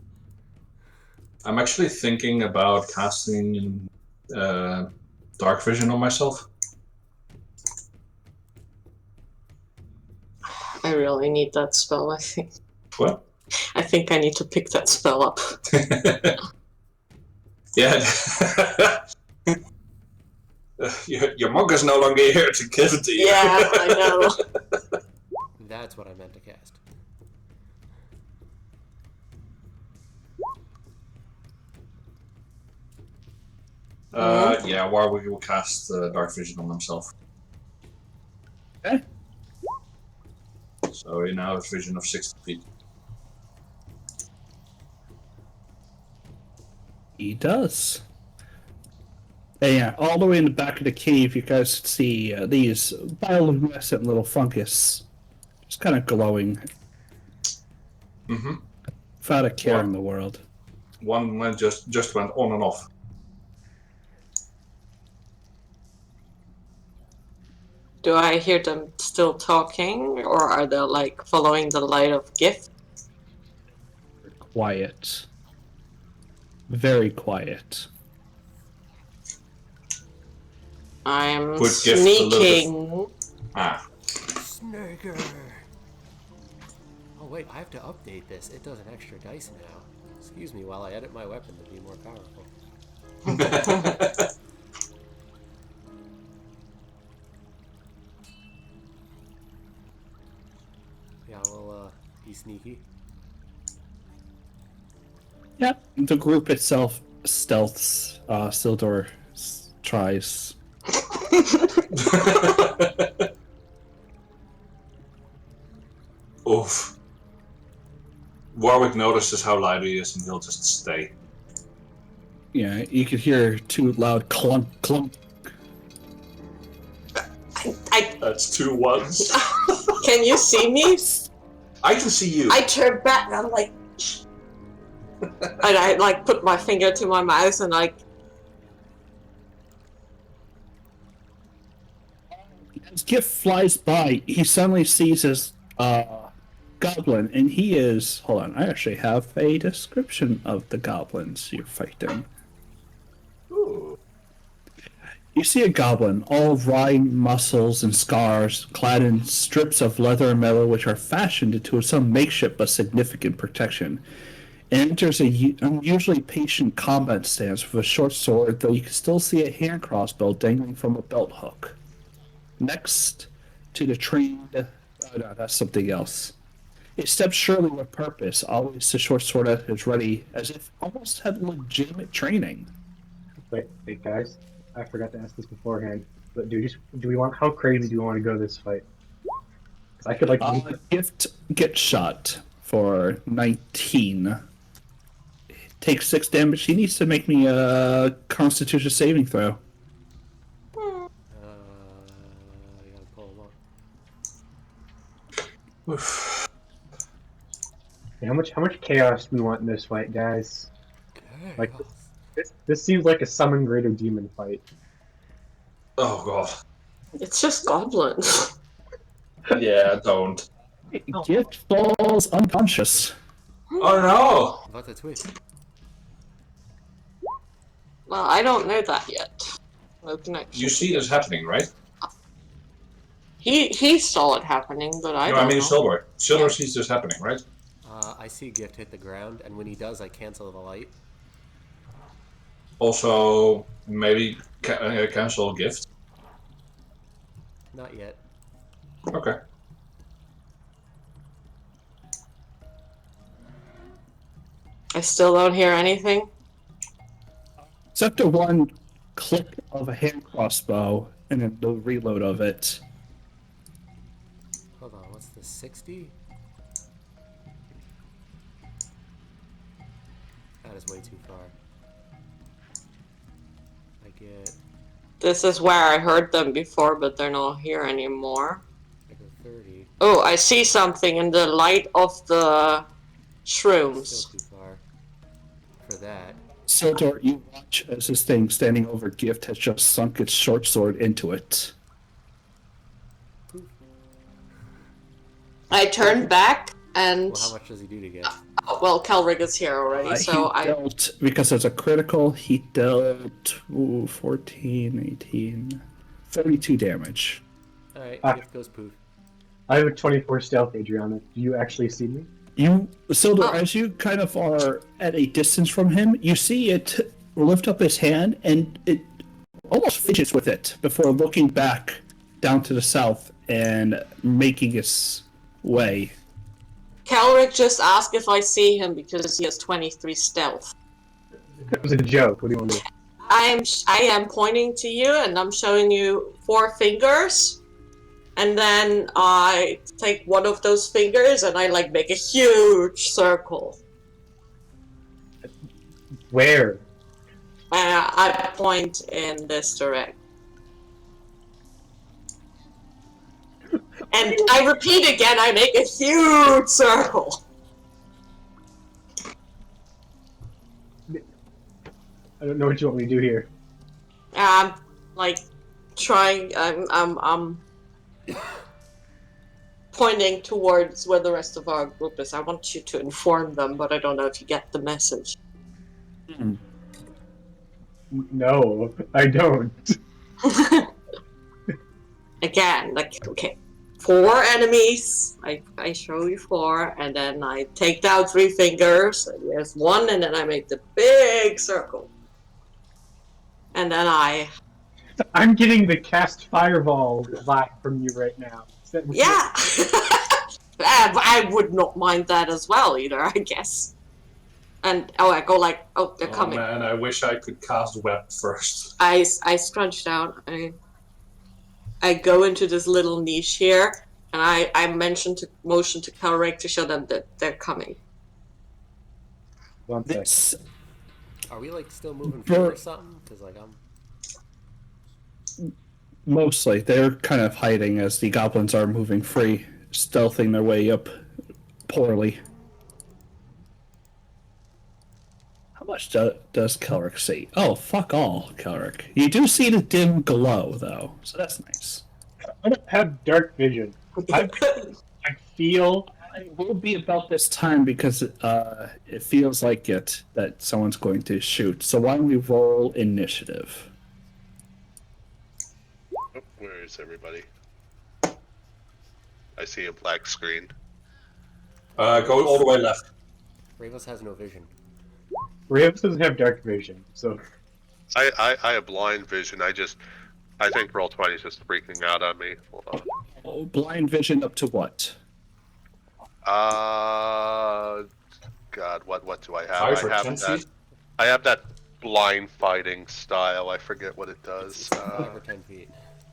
I'm actually thinking about casting dark vision on myself. I really need that spell, I think. What? I think I need to pick that spell up. Yeah. your monk is no longer here to give it to you. Yeah, I know. That's what I meant to cast. Yeah, Warwick will cast dark vision on himself. Okay. So he now has vision of 60 feet. He does. And yeah, all the way in the back of the cave, you guys see these bioluminescent little fungus just kind of glowing Mm-hmm. without a care Wow. in the world. One went just went on and off. Do I hear them still talking, or are they like following the light of gift? Quiet. Very quiet. I'm Put gift a little bit- sneaking. Ah, Snaker! Oh wait, I have to update this. It does an extra dice now. Excuse me while I edit my weapon to be more powerful. Yeah, we'll be sneaky. Yep. The group itself stealths. Sildor tries. Oof. Warwick notices how loud he is and he'll just stay. Yeah, you could hear two loud clunk, clunk. That's 2 ones. Can you see me? I can see you. I turn back and I'm like, and I like put my finger to my mouth and like, As Gift flies by, he suddenly sees his goblin, and he is. Hold on, I actually have a description of the goblins you're fighting. Ooh. You see a goblin, all wry muscles and scars, clad in strips of leather and metal which are fashioned into some makeshift but significant protection. And enters a unusually patient combat stance with a short sword, though you can still see a hand crossbow dangling from a belt hook. Next to the trained... Oh no, that's something else. It steps surely with purpose, always the short sword at his ready, as if almost had legitimate training. Wait, guys. I forgot to ask this beforehand. But how crazy do we want to go this fight? 'Cause I could like. Gift get shot for 19. Takes 6 damage. He needs to make me a Constitution saving throw. I gotta pull him up. Oof. How much chaos do we want in this fight, guys? Okay. Like this seems like a summon greater demon fight. Oh god. It's just goblins. Yeah, don't. Gift falls unconscious. Oh no! About to twist. Well, I don't know that yet. No connection. You see this happening, right? He saw it happening, but I No, don't I mean know. Silver. Silver sees this happening, right? I see Gift hit the ground, and when he does, I cancel the light. Also, maybe cancel gift. Not yet. Okay. I still don't hear anything. Except the one click of a hand crossbow and then the reload of it. Hold on, what's the 60? That is way too far. I get... This is where I heard them before, but they're not here anymore. I go 30. Oh, I see something in the light of the Still shrooms. too far. For that. Sildor, you watch as this thing standing over Gift has just sunk its short sword into it. I turned back and Well, how much does he do to get? well, Kelrig is here already, so he dealt, because it's a critical, he dealt 14, 18, 32 damage. Alright, Gift goes poof. I have a 24 stealth, Adriana. Do you actually see me? Sildor, as you kind of are at a distance from him, you see it lift up his hand and it almost fidgets with it before looking back down to the south and making its way. Kelrig just asked if I see him because he has 23 stealth. It was a joke. What do you want to do? I am pointing to you and I'm showing you 4 fingers. And then I take one of those fingers and I like make a huge circle. Where? I point in this direction. And I repeat again, I make a huge circle. I don't know what you want me to do here. Like trying. I'm pointing towards where the rest of our group is. I want you to inform them, but I don't know if you get the message. No, I don't. Again, like, okay, 4 enemies. I show you 4, and then I take down 3 fingers. And there's 1, and then I make the big circle. And then I'm getting the cast fireball vibe from you right now. yeah! I would not mind that as well, either, I guess. And, I go like, oh, they're coming. Oh man, I wish I could cast web first. I scrunch down. I go into this little niche here, and I motion to Kelrig to show them that they're coming. One sec. This Are we like still moving forward or something? Because like I'm... mostly they're kind of hiding as the goblins are moving free, stealthing their way up poorly. How much does Kelric see? Oh, fuck all, Kelric. You do see the dim glow, though, so that's nice. I don't have dark vision. I feel... It will be about this time because it feels like it that someone's going to shoot. So why don't we roll initiative? Where's everybody? I see a black screen. Go all the way left. Ravos has no vision. Ravos doesn't have dark vision, so I have blind vision. I think Roll20 is just freaking out on me. Hold on. Oh, blind vision up to what? God, what do I have? 5 or I have 10 that. feet? I have that blind fighting style. I forget what it does. 5 or 10 feet.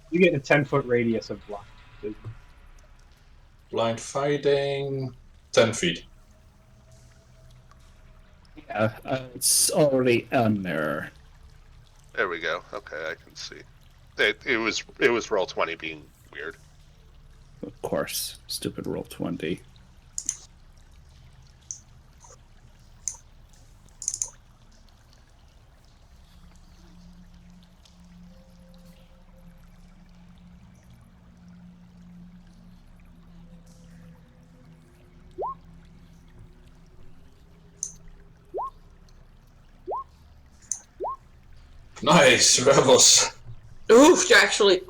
you get a 10-foot radius of blind. Blind fighting, 10 feet. Yeah, it's already on there. There we go. Okay, I can see. It was Roll20 being weird. Of course, stupid Roll20. Nice, rebels. Oof, you actually.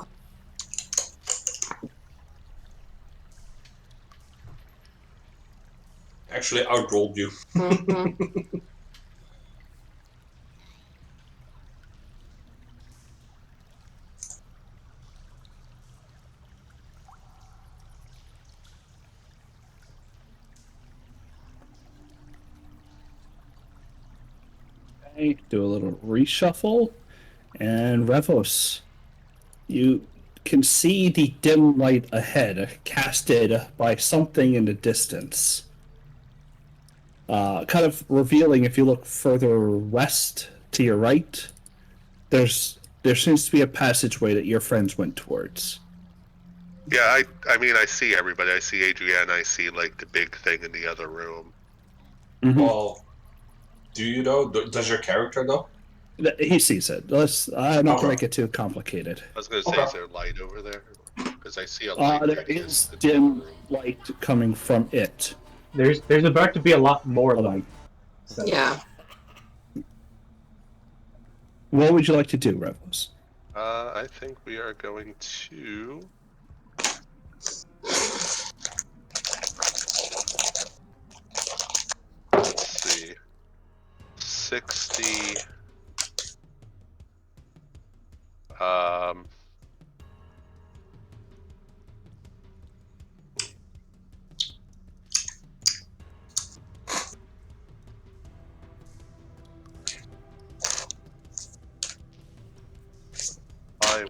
Actually outrolled you. Mhm. Okay, do a little reshuffle. And Revos, you can see the dim light ahead, casted by something in the distance. Kind of revealing if you look further west to your right, there seems to be a passageway that your friends went towards. Yeah, I mean, I see everybody. I see Adrienne. I see like the big thing in the other room. Well, do you though? Does your character though? He sees it. I'm not Okay. gonna get too complicated. I was gonna say, Okay. is there light over there? Because I see a light. There is dim light coming from it. There's about to be a lot more light. So. Yeah. What would you like to do, Revos? I think we are going to. Let's see. 60. I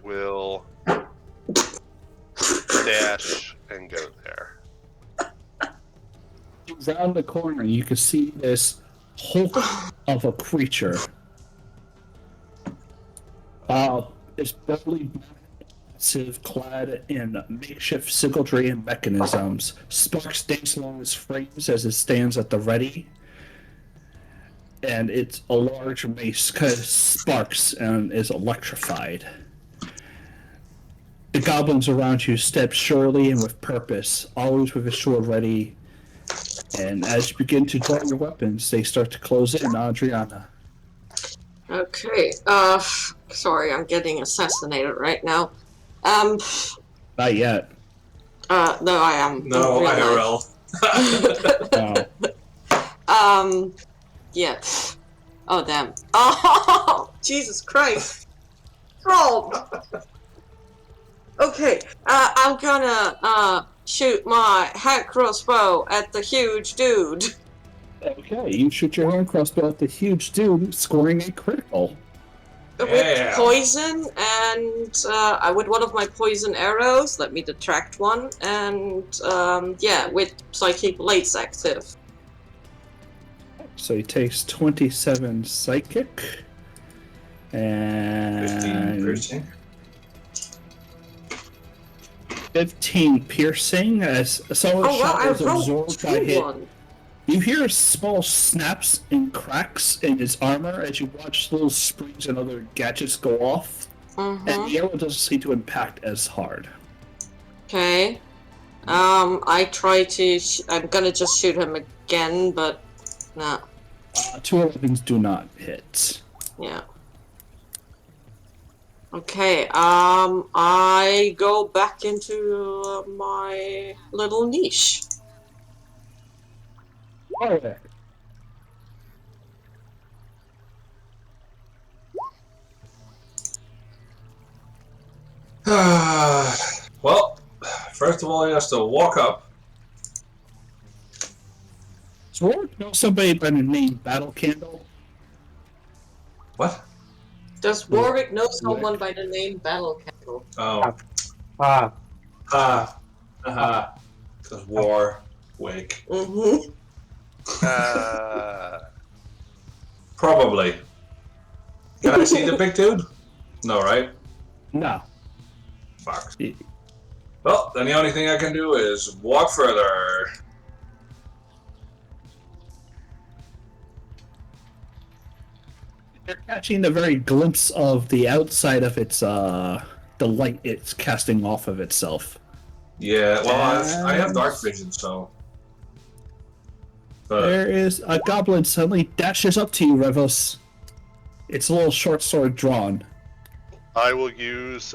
will dash and go there. Around the corner, you can see this hulk of a creature. It's barely massive, clad in makeshift symmetry and mechanisms. Sparks dance along its frames as it stands at the ready. And it's a large mace, kind of sparks and is electrified. The goblins around you step surely and with purpose, always with a sword ready. And as you begin to draw your weapons, they start to close in on Adriana. Okay. Sorry, I'm getting assassinated right now. Not yet. No, I am. No, in real IRL. Oh. Yeah. Oh, damn. Oh, Jesus Christ. Roll. Okay, I'm gonna, shoot my hand crossbow at the huge dude. Okay, you shoot your hand crossbow at the huge dude, scoring a critical. With Yeah. poison and, with one of my poison arrows, let me detract one, and, yeah, with psychic blades active. So he takes 27 psychic. 15 And piercing. 15 piercing as some of the Oh, wow, shot I is absorbed by hit. one. You hear small snaps and cracks in his armor as you watch little springs and other gadgets go off, and the arrow doesn't seem to impact as hard. Okay. I try to. I'm gonna just shoot him again, but nah. 2 11s do not hit. Yeah. Okay, I go back into my little niche. Warwick. Well, first of all, he has to walk up. Does Warwick know somebody by the name Battle Candle? What? Does Warwick know someone Warwick. by the name Battle Candle? Oh. Ah, Aha. Because war, wake. Mm-hmm. Probably. Can I see the big dude? No, right? No. Fuck. Y- Well, then the only thing I can do is walk further. You're catching the very glimpse of the outside of its the light it's casting off of itself. Yeah, well, I have dark vision, so. But There is a goblin suddenly dashes up to you, Revos. It's a little short sword drawn. I will use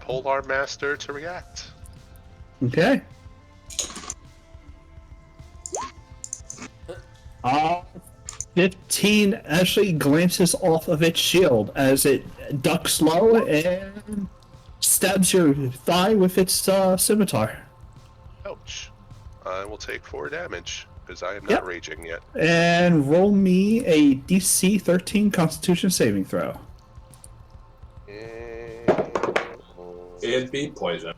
Polar Master to react. Okay. 15 actually glances off of its shield as it ducks low and stabs your thigh with its scimitar. Ouch. I will take 4 damage, because I am not Yep. raging yet. And roll me a DC 13 Constitution saving throw. it'd be poison.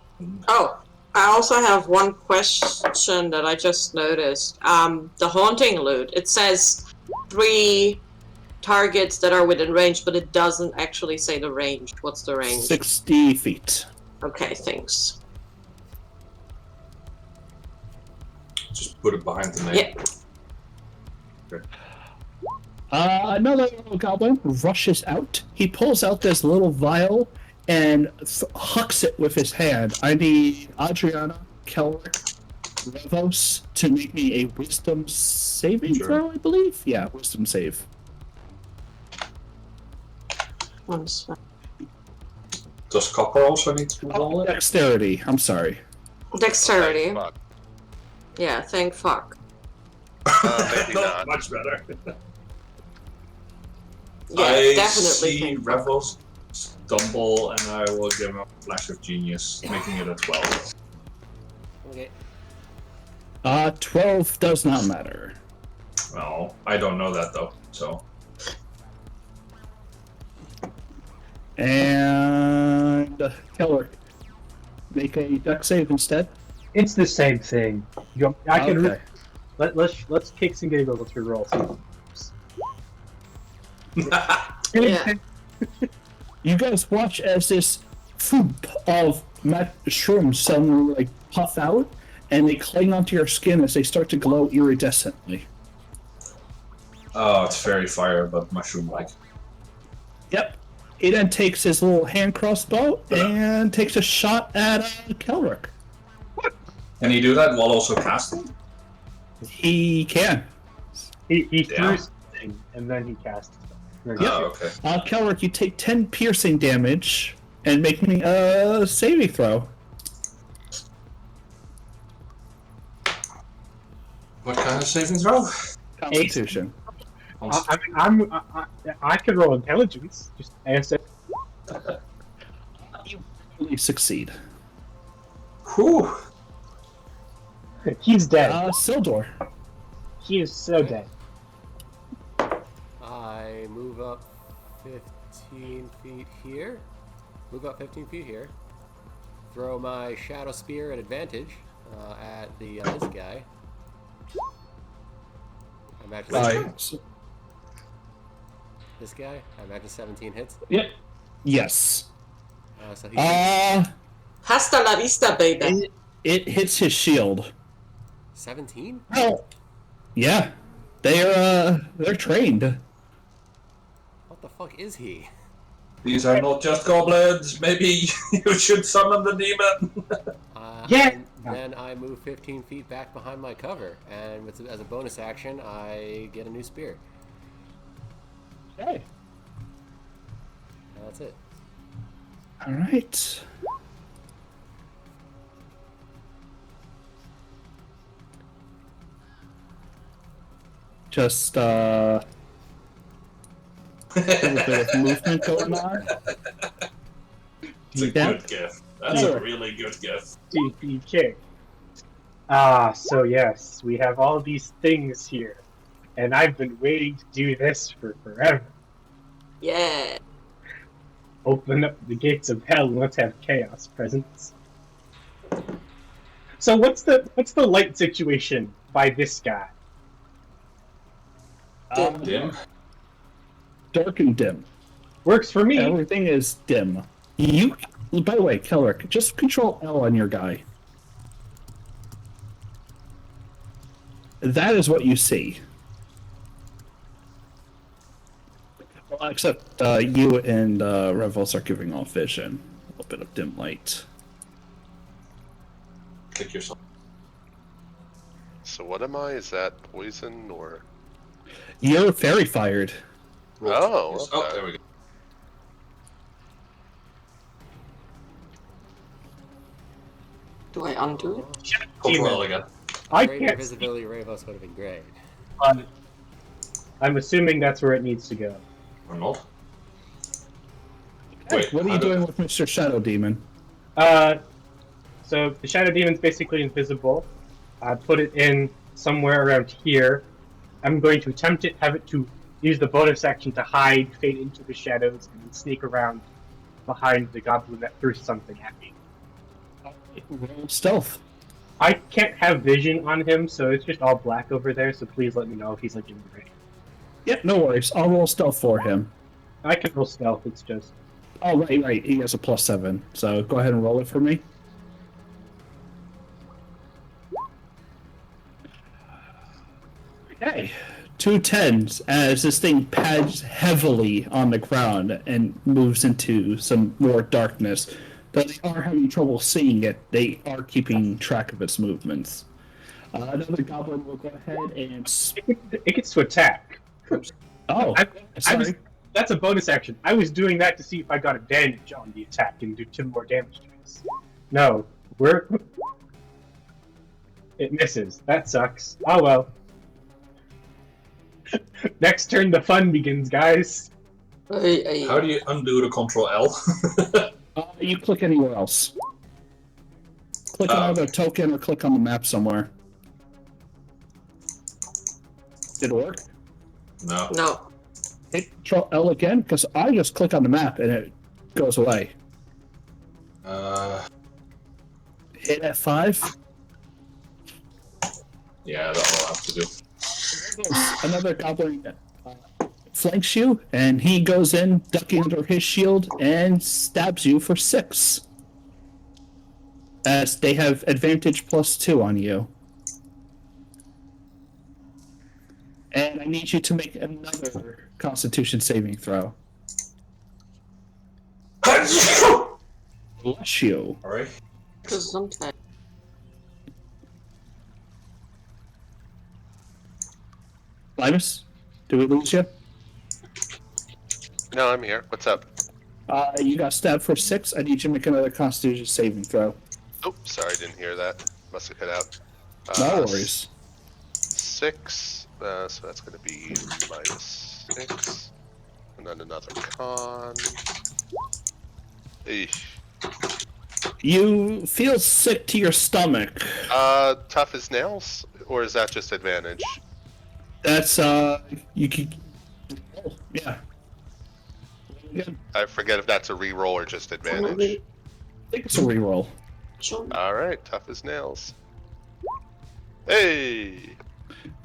Oh, I also have one question that I just noticed. The haunting loot. It says 3 targets that are within range, but it doesn't actually say the range. What's the range? 60 feet. Okay, thanks. Just put it behind the name. Yeah. Another little goblin rushes out. He pulls out this little vial and hucks it with his hand. I need Adriana, Kelric, Revos to make me a wisdom saving Sure. throw, I believe. Yeah, wisdom save. One sec. Does Copper also need to roll it? Dexterity. I'm sorry. Dexterity. Fuck. Yeah, thank fuck. Maybe not. Much better. Yeah, I definitely see thank fuck. Revels stumble, and I will give him a flash of genius, making it a 12. Okay. 12 does not matter. Well, I don't know that though, so. And Kelric, make a dex save instead. it's the same thing. I can. Okay. Let's kicks and giggles. Let's reroll. Yeah. You guys watch as this foop of shrooms suddenly like puff out, and they cling onto your skin as they start to glow iridescently. Oh, it's fairy fire, but mushroom-like. Yep. He then takes his little hand crossbow and takes a shot at Kelric. Can he do that while also casting? He can. He Yeah. threw something and then he cast it. Oh, okay. Kelric, you take 10 piercing damage and make me a saving throw. What kind of saving throw? Constitution. I can roll intelligence. Just answer. You really succeed. Whew. He's dead. Sildor. He is so dead. I move up 15 feet here. Move up 15 feet here. Throw my shadow spear at advantage at the this guy. I imagine this guy. I imagine 17 hits. Yep. Yes. So he Hasta la vista, baby. It hits his shield. 17. Well, yeah, they're trained. What the fuck is he? These are not just goblins. Maybe you should summon the demon. Yeah. And then I move 15 feet back behind my cover, and as a bonus action, I get a new spear. Okay. And that's it. All right. Just a little bit of movement going on. It's a Yeah. good gift. That's a really good gift. TPK. So yes, we have all these things here, and I've been waiting to do this for forever. Yeah. Open up the gates of hell and let's have chaos presence. So what's the light situation by this guy? Dim. Dark and dim. Works for me. Everything is dim. You, by the way, Keller, just control L on your guy. That is what you see. Well, except you and Revels are giving off vision. A little bit of dim light. Click yourself. So what am I? Is that poison or? You're fairy fired. Oh, Oh, okay. there we go. Do I undo it? Control again. I Greater can't. visibility Ravos would have been great. I'm assuming that's where it needs to go. Or not. Hey, Wait, what are how you do- doing with Mr. Shadow Demon? So the Shadow Demon's basically invisible. I put it in somewhere around here. I'm going to attempt it, have it to use the bonus action to hide, fade into the shadows, and then sneak around behind the goblin that threw something at me. Roll stealth. I can't have vision on him, so it's just all black over there, so please let me know if he's like in the range. Yeah, no worries. I'll roll stealth for him. I can roll stealth, it's just... Oh, right. He has a +7. So go ahead and roll it for me. Okay. 2 10s as this thing pads heavily on the ground and moves into some more darkness. Though they are having trouble seeing it, they are keeping track of its movements. Another goblin will go ahead and... It gets to attack. Oh, sorry. That's a bonus action. I was doing that to see if I got advantage on the attack and do 2 more damage to us. No, it misses. That sucks. Oh well. Next turn, the fun begins, guys. How do you undo the Control L? You click anywhere else. Click on either token or click on the map somewhere. Did it work? No. No. Hit Control L again, because I just click on the map and it goes away. Hit F5. Yeah, that will have to do. Another goblin flanks you, and he goes in, ducking under his shield, and stabs you for 6. As they have advantage +2 on you. And I need you to make another Constitution saving throw. Bless you. Alright. Because sometimes. Linus, did we lose you? No, I'm here. What's up? You got stabbed for 6. I need you to make another Constitution saving throw. Oh, sorry, didn't hear that. Must have cut out. No worries. 6. So that's going to be -6. And then another con. Eesh. You feel sick to your stomach. Tough as nails? Or is that just advantage? That's, you can... Oh, yeah. Again. I forget if that's a reroll or just advantage. Probably. I think it's a reroll. Sure. Alright, tough as nails. Hey!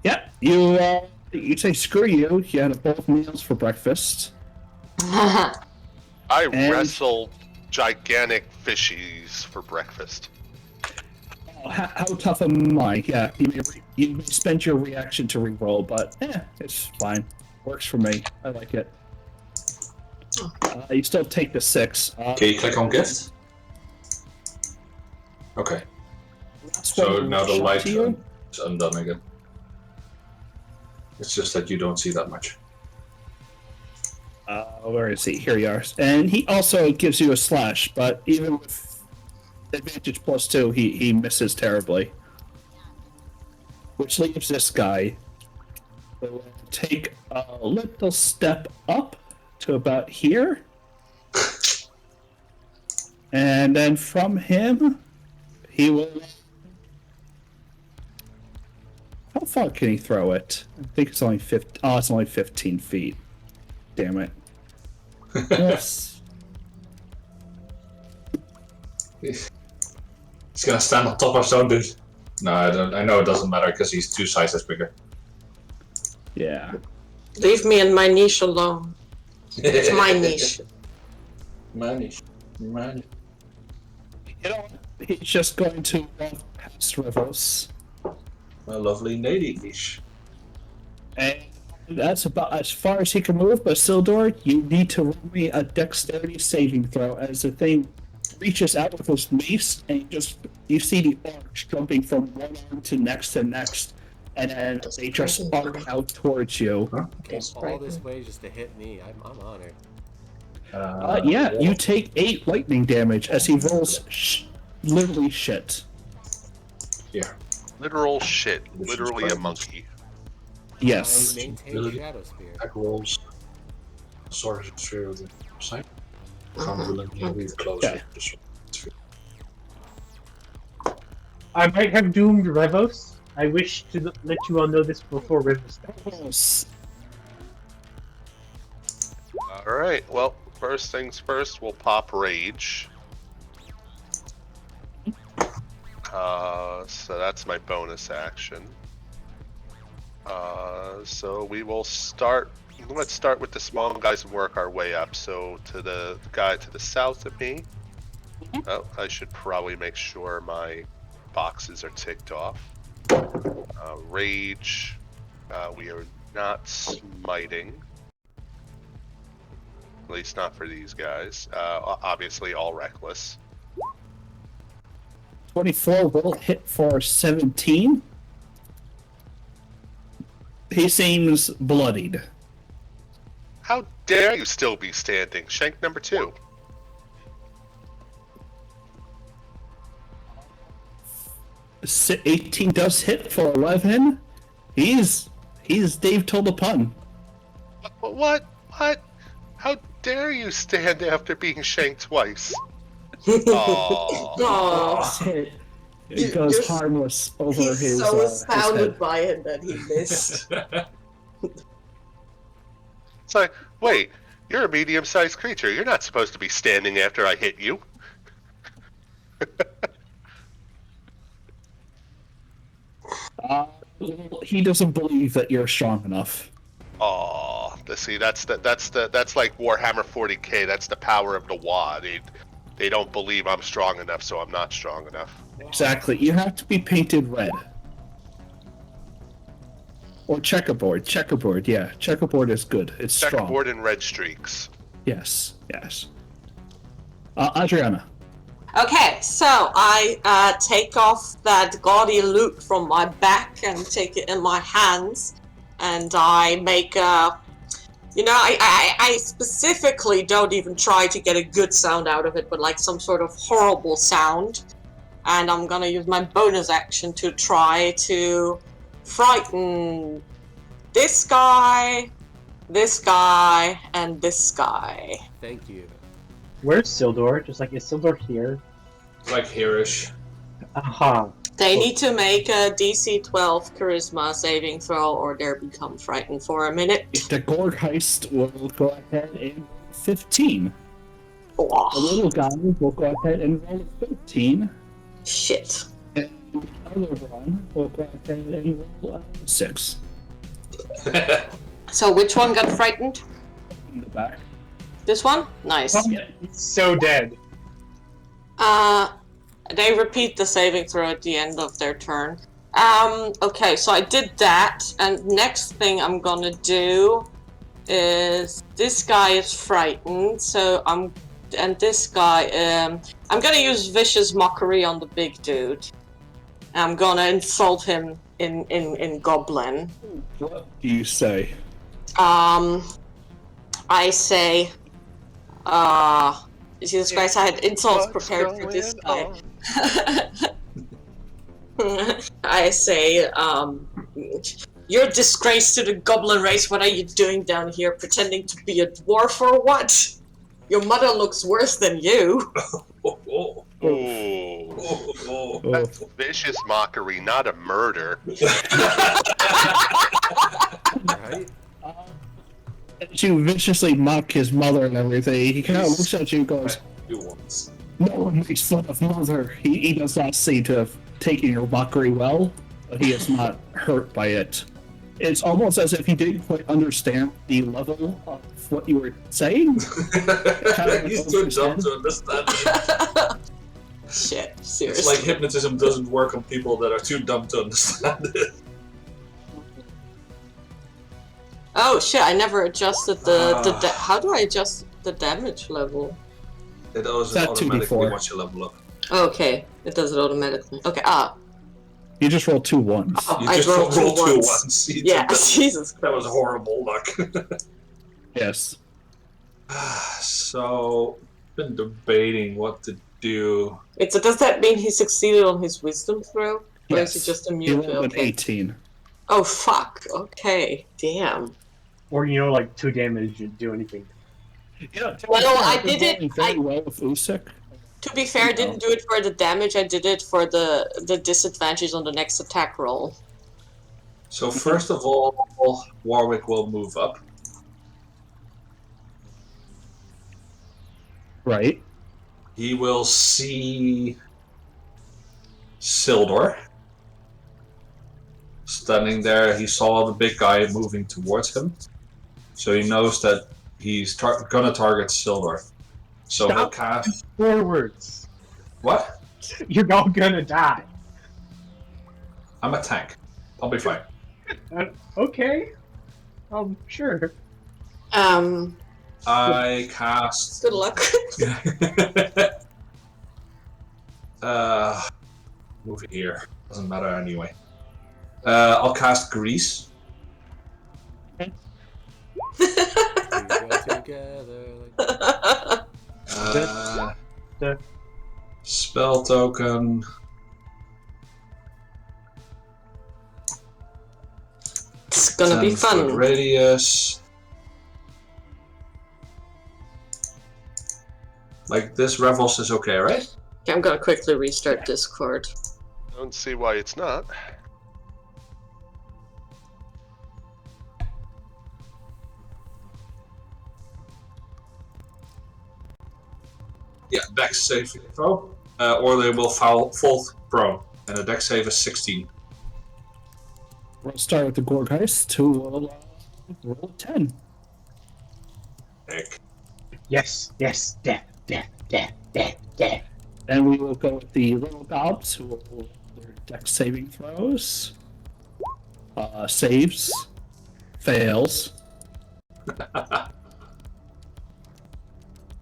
Yeah, you say screw you. You had both meals for breakfast. I And- wrestle gigantic fishies for breakfast. Oh, how tough am I? Yeah, you may spend your reaction to reroll, but it's fine. Works for me. I like it. You still take the 6. Okay, click on gift. Okay, Last so one now the shot light to you. is undone again. It's just that you don't see that much. Where is he? Here you are. And he also gives you a slash, but even with advantage +2, he misses terribly. Which leaves this guy. Will take a little step up to about here. And then from him, he will... How far can he throw it? I think it's only 15. Oh, it's only 15 feet. Damn it. Yes. He's gonna stand on top of some dude. No, I don't. I know it doesn't matter because he's 2 sizes bigger. Yeah. Leave me in my niche alone. It's my niche. My niche. My niche. You know what? He's just going to walk past Rivos. My lovely lady niche. And that's about as far as he can move, but Sildor, you need to roll me a dexterity saving throw as the thing reaches out with his mace and you see the arcs jumping from one arm to next, and then they just arc out towards you. Huh? Came all this way just to hit me. I'm honored. Yeah, you take 8 lightning damage as he rolls literally shit. Yeah. Literal shit. Literally a monkey. Yes. I maintain Ability. Shadow Spear. Attack rolls. Sword sphere of the sight. Can't really move closer. Okay. I might have doomed Revos. I wish to let you all know this before Revos dies. Alright, well, first things first, we'll pop Rage. So that's my bonus action. So we will start. Let's start with the small guys and work our way up. So to the guy to the south of me. Oh, I should probably make sure my boxes are ticked off. Rage. We are not smiting. At least not for these guys. Obviously all reckless. 24 will hit for 17. He seems bloodied. How dare you still be standing? Shank number 2. S- 18 does hit for 11. He's Dave told a pun. What? How dare you stand after being shanked twice? Aww. Aww. It goes harmless over He's his so his astounded head. by it that he missed. It's like, wait, you're a medium-sized creature. You're not supposed to be standing after I hit you. He doesn't believe that you're strong enough. Aw, see, that's like Warhammer 40k. That's the power of the WA. They don't believe I'm strong enough, so I'm not strong enough. Exactly. You have to be painted red. Or checkerboard. Checkerboard, yeah. Checkerboard is good. It's strong. Checkerboard and red streaks. Yes. Adriana. Okay, so I take off that gaudy loot from my back and take it in my hands, and I make a... You know, I specifically don't even try to get a good sound out of it, but like some sort of horrible sound. And I'm gonna use my bonus action to try to frighten this guy, and this guy. Thank you. Where's Sildor? Just like, is Sildor here? Like hereish. Aha. They need to make a DC 12 charisma saving throw or they'll become frightened for a minute. The Gorg Heist will go ahead and 15. The Oh, little guy will go ahead and roll 15. shit. And the other one will go ahead and roll 6. So which one got frightened? In the back. This one? Nice. He's so dead. They repeat the saving throw at the end of their turn. Okay, so I did that, and next thing I'm gonna do is this guy is frightened, so and this guy, I'm gonna use vicious mockery on the big dude. I'm gonna insult him in Goblin. What do you say? I I say, Jesus Christ, I had insults What's prepared for this guy. going I say, you're a disgrace to the goblin race. What are you doing down here, pretending to be a dwarf or what? Your mother looks worse than you. Oh, Ooh. oh. That's vicious mockery, not a murder. Right? As you viciously mock his mother and everything, he kind of looks at you and goes, You once. "No one makes fun of mother." He does not seem to have taken your mockery well, but he is not hurt by it. It's almost as if he didn't quite understand the level of what you were saying. He's too dumb to understand it. Shit, It's seriously. like hypnotism doesn't work on people that are too dumb to understand it. Oh shit, I never adjusted the how do I adjust the damage level? It always That automatically 2d4. watch you level up. Okay, it does it automatically. Okay, You just rolled 2 ones. Oh, You I just rolled rolled two two ones. ones. You Yeah, did that. Jesus That was horrible luck. Yes. So, been debating what to do. Wait, so does that mean he succeeded on his wisdom throw? Or Yes. is he just He immune to rolled an okay. 18. Oh fuck, okay. Damn. Or, like 2 damage didn't do anything. Yeah, Well, I did it- very well with Usyk. To be fair, I didn't do it for the damage, I did it for the disadvantage on the next attack roll. So, first of all, Warwick will move up. Right. He will see Sildor. Standing there, he saw the big guy moving towards him. So he knows that he's gonna target Sildor. So he'll cast... Forwards. What? You're all gonna die. I'm a tank. I'll be fine. Okay. Sure. I cast... Good luck. Move it here. Doesn't matter anyway. I'll cast Grease. We go together like Spell token. It's gonna be 10-foot fun. radius. Like this Revels is okay, right? Okay, I'm gonna quickly restart Discord. Don't see why it's not. Yeah, dex save throw. Or they will fall prone. And the dex save is 16. We'll start with the Gorgeist, who will roll 10. Heck. Yes. Death. And we will go with the little gobs, who will roll their dex saving throws. Saves. Fails. The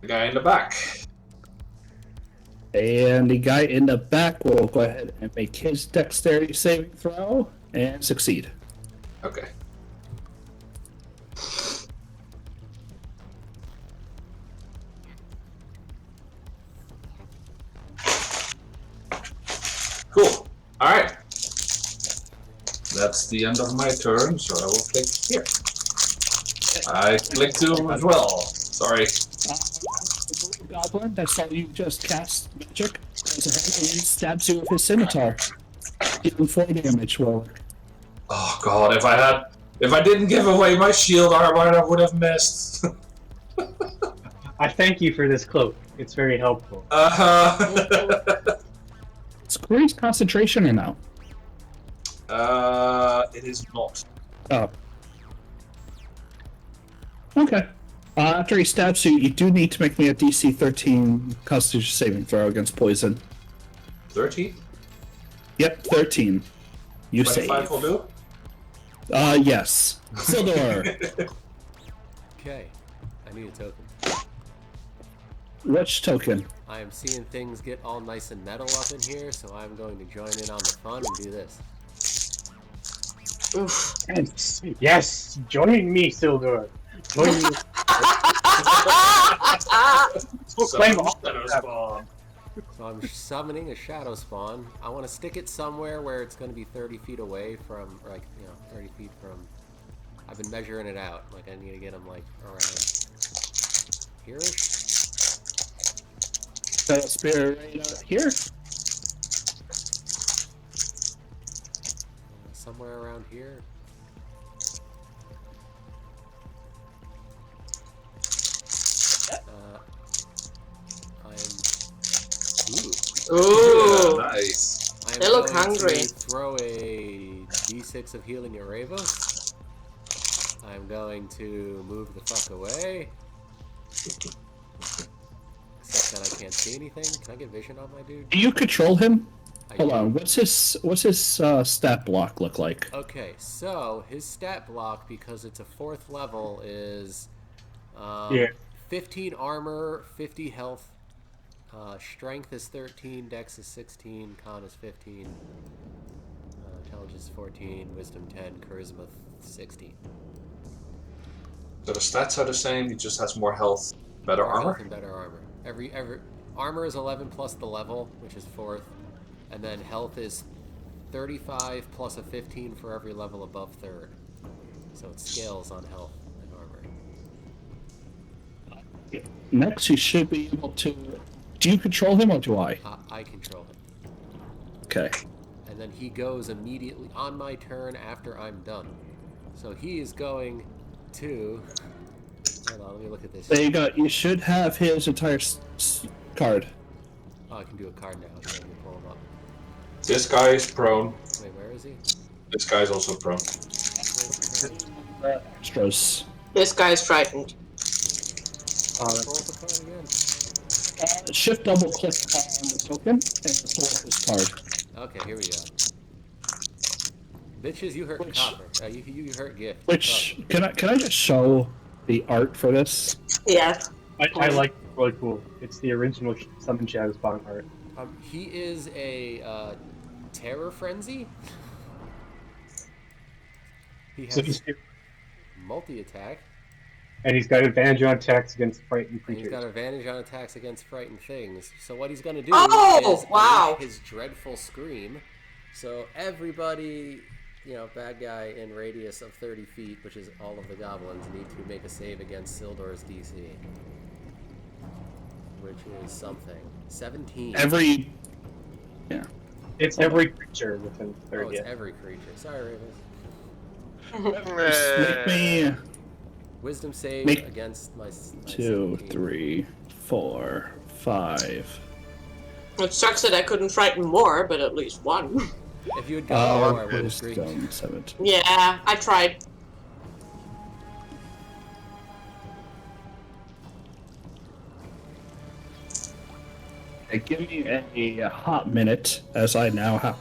guy in the back. And the guy in the back will go ahead and make his dexterity saving throw and succeed. Okay. Cool. Alright. That's the end of my turn, so I will click here. I click to him as well. Sorry. The little goblin that saw you just cast magic goes ahead and stabs you with his scimitar. Dealing 4 damage, Warwick. Oh god, if I didn't give away my shield armor, I would have missed. I thank you for this cloak. It's very helpful. It's Corey's concentration or no? It is not. Oh. Okay. After he stabs you, you do need to make me a DC 13 Constitution saving throw against poison. 13? Yep, 13. You 25 save. will do? Yes. Sildor. Okay, I need a token. Which token? I am seeing things get all nice and metal up in here, so I'm going to join in on the fun and do this. Oof. Yes. Join me, Sildor. Join me. Claim all Shadow that. Spawn. So I'm summoning a shadow spawn. I want to stick it somewhere where it's going to be 30 feet away from, like, 30 feet from. I've been measuring it out. Like, I need to get them, like, around here-ish. Shadow Spear right out here. Somewhere around here. Ooh. Nice. I'm They look going hungry. to throw a d6 of healing at Ravos. I'm going to move the fuck away. Except that I can't see anything. Can I get vision on my dude? Do you control him? I Hold do. on. What's his stat block look like? Okay, so his stat block, because it's a 4th level, is Yeah. 15 armor, 50 health, strength is 13, dex is 16, con is 15, intelligence is 14, wisdom 10, charisma 16. So the stats are the same, he just has more health, better More armor? health and better armor. Every armor is 11 plus the level, which is 4th, and then health is 35 plus a 15 for every level above 3rd. So it scales on health and armor. Next, he should be able to. Do you control him or do I? I control him. Okay. And then he goes immediately on my turn after I'm done. So he is going to... Hold on, let me look at this. There you go. You should have his entire card. Oh, I can do a card now. Okay, let me pull him up. This guy is prone. Wait, where is he? This guy is also prone. Extras. This guy's frightened. Pull up the card again. Shift double click on the token and pull up his card. Okay, here we go. Bitches, you hurt copper. You hurt gift. Which can I just show the art for this? Yeah. I like it. Really cool. It's the original Summon Shadow Spawn art. He is a terror frenzy. He So has multi-attack. and he's got advantage on attacks against frightened And creatures. he's got advantage on attacks against frightened things. So what he's going to do Oh, is wow. unleash his dreadful scream. So everybody, bad guy in radius of 30 feet, which is all of the goblins, need to make a save against Sildor's DC. Which is something. 17. Yeah. It's every creature within Oh, 30. it's every creature. Sorry, Ravens. Just make me Wisdom save Make against my 2, 17. 3, 4, 5. It sucks that I couldn't frighten more, but at least one. If you had gone more, I would have Wisdom screamed. 17. Yeah, I tried. Okay, give me a hot minute, as I now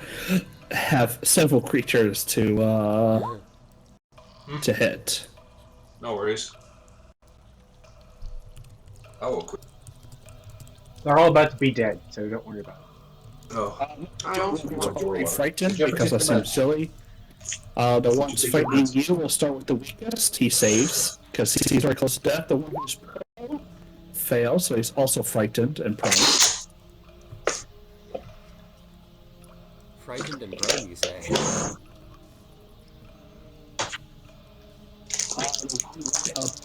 have several creatures to hit. No worries. Oh, cool. They're all about to be dead, so don't worry about it. Oh. I don't Very frightened Did you ever because take that the seems meds? silly. The one take the fighting meds? you will start with the weakest. He saves because he's very close to death. The one who's prone fails, so he's also frightened and prone. Frightened and prone, you say?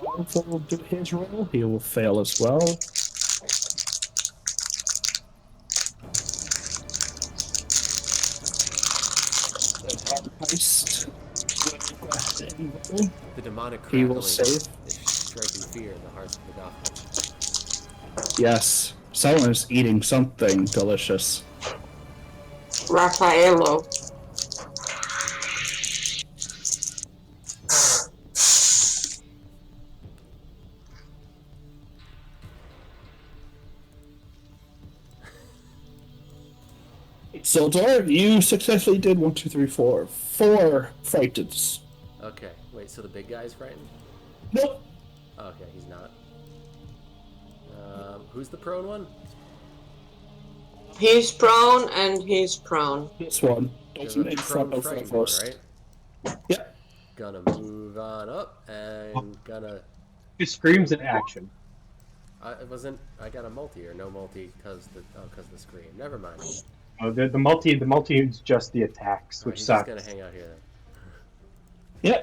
Powerful will do his roll. He will fail as well. Heist. The demonic He will crackling save. is striking fear in the hearts of the goblins. Yes, someone is eating something delicious. Raffaello. Sildor, you successfully did 1, 2, 3, 4. 4 frightens. Okay, wait, so the big guy's frightened? Nope. Okay, he's not. Who's the prone one? He's prone and he's prone. This one. There's Doesn't a in front prone of frightened one, Ravos. right? Yep. Gonna move on up and gonna Just screams in action. It wasn't. I got a multi or no multi because the scream. Never mind. Oh, the multi is just the attacks, which He's sucks. just gonna hang out here then.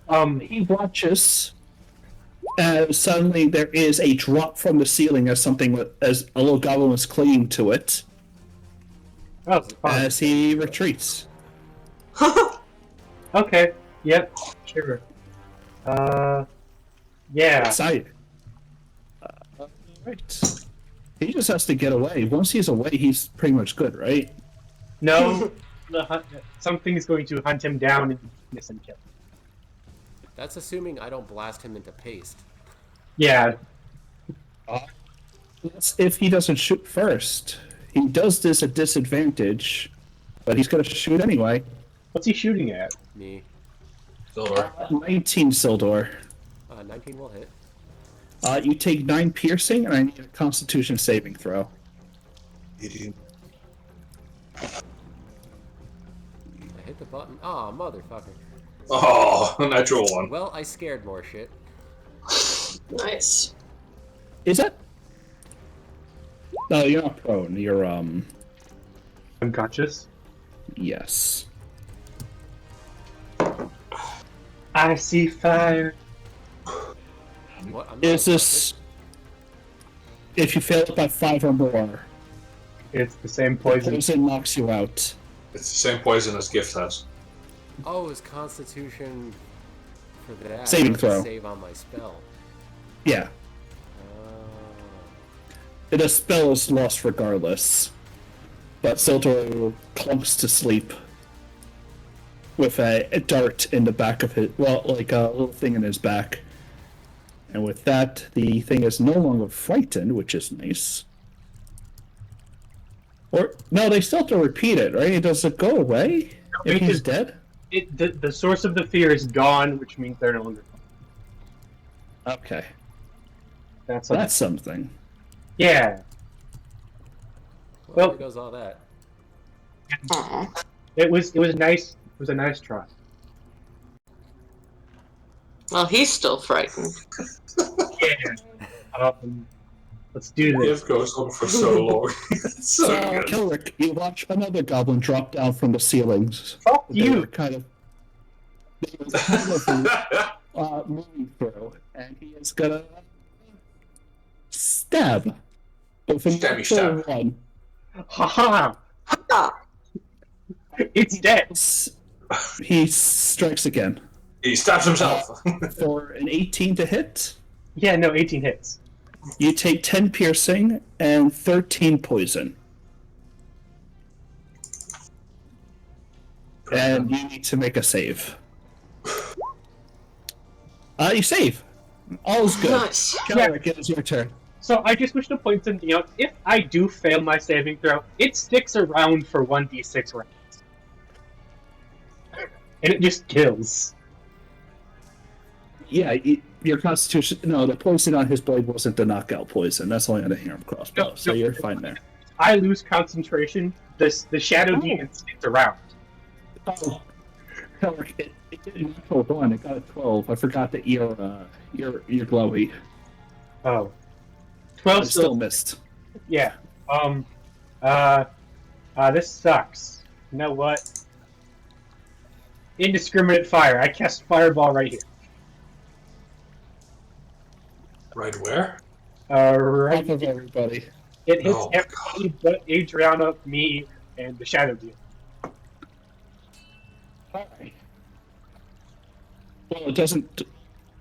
Yep. He watches. Suddenly, there is a drop from the ceiling as as a little goblin was clinging to it. Oh, fine. As he retreats. Okay. Yep. Sure. Yeah. Excited. Right. He just has to get away. Once he's away, he's pretty much good, right? No. Something's going to hunt him down and miss and kill. That's assuming I don't blast him into paste. Yeah. That's if he doesn't shoot first. He does this at disadvantage, but he's going to shoot anyway. What's he shooting at? Me. Silver. 19 Sildor. 19 will hit. You take 9 piercing, and I need a Constitution saving throw. 18. I hit the button. Aw, motherfucker. Oh, a natural one. Well, I scared more shit. Nice. Is that? No, you're not prone. You're Unconscious. Yes. I see fire. What? I'm not Is this? If you fail it by 5 or more, It's the same poison. poison knocks you out. It's the same poison as Gift has. Oh, it's Constitution for that. Saving I have to throw. Save on my spell. Yeah, the spell is lost regardless. But Sildor clumps to sleep with a dart in the back of his, well, like a little thing in his back. And with that, the thing is no longer frightened, which is nice. Or, no, they still have to repeat it, right? Does it go away if he's dead? The source of the fear is gone, which means they're no longer. Okay, That's something. yeah. Well, Well- there goes all that. Aw. It was nice. It was a nice try. Well, he's still frightened. Yeah. Let's do this. Gift goes on for so long. It's so So, good. Kilrick, you watch another goblin drop down from the ceilings. Fuck They were you. kind of moving through, and he is gonna stab. With a Stabby natural stab. one. Haha. Ah, It's dead. He strikes again He stabs himself. for an 18 to hit. Yeah, no, 18 hits. You take 10 piercing and 13 poison. And you need to make a save. You save. All's good. nice. Kelrick, it is your turn. So I just wish to point something out. If I do fail my saving throw, it sticks around for 1d6 rounds. And it just kills. Yeah, your constitution. No, the poison on his blade wasn't the knockout poison. That's only on the harem crossbow, so you're fine there. I lose concentration. The shadow demon sticks around. Oh, Kelrick, it didn't natural one. It got a 12. I forgot that you're glowy. Oh. I 12 still missed. Yeah. This sucks. You know what? Indiscriminate fire. I cast fireball right here. Right where? Right. Half of everybody. It hits Oh, everybody but Adriana, me, and the shadow demon. Alright. Well, it doesn't.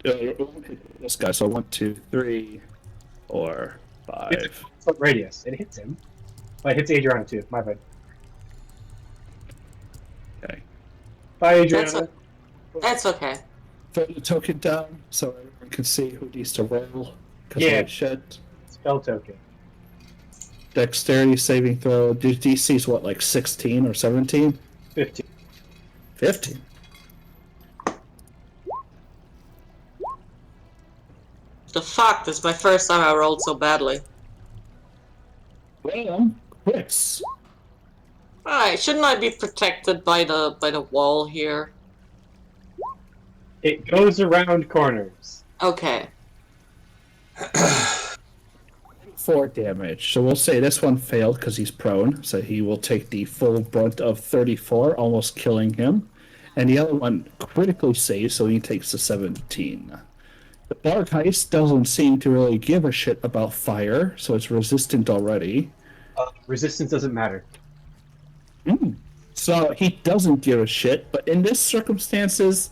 It won't hit this guy, so 1, 2, 3, 4, 5. Foot radius. It hits him. But it hits Adriana too. My bad. Okay. Bye, Adriana. That's okay. Throw the token down so everyone can see who needs to roll. Because Yeah. shit. Spell token. Dexterity saving throw. DC's what, like 16 or 17? 15. 15. The fuck? This is my first time I rolled so badly. Well, crits. Alright, shouldn't I be protected by the wall here? It goes around corners. Okay. 4 damage. So we'll say this one failed because he's prone, so he will take the full brunt of 34, almost killing him. And the other one critically saves, so he takes the 17. The Dark Heist doesn't seem to really give a shit about fire, so it's resistant already. Resistance doesn't matter. So he doesn't give a shit, but in this circumstances,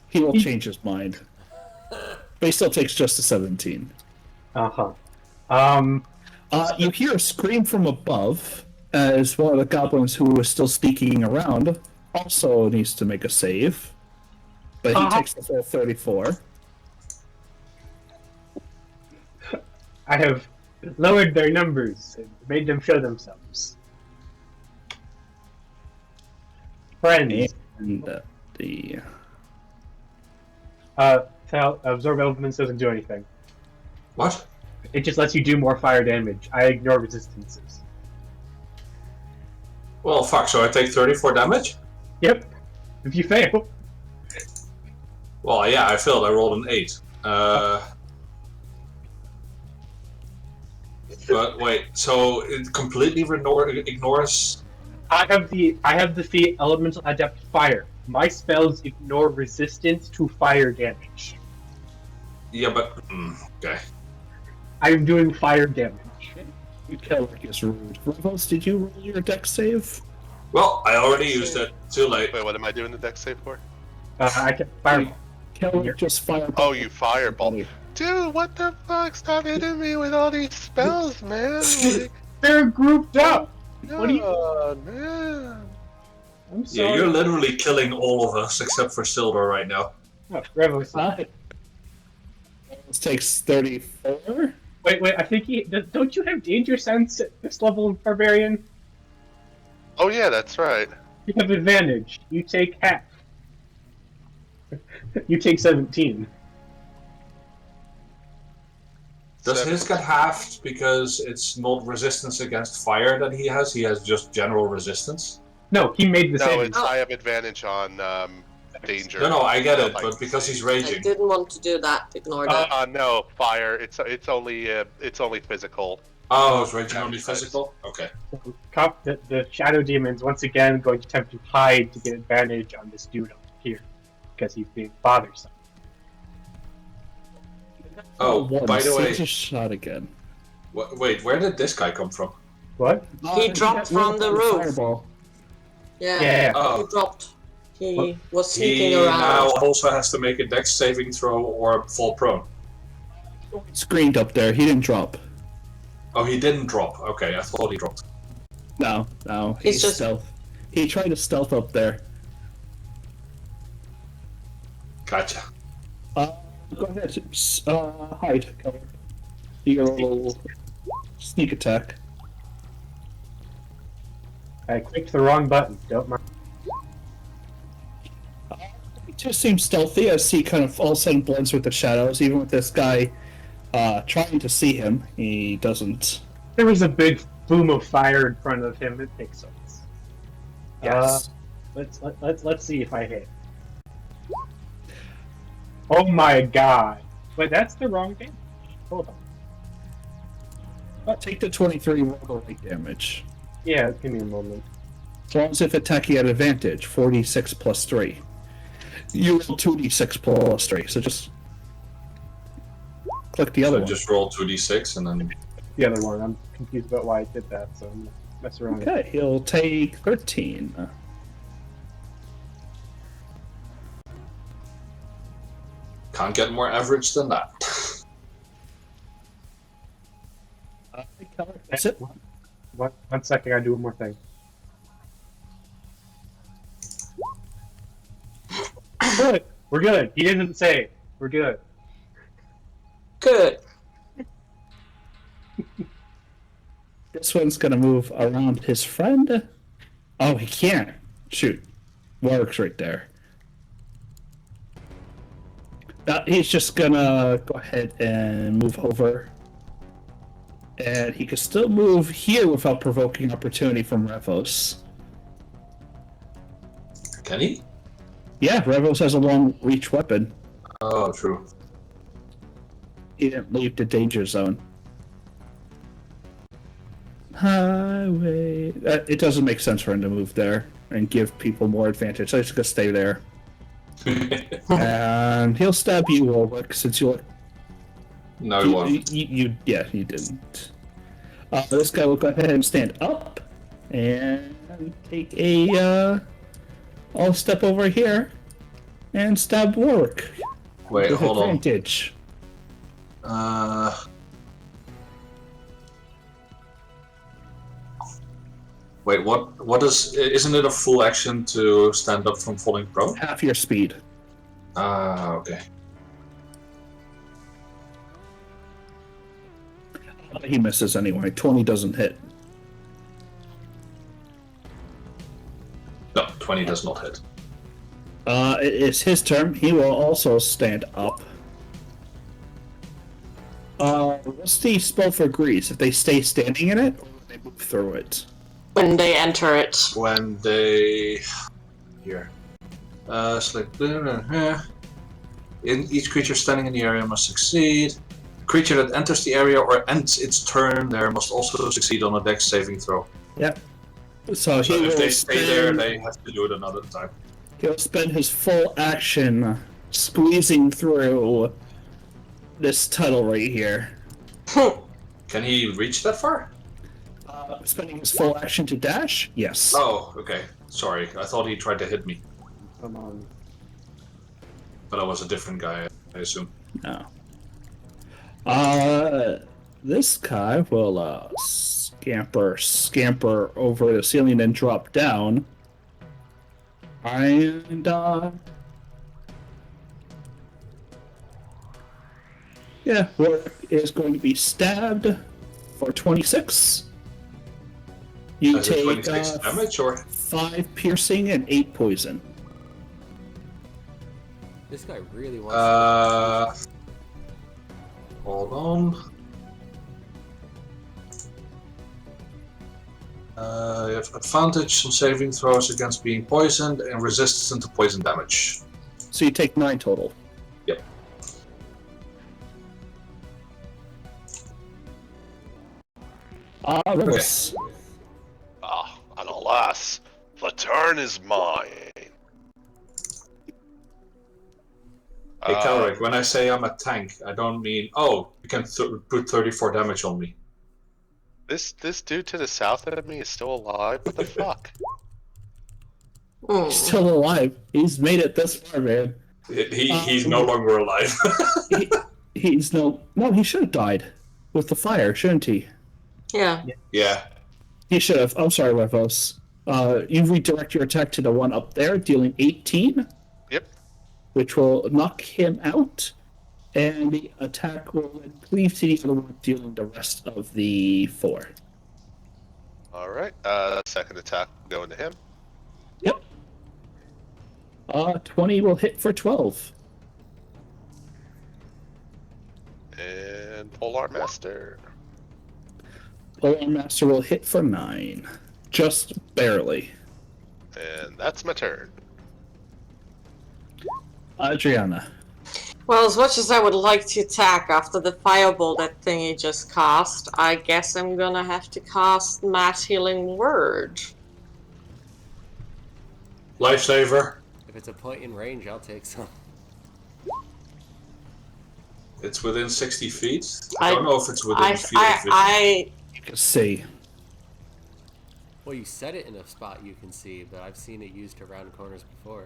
he will change his mind. But he still takes just a 17. Uh-huh. You hear a scream from above as one of the goblins who is still sneaking around also needs to make a save. But he takes the full 34. I have lowered their numbers and made them show themselves. Friends. And the... Absorb elements doesn't do anything. What? It just lets you do more fire damage. I ignore resistances. Well, fuck, so I take 34 damage? Yep. If you fail. Well, yeah, I failed. I rolled an 8. But wait, so it completely ignores... I have the feat Elemental Adept Fire. My spells ignore resistance to fire damage. Yeah, but... okay. I'm doing fire damage. You Kelric is rude. Revels, did you roll your dex save? Well, I already used it. Too late. Wait, what am I doing the dex save for? I can fire. Kelric just fireball. Oh, you fireball. Dude, what the fuck? Stop hitting me with all these spells, man. Like, They're grouped up. no, What do you- man. I'm sorry. Yeah, you're literally killing all of us except for Sildor right now. Oh, Revos. This takes 34. Wait. I think don't you have danger sense at this level of barbarian? Oh yeah, that's right. You have advantage. You take half. You take 17. Does his get halved because it's not resistance against fire that he has? He has just general resistance? No, he made the No, saving. it's, I have advantage on danger. No, I get it, Like, but because he's I raging. didn't want to do that. Ignore that. No, fire. It's only physical. Oh, it's raging only physical? Okay. The shadow demon's once again going to attempt to hide to get advantage on this dude over here because he's being bothersome. Oh, by the way, just shot again. wait, where did this guy come from? What? He dropped from the roof. Fireball. Yeah. Yeah. Oh. He dropped. He was He sneaking around. now also has to make a dex saving throw or fall prone. Screened up there. He didn't drop. Oh, he didn't drop. Okay, I thought he dropped. No. He's He's just- stealth. He tried to stealth up there. Gotcha. Go ahead. Hide. Cover. You got a little sneak attack. I clicked the wrong button. Don't mind. He just seems stealthy as he kind of all of a sudden blends with the shadows. Even with this guy trying to see him, he doesn't. There was a big boom of fire in front of him. It makes sense. Yes. Let's see if I hit. Oh my god! Wait, that's the wrong damage. Hold on. Take the 23 roll the right damage. Yeah, give me a moment. As long as if attacking at advantage, 46 plus 3. You roll 2d6 plus 3, so just click the other So one. just roll 2d6 and then... The other one. I'm confused about why I did that, so I'm gonna mess around. with it. Okay, he'll take 13. Can't get more average than that. That's it. One second, I do one more thing. Good. We're good. He didn't say. We're good. Good. This one's gonna move around his friend. Oh, he can't. Shoot. Warwick's right there. He's just gonna go ahead and move over. And he can still move here without provoking opportunity from Revos. Can he? Yeah, Revos has a long reach weapon. Oh, true. He didn't leave the danger zone. Highway. It doesn't make sense for him to move there and give people more advantage. So he's gonna stay there. And he'll stab you, Warwick, since you No, he won't. you didn't. This guy will go ahead and stand up and take a I'll step over here and stab Warwick. Wait, with hold on. advantage. Wait, what is... Isn't it a full action to stand up from falling prone? Half your speed. Okay. He misses anyway. 20 doesn't hit. No, 20 does not hit. It's his turn. He will also stand up. What's the spell for grease? If they stay standing in it, or they move through it? When they enter it. When they... Here. Select... In each creature standing in the area must succeed. Creature that enters the area or ends its turn there must also succeed on a dex saving throw. Yep. So if they stay there, they have to do it another time. He'll spend his full action squeezing through this tunnel right here. Can he reach that far? Spending his full action to dash? Yes. Oh, okay. Sorry, I thought he tried to hit me. Come on. But I was a different guy, I assume. No. This guy will scamper over the ceiling and drop down. And yeah, Warwick is going to be stabbed for 26. You Is it take 26 damage or 5 piercing and 8 poison. This guy really wants hold on. You have advantage on saving throws against being poisoned and resistant to poison damage. So you take 9 total. Yep. Rebels. And alas, the turn is mine. Hey, Calric, when I say I'm a tank, I don't mean, oh, you can put 34 damage on me. This dude to the south of me is still alive? What the fuck? He's still alive. He's made it this far, man. He's no longer alive. He's no, he should have died with the fire, shouldn't he? Yeah. Yeah. He should have. I'm sorry, Revos. You redirect your attack to the one up there, dealing 18. Yep. Which will knock him out, and the attack will cleave to the other one, dealing the rest of the 4. Alright, second attack going to him. Yep. 20 will hit for 12. And Polar Master. Polar Master will hit for 9. Just barely. And that's my turn. Adriana. Well, as much as I would like to attack after the fireball that thingy just cast, I guess I'm gonna have to cast Mass Healing Word. Lifesaver. If it's a point in range, I'll take some. It's within 60 feet. I don't know if it's within field of vision. You can see. Well, you set it in a spot you can see, but I've seen it used around corners before.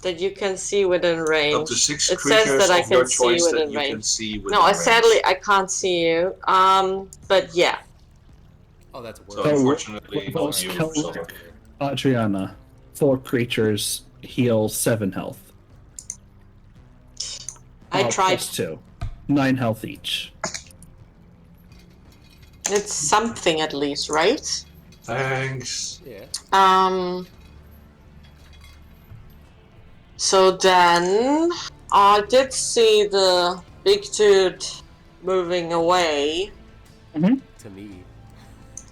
That you can see within range. Up to 6 it creatures says that I of your can see choice within that you range. can see within No, range. sadly I can't see you. But yeah. Oh, that's So worse. unfortunately, Revos, you Kelric, Adriana. 4 creatures heal 7 health. I tried. Plus 2. 9 health each. It's something at least, right? Thanks. Yeah. So then I did see the big dude moving away, To me.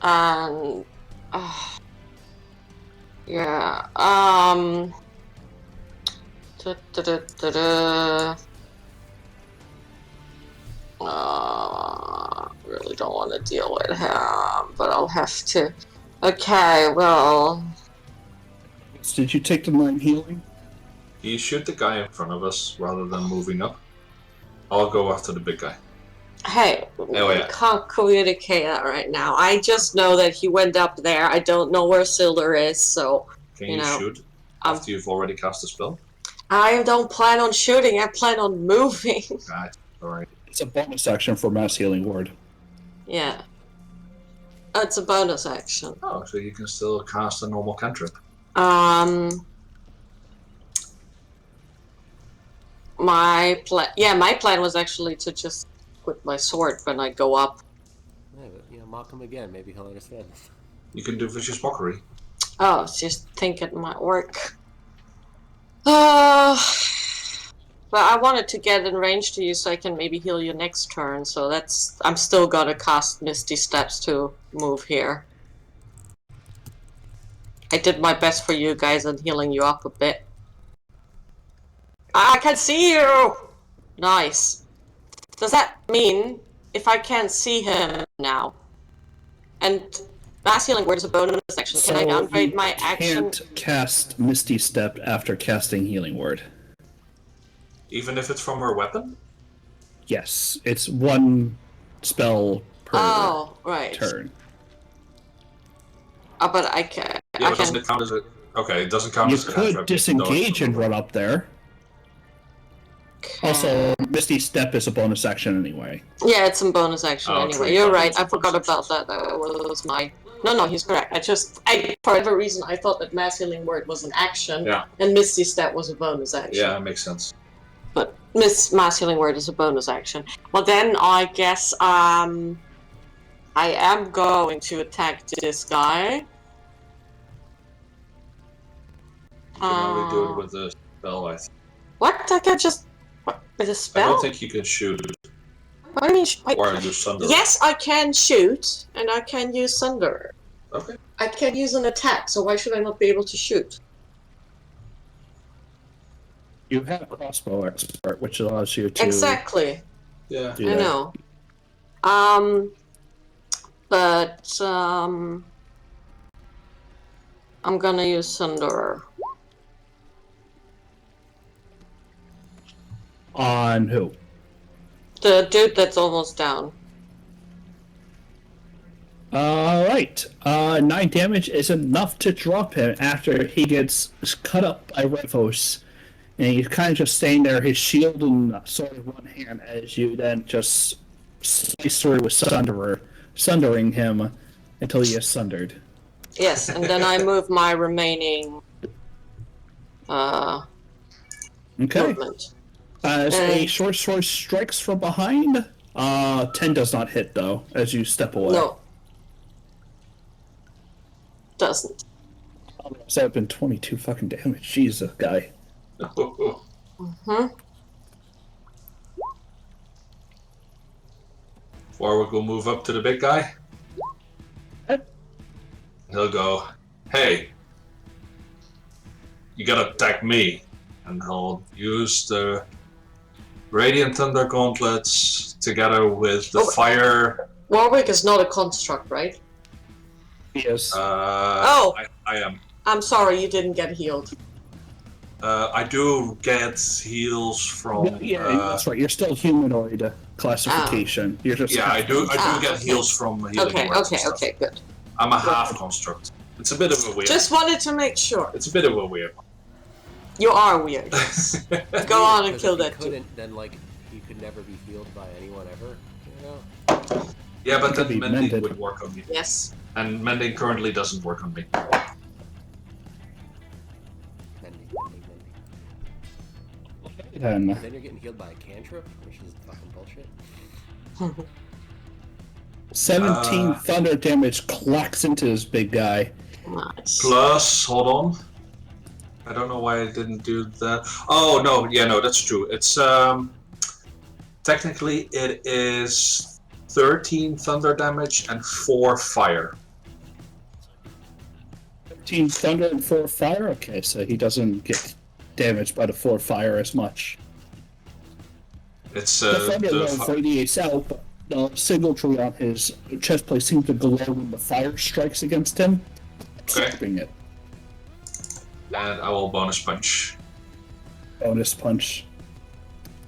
and yeah. Really don't want to deal with him, but I'll have to. Okay, well. Did you take the 9 healing? You shoot the guy in front of us rather than moving up. I'll go after the big guy. Hey, Oh, we yeah. can't communicate that right now. I just know that he went up there. I don't know where Silver is, so. Can you shoot after you've already cast a spell? I don't plan on shooting, I plan on moving. Right, alright. It's a bonus action for Mass Healing Word. Yeah. It's a bonus action. Oh, so you can still cast a normal cantrip. My plan was actually to just quit my sword when I go up. Yeah, but, mock him again. Maybe he'll understand. You can do vicious mockery. Oh, just think it might work. But I wanted to get in range to you so I can maybe heal you next turn, so I'm still gonna cast Misty Steps to move here. I did my best for you guys in healing you up a bit. I can see you! Nice. Does that mean if I can't see him now, and Mass Healing Word is a bonus action, can I downgrade my action? Can't cast Misty Step after casting Healing Word. Even if it's from her weapon? Yes, it's 1 spell per turn. Oh, but I can. Yeah, but doesn't it count as a... Okay, it doesn't count as a cantrip. You could disengage and run up there. Also, Misty Step is a bonus action anyway. Yeah, it's a bonus action anyway. You're right. I forgot about that. That was my... No, he's correct. For whatever reason, I thought that Mass Healing Word was an action, and Misty Step was a bonus action. Yeah, that makes sense. But Mass Healing Word is a bonus action. Well, then I guess I am going to attack this guy. You can only do it with a spell, I think. What? I can just... With a spell? I don't think you can shoot. What do you mean? Or use Sunder. Yes, I can shoot, and I can use Sunder. Okay. I can use an attack, so why should I not be able to shoot? You have a crossbow expert, which allows you to... Exactly. Yeah. I know. But, I'm gonna use Sunder. On who? The dude that's almost down. Alright. 9 damage is enough to drop him after he gets cut up by Revos. And he's kind of just staying there, his shield and sword in one hand, as you then just slice through with sundering him until he is sundered. Yes, and then I move my remaining movement. As a short sword strikes from behind, 10 does not hit, though, as you step away. No. Doesn't. So that would have been 22 fucking damage. Jesus, guy. Warwick will move up to the big guy. He'll go, hey, you gotta attack me. And he'll use the Radiant Thunder Gauntlets together with the fire. Warwick is not a construct, right? Yes. I am. I'm sorry, you didn't get healed. I do get heals from. That's right. You're still humanoid classification. You're just. Yeah, I do get heals from healing. Okay, good. I'm a half construct. It's a bit of a weird. Just wanted to make sure. It's a bit of a weird one. You are weird. Yes. Go on and kill that dude. Then he could never be healed by anyone ever. Yeah, but then mending would work on me. Yes. And mending currently doesn't work on me. Then you're getting healed by a cantrip, which is fucking bullshit. 17 thunder damage clacks into this big guy. Nice. Plus, hold on. I don't know why I didn't do that. Oh, no, that's true. It's, technically it is 13 thunder damage and 4 fire. 13 thunder and 4 fire? Okay, so he doesn't get damaged by the 4 fire as much. It's The thunder the wave radiates out, but the signalry on his chest plate seems to glow when the fire strikes against him, absorbing it. and I will bonus punch. Bonus punch.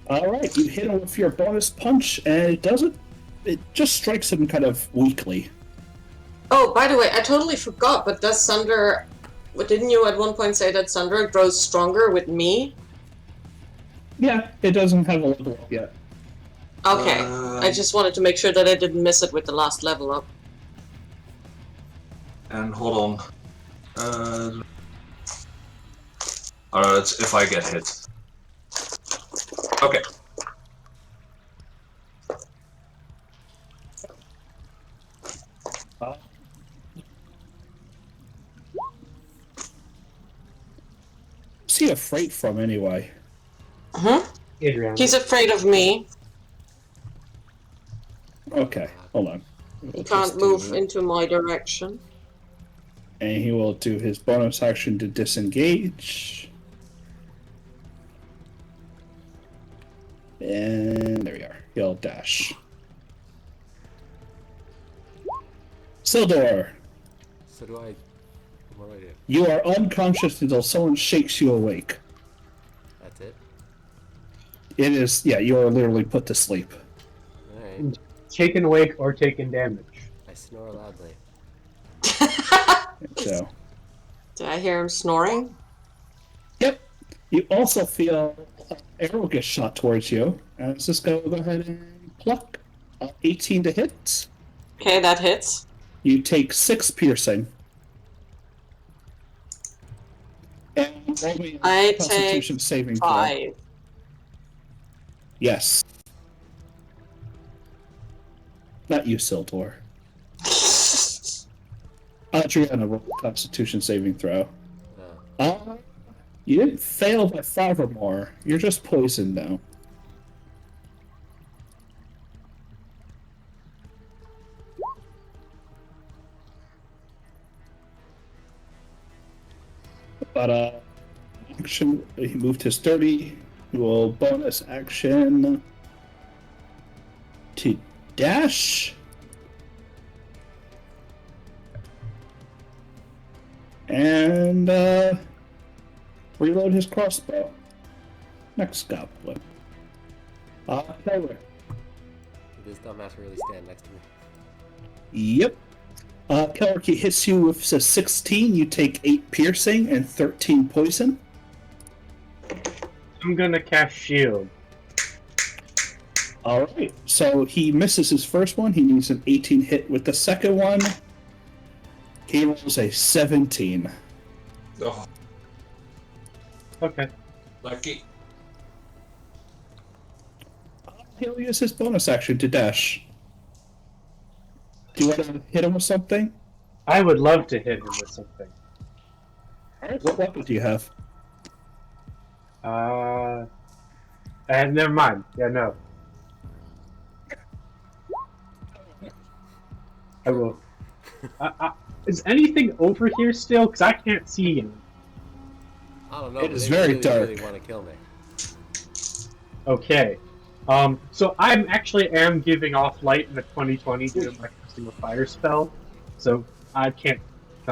Alright, you hit him with your bonus punch, and it doesn't. It just strikes him kind of weakly. Oh, by the way, I totally forgot, but does Sunder... Didn't you at one point say that Sunder grows stronger with me? Yeah, it doesn't have a level up yet. Okay, I just wanted to make sure that I didn't miss it with the last level up. And hold on. It's if I get hit. Okay. What's he afraid from anyway? Huh? Adrian. He's afraid of me. Okay, hold on. He can't move into my direction. And he will do his bonus action to disengage. And there we are. He'll dash. Sildor, So do I... What do I do? you are unconscious until someone shakes you awake. That's it? It is, yeah, you are literally put to sleep. Alright. Taken awake or taken damage. I snore loudly. So, Did I hear him snoring? yep. You also feel an arrow get shot towards you. Let's just go ahead and pluck. 18 to hit. Okay, that hits. You take 6 piercing. And roll me a I Constitution take saving throw. 5. Yes. Not you, Sildor. Adriana, roll a Constitution saving throw. Oh. You didn't fail by 5 or more. You're just poisoned now. But, action, he moved his 30. He will bonus action to dash. And, reload his crossbow. Next goblin. Taylor. This dumbass really stand next to me. Yep. Kellerkey hits you with a 16. You take 8 piercing and 13 poison. I'm gonna cast shield. Alright, so he misses his first one. He needs an 18 hit with the second one. He rolls a 17. Oh, Okay. lucky. He'll use his bonus action to dash. Do you want to hit him with something? I would love to hit him with something. Alright, what weapon do you have? Never mind. Yeah, no. I will. Is anything over here still? Because I can't see any. I don't know, It but is they very really, dark. really want to kill me. Okay. So I'm actually giving off light in the 2020 due to my casting a fire spell. So I can't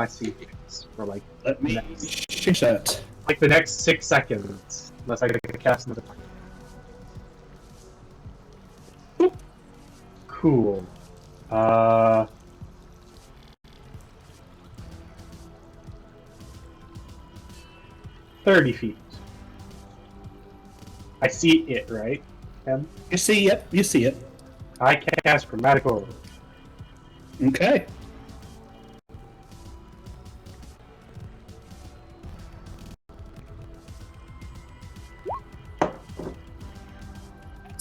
see things for like Let me change that. the next 6 seconds unless I can cast another time. Cool. 30 feet. I see it, right? Em? You see it. You see it. I cast Chromatic Orb. Okay.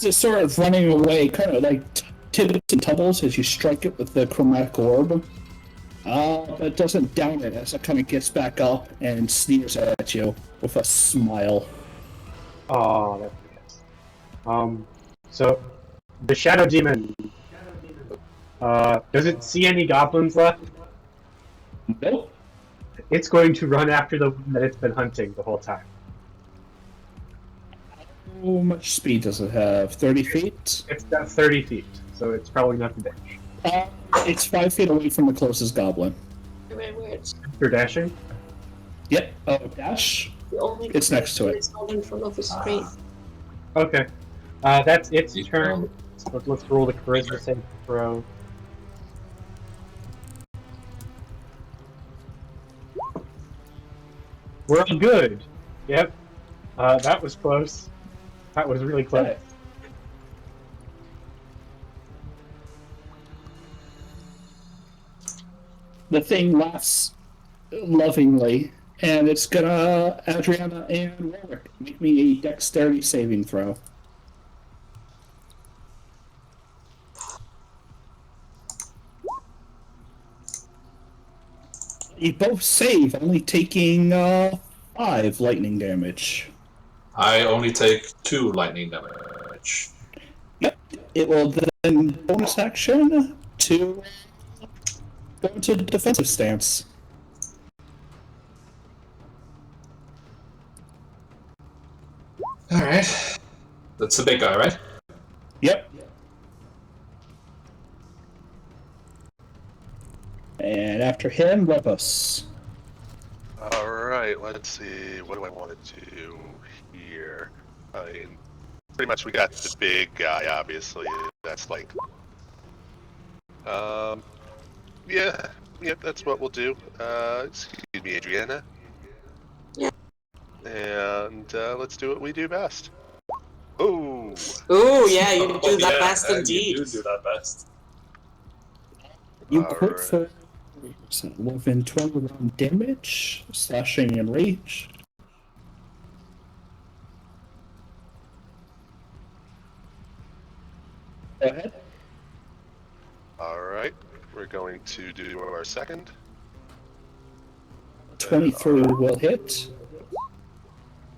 It's sort of running away, kind of like tips and tumbles as you strike it with the chromatic orb. But it doesn't down it as it kind of gets back up and sneers at you with a smile. Oh, that's nice. So the Shadow Demon. Does it see any goblins left? Nope. It's going to run after the one that it's been hunting the whole time. much speed does it have? 30 feet? It's got 30 feet, so it's probably not the dash. It's 5 feet away from the closest goblin. Wait. You're dashing? Yep. Oh, dash? The only It's next to it. It's not in front of the screen. Okay. That's its You turn. So let's roll the charisma saving throw. We're all good. Yep. That was close. That was really close. Okay. The thing laughs lovingly, and it's gonna Adriana and Warwick make me a dexterity saving throw. You both save, only taking 5 lightning damage. I only take 2 lightning damage. Yep. It will then bonus action to go into defensive stance. Alright. That's the big guy, right? Yep. And after him, Lepus. Alright, let's see. What do I want to do here? I mean, pretty much we got the big guy, obviously. That's like... Yeah, that's what we'll do. Excuse me, Adriana. Yeah. And, let's do what we do best. Ooh! Ooh, yeah, you do that Yeah, best indeed. You do that best. You Alright. crit for 11, 12 round damage, slashing and rage. Go ahead. Alright, we're going to do our second. 23 will hit.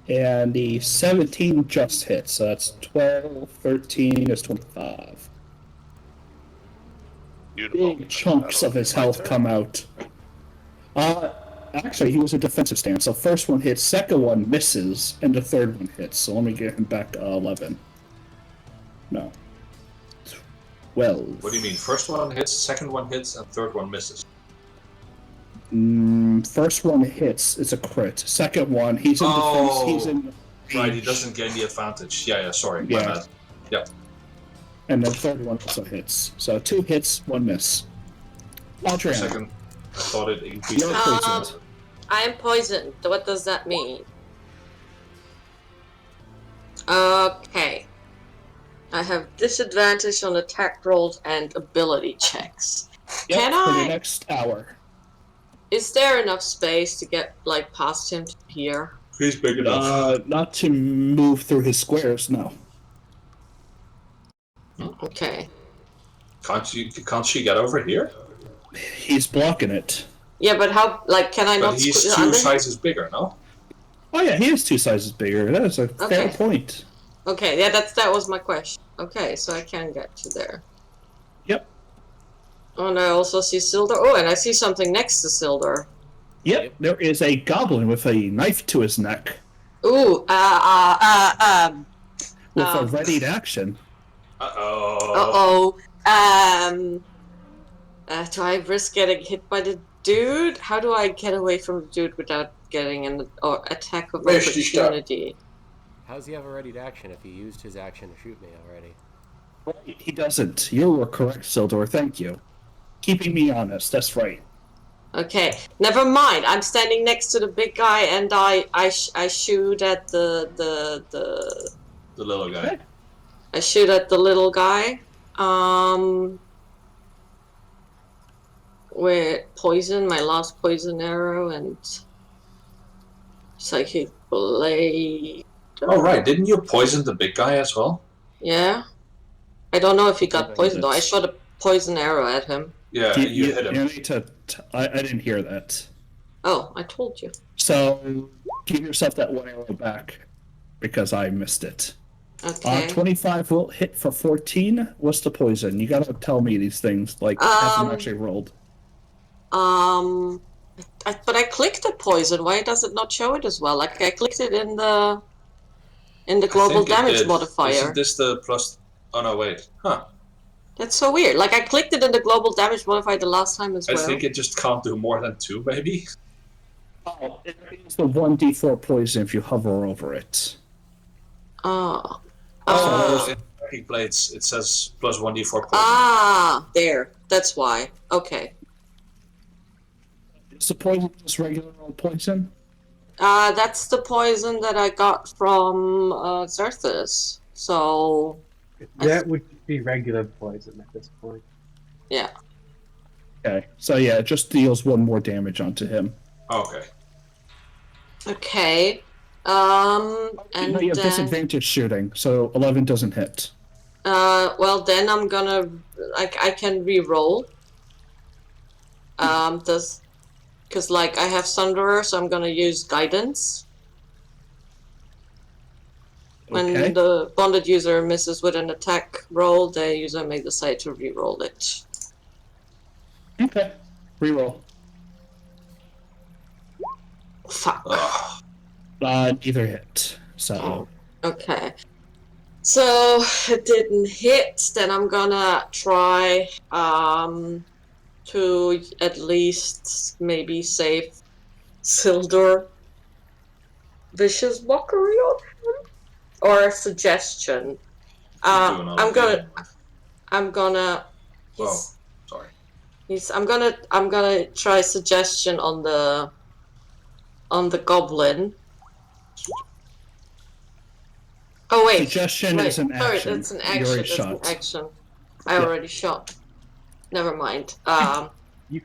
And the 17 just hits, so that's 12, 13 is 25. Beautiful. Big chunks of his My health turn. come out. Actually, he was a defensive stance. So first one hits, second one misses, and the third one hits. So let me get him back to 11. No. 12. What do you mean? First one hits, second one hits, and third one misses. First one hits, it's a crit. Second one, he's in defense, he's in Right, he range. doesn't gain the advantage. Yeah, sorry. Yeah. My bad. Yep. And the third one also hits. So 2 hits, 1 miss. Adrian, Second, I thought it increased. you're poisoned. I am poisoned. What does that mean? Okay. I have disadvantage on attack rolls and ability checks. Yep, Can for the I? next hour. Is there enough space to get like past him to here? He's big enough. Not to move through his squares, no. Okay. Can't she get over here? He's blocking it. Yeah, but how? Like, can I But not? he's squeeze 2 under? sizes bigger, no? Oh yeah, he is 2 sizes bigger. That is a fair Okay. point. Okay, yeah, that was my question. Okay, so I can get to there. Yep. Oh, and I also see Sildar. Oh, and I see something next to Sildar. Yep, there is a goblin with a knife to his neck Ooh, with a readied action. Uh-oh. Do I risk getting hit by the dude? How do I get away from the dude without getting an attack of Where's the shot? opportunity? How does he have a ready action if he used his action to shoot me already? He doesn't. You were correct, Sildor. Thank you. Keeping me honest. That's right. Okay, never mind. I'm standing next to the big guy, and I shoot at the The little guy. I shoot at the little guy. With poison, my last poison arrow, and psychic blade. Oh, right. Didn't you poison the big guy as well? Yeah. I don't know if he got Okay, poisoned though. I that's- shot a poison arrow at him. Yeah, you hit him. You need to. I didn't hear that. Oh, I told you. So give yourself that 1 arrow back because I missed it. Okay. 25 will hit for 14. What's the poison? You gotta tell me these things. Like, have them actually rolled. But I clicked the poison. Why does it not show it as well? Like I clicked it in the. in the I global think it damage did. modifier. Isn't this the plus? Oh no, wait. Huh. That's so weird. Like I clicked it in the global damage modifier the last time as I well. think it just can't do more than 2, maybe. Oh, it's the 1d4 poison if you hover over it. Oh. Oh, Ah. in tracking plates it says plus 1d4 poison. Ah, there. That's why. Okay. Is the poison just regular old poison? That's the poison that I got from Xerthus. So That would be regular poison at this point. yeah. Okay, so yeah, it just deals 1 more damage onto him. Okay. Okay. And No, you have then disadvantage shooting, so 11 doesn't hit. well then I'm gonna I can re-roll. Because like I have Sunderer, so I'm gonna use guidance. When Okay. the bonded user misses with an attack roll, the user may decide to re-roll it. Okay. Reroll. Fuck. Ugh. Neither hit. So Okay. So it didn't hit. Then I'm gonna try to at least maybe save Sildor vicious mockery on him, or a suggestion. Do another I'm gonna. healing. I'm gonna. Oh, sorry. I'm gonna try suggestion on the goblin. Oh wait. suggestion is an Sorry, action. that's an You action. already That's shot. an action. I Yeah. already shot. Never mind. You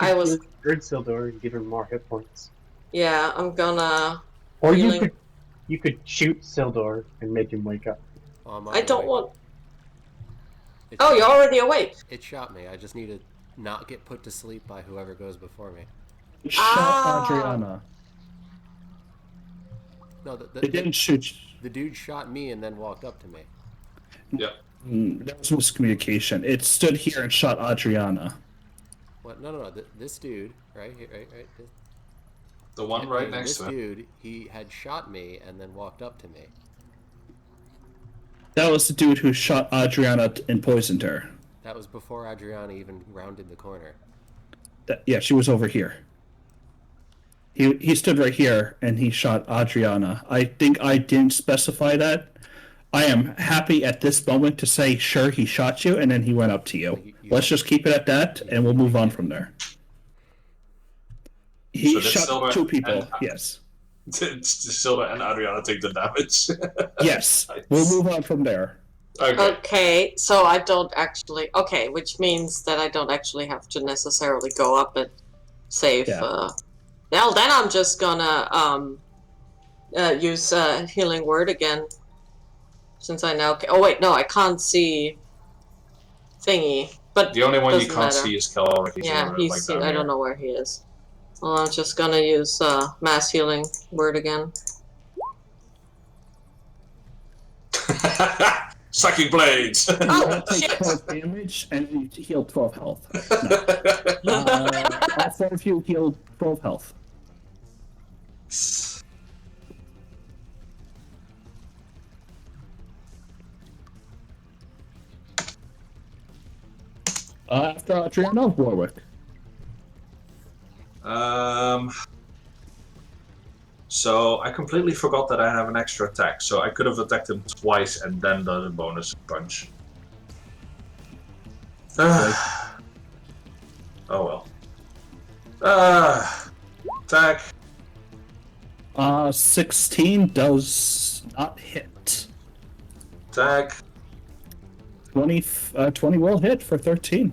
I could was- heal Sildor and give him more hit points. Yeah, I'm gonna. Or Healing. you could shoot Sildor and make him wake up. Oh, I'm I don't awake. want. It Oh, shot- you're already awake. It shot me. I just need to not get put to sleep by whoever goes before me. Shot Ah. Adriana. No, It didn't shoot. the dude shot me and then walked up to me. That was miscommunication. It stood here and shot Adriana. What? No. This dude, right here, right. The one right next this to him. dude, he had shot me and then walked up to me. That was the dude who shot Adriana and poisoned her. That was before Adriana even rounded the corner. Yeah, she was over here. He stood right here and he shot Adriana. I think I didn't specify that. I am happy at this moment to say, sure, he shot you, and then he went up to you. Let's just keep it at that, and we'll move on from there. He So did shot Silver 2 people, and- yes. Did Silva and Adriana take the damage? Yes, Nice. we'll move on from there. Okay. Okay, so I don't actually. Okay, which means that I don't actually have to necessarily go up and save. Yeah. Well, then I'm just gonna use healing word again. Since I now. Oh wait, no, I can't see. Thingy, but The only one you doesn't can't matter. see is Kelvin. Yeah, he's. I don't know where he is. Well, I'm just gonna use mass healing word again. Sucking blades. Oh, Take shit. 12 damage, and you heal 12 health. All 4 of you healed 12 health. After Adriana, Warwick. So I completely forgot that I have an extra attack, so I could have attacked him twice and then done a bonus punch. Oh well. Attack. 16 does not hit. Attack. 20 will hit for 13.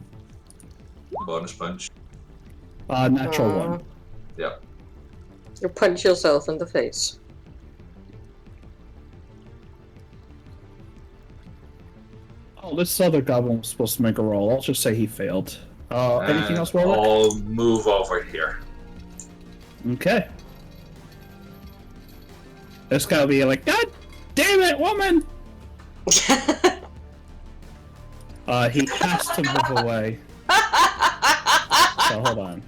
Bonus punch. Natural 1. Yep. You punch yourself in the face. Oh, this other goblin was supposed to make a roll. I'll just say he failed. Anything else, Warwick? I'll move over here. Okay. It's gotta be like, God damn it, woman! He has to move away. So hold on.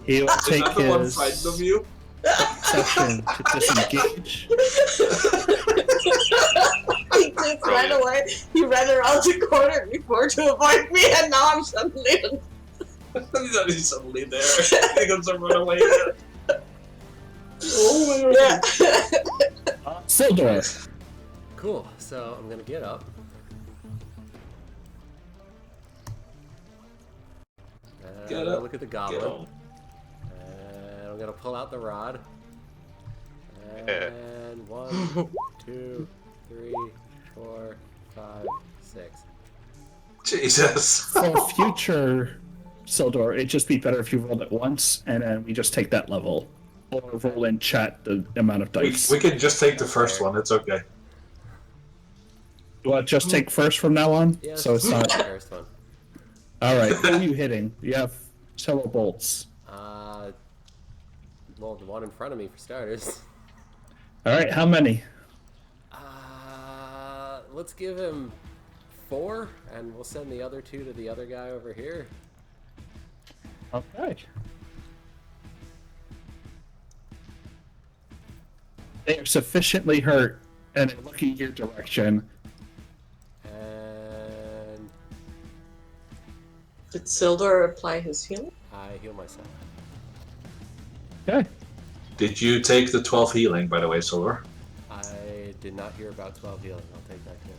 He will Is take that the one his. frightened of you? section to disengage. He just ran away. He ran around the corner before to avoid me, and now I'm suddenly. He's suddenly there. He comes to run away. Oh my Yeah. god. Sildor. Cool. So I'm gonna get up. Get up. Look at the Get goblin. on. And I'm gonna pull out the rod. And 1, 2, 3, 4, 5, 6. Jesus. For future Sildor, it'd just be better if you rolled it once, and then we just take that level. Or roll in chat the amount of dice. We can just take the first one. It's okay. You want to just take first from now on? Yeah, So it's not... the first one. Alright, who are you hitting? You have several bolts. Well, the one in front of me for starters. Alright, how many? Let's give him 4, and we'll send the other 2 to the other guy over here. Okay. They are sufficiently hurt, and they're looking your direction. And Did Sildor apply his healing? I heal myself. Okay. Did you take the 12 healing, by the way, Silver? I did not hear about 12 healing. I'll take that too.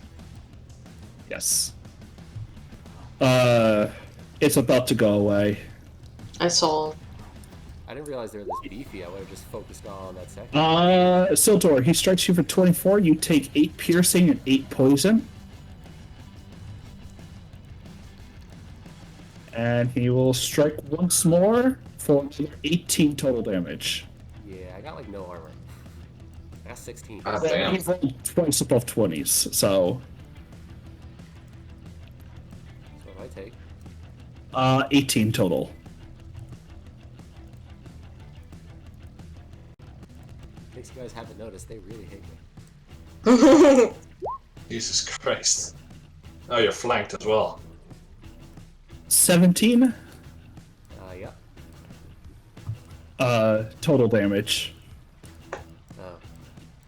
Yes. It's about to go away. I saw. I didn't realize they were this beefy. I would have just focused all on that second. Sildor, he strikes you for 24. You take 8 piercing and 8 poison. And he will strike once more for 18 total damage. Yeah, I got like no armor. I got 16. Ah, Well, damn. he rolled twice above 20s, so... So what do I take? 18 total. In case you guys haven't noticed, they really hate me. Jesus Christ. Oh, you're flanked as well. 17 Yeah. total damage. Oh.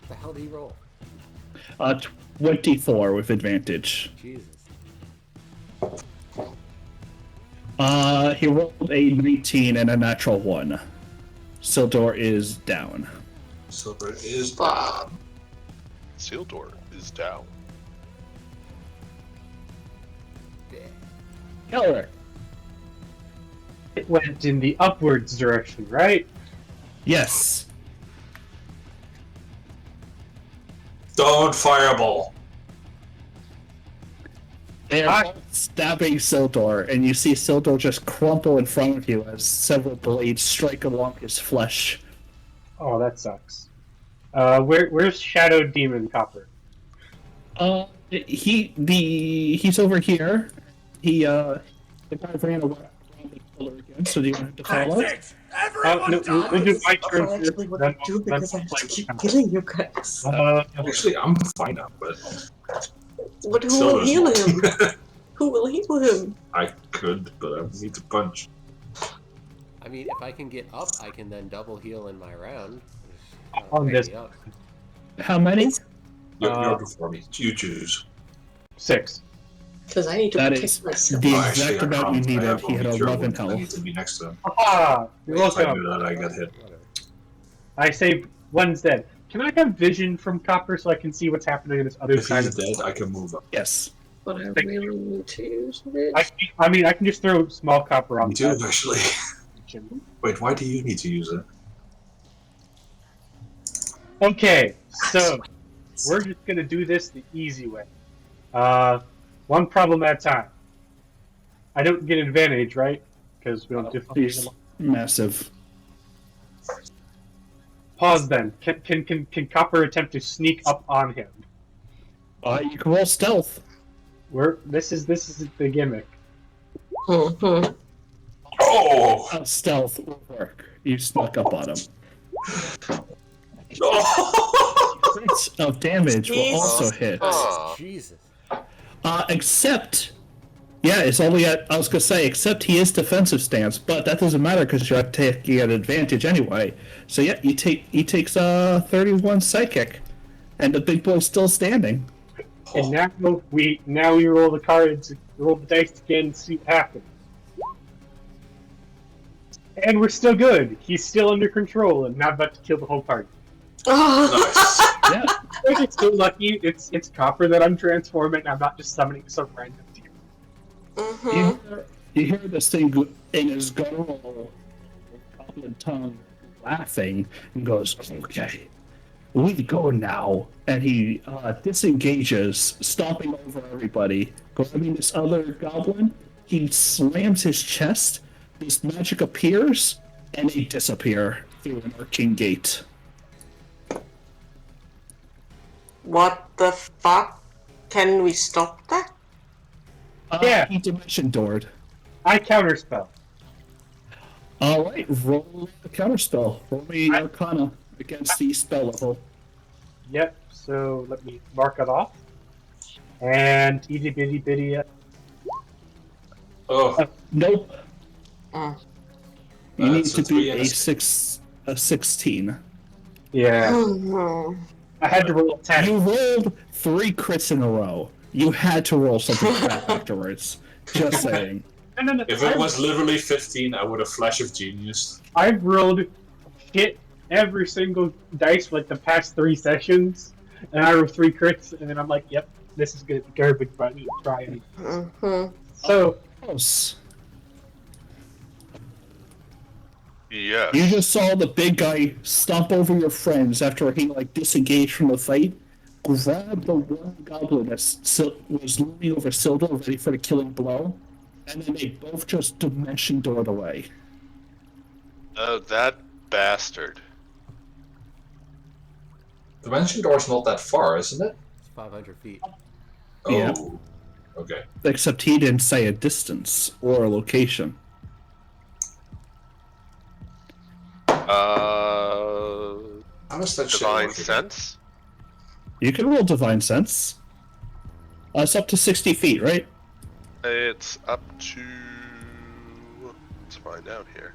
The hell did he roll? 24 with advantage. Jesus. He rolled a 19 and a natural 1. Sildor is down. Silver is Bob. Sildor is down. Yeah. Keller. It went in the upwards direction, right? Yes. Don't fireball. They are both stabbing Sildor, and you see Sildor just crumple in front of you as several blades strike along his flesh. Oh, that sucks. Where's Shadow Demon Copper? He's over here. The guy ran away around the pillar again, so do you want him to follow? No, we'll do my turn That's first. actually what Then I do then because I have play to with keep him. killing you guys. Actually, I'm fine now, but But who will Silver's heal fine. him? Who will heal him? I could, but I need to punch. I mean, if I can get up, I can then double heal in my round. On Pick this. me up. How many? You're before me. You choose. 6. Because I need to That protect is myself. the Oh, actually, exact I amount you can't. I needed. have He had only 11 I need health. to be next to him. Ah, you're If I welcome. do that, I get hit. Whatever. I say one's dead. Can I have vision from Copper so I can see what's happening on this other If side he's of dead, I can move up. Yes. But I Thank really need to use it. I mean, I can just throw small Copper on Me too, that. actually. Wait, why do you need to use it? Okay, so we're just gonna do this the easy way. One problem at a time. I don't get advantage, right? Because we don't do. He's massive. Pause then. Can Copper attempt to sneak up on him? You can roll stealth. This is the gimmick. Mhm. Oh! Stealth will work. You snuck up on him. Oh! Crits of damage will Jesus. also hit. Aw. Jesus. Except Yeah, it's only at, I was going to say, except he is defensive stance, but that doesn't matter because you're taking an advantage anyway. So yeah, he takes 31 psychic, and the big boy's still standing. And now we roll the cards, roll the dice again, and see what happens. And we're still good. He's still under control and not about to kill the whole party. Nice. Yeah, We're just so lucky. It's copper that I'm transforming. I'm not just summoning some random demon. you hear this thing in his guttural goblin tongue laughing and goes, "Okay, we go now." And he disengages, stomping over everybody, grabbing this other goblin. He slams his chest. This magic appears, and they disappear through an arcane gate. What the fuck? Can we stop that? Yeah. He dimension doored. I counterspell. All right, roll the counterspell. Roll me Arcana against the spell level. Yep. So let me mark it off. And itty bitty bitty. Oh, Nope. You need it's to a three be and a 16. Yeah. Mhm. I had to roll a 10. You rolled 3 crits in a row. You had to roll something crap afterwards. Just saying. No. if it was literally 15, I would have flash of genius. I've rolled shit every single dice for like the past 3 sessions, and I rolled 3 crits, and then I'm like, yep, this is gonna be garbage, but I need to try it. Mhm. So, Close. Yes. You just saw the big guy stomp over your friends after he disengaged from the fight, grab the one goblin that was looming over Silda, ready for the killing blow, and then they both just dimension doored away. Oh, that bastard. The mansion door's not that far, isn't it? It's 500 feet. Oh. Yeah. Okay. Except he didn't say a distance or a location. How does that shit Divine work again? Sense? You can roll Divine Sense. It's up to 60 feet, right? It's up to... Let's find out here.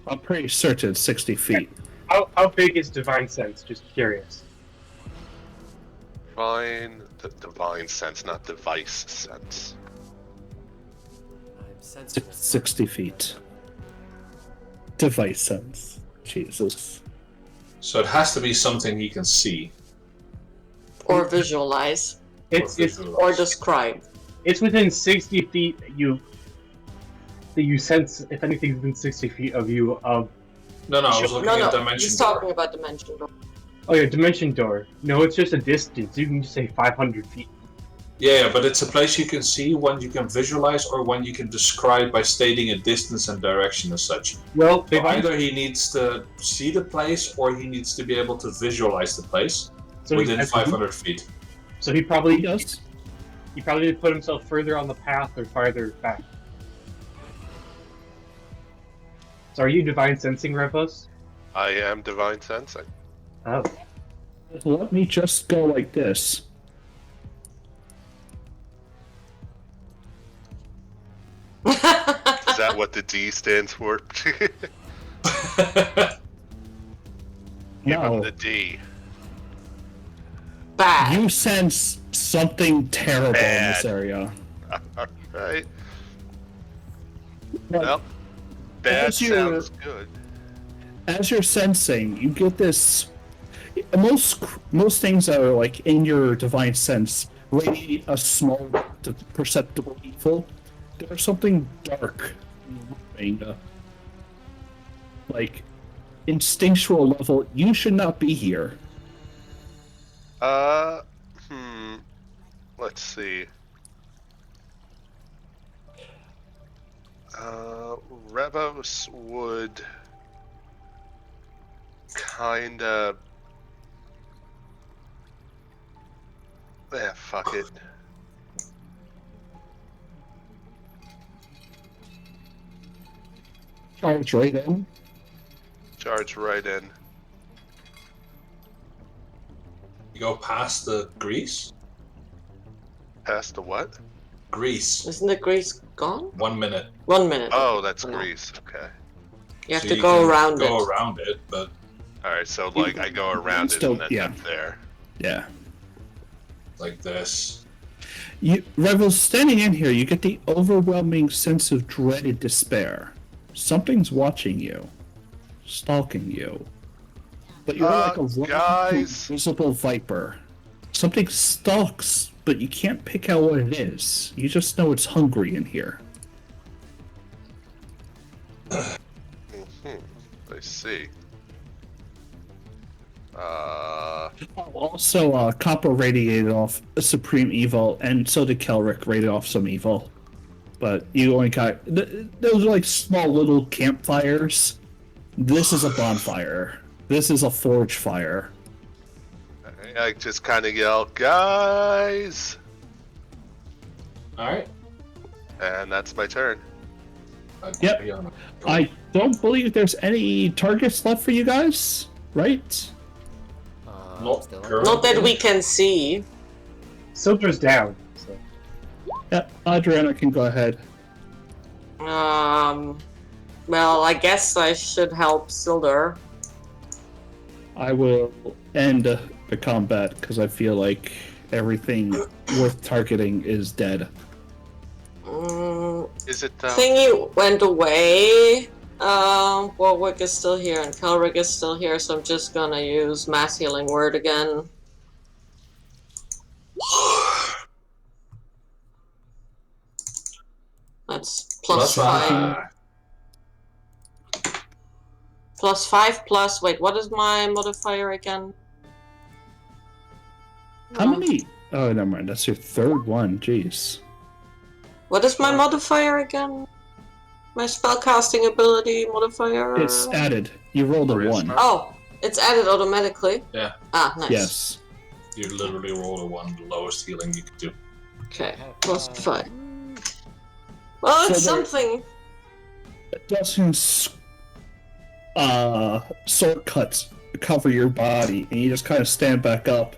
I'm pretty certain it's 60 feet. how big is Divine Sense? Just curious. Divine Sense, not Device Sense. I'm sensible. 60 feet. Device Sense. Jesus. So it has to be something he can see. Or visualize. It's Or describe. it's within 60 feet that you sense if anything's within 60 feet of you of. No, I was looking No, at no, dimension he's door. talking about dimension door. Oh yeah, dimension door. No, it's just a distance. You can just say 500 feet. Yeah, but it's a place you can see, one you can visualize, or one you can describe by stating a distance and direction as such. Well, So either he needs to see the place, or he needs to be able to visualize the place within 500 feet. So he probably He does. He probably did put himself further on the path or farther back. So are you divine sensing, Revos? I am Divine Sensing. Oh. Let me just go like this. Is that what the D stands for? Give him No. the D. Bad. You sense something terrible in this area. Alright. Like, Well, bad as you- sounds good. as you're sensing, you get this. Most things that are in your divine sense radiate a small, perceptible evil. There's something dark, moving, instinctual level. You should not be here. Let's see. Revos would kinda... fuck it. Charge right in. Charge right in. You go past the grease? Past the what? Grease. Isn't the grease gone? 1 minute. 1 minute. Oh, that's Yeah. Greece. Okay. You have So to you go can around go it. around it, but Alright, so like I go around it Still- and end yeah. up there. Yeah. like this. Revels, standing in here, you get the overwhelming sense of dread and despair. Something's watching you, stalking you. But you're like a guys. visible viper. Something stalks, but you can't pick out what it is. You just know it's hungry in here. I see. Also, Copper radiated off a supreme evil, and so did Kelric radiated off some evil. But you only got... Those are like small little campfires. This is a bonfire. This is a forge fire. I just kind of yell, guys! Alright. And that's my turn. Yep. I don't believe there's any targets left for you guys, right? Not Still currently. Not that we can see. Silver's down. So. Yep, Adriana can go ahead. Well, I guess I should help Silder. I will end the combat because I feel like everything worth targeting is dead. Is it Thingy went away. Warwick is still here and Kelric is still here, so I'm just gonna use Mass Healing Word again. That's plus 5. Plus 5 plus... Wait, what is my modifier again? How many? Oh, never mind. That's your third one. Jeez. What is my modifier again? My spellcasting ability modifier? It's added. You rolled a Charisma. 1. Oh, it's added automatically? Yeah. Ah, nice. Yes. You literally roll a 1, the lowest healing you could do. Okay, plus 5. Well, it's So there- something. It doesn't sword cuts cover your body, and you just kind of stand back up,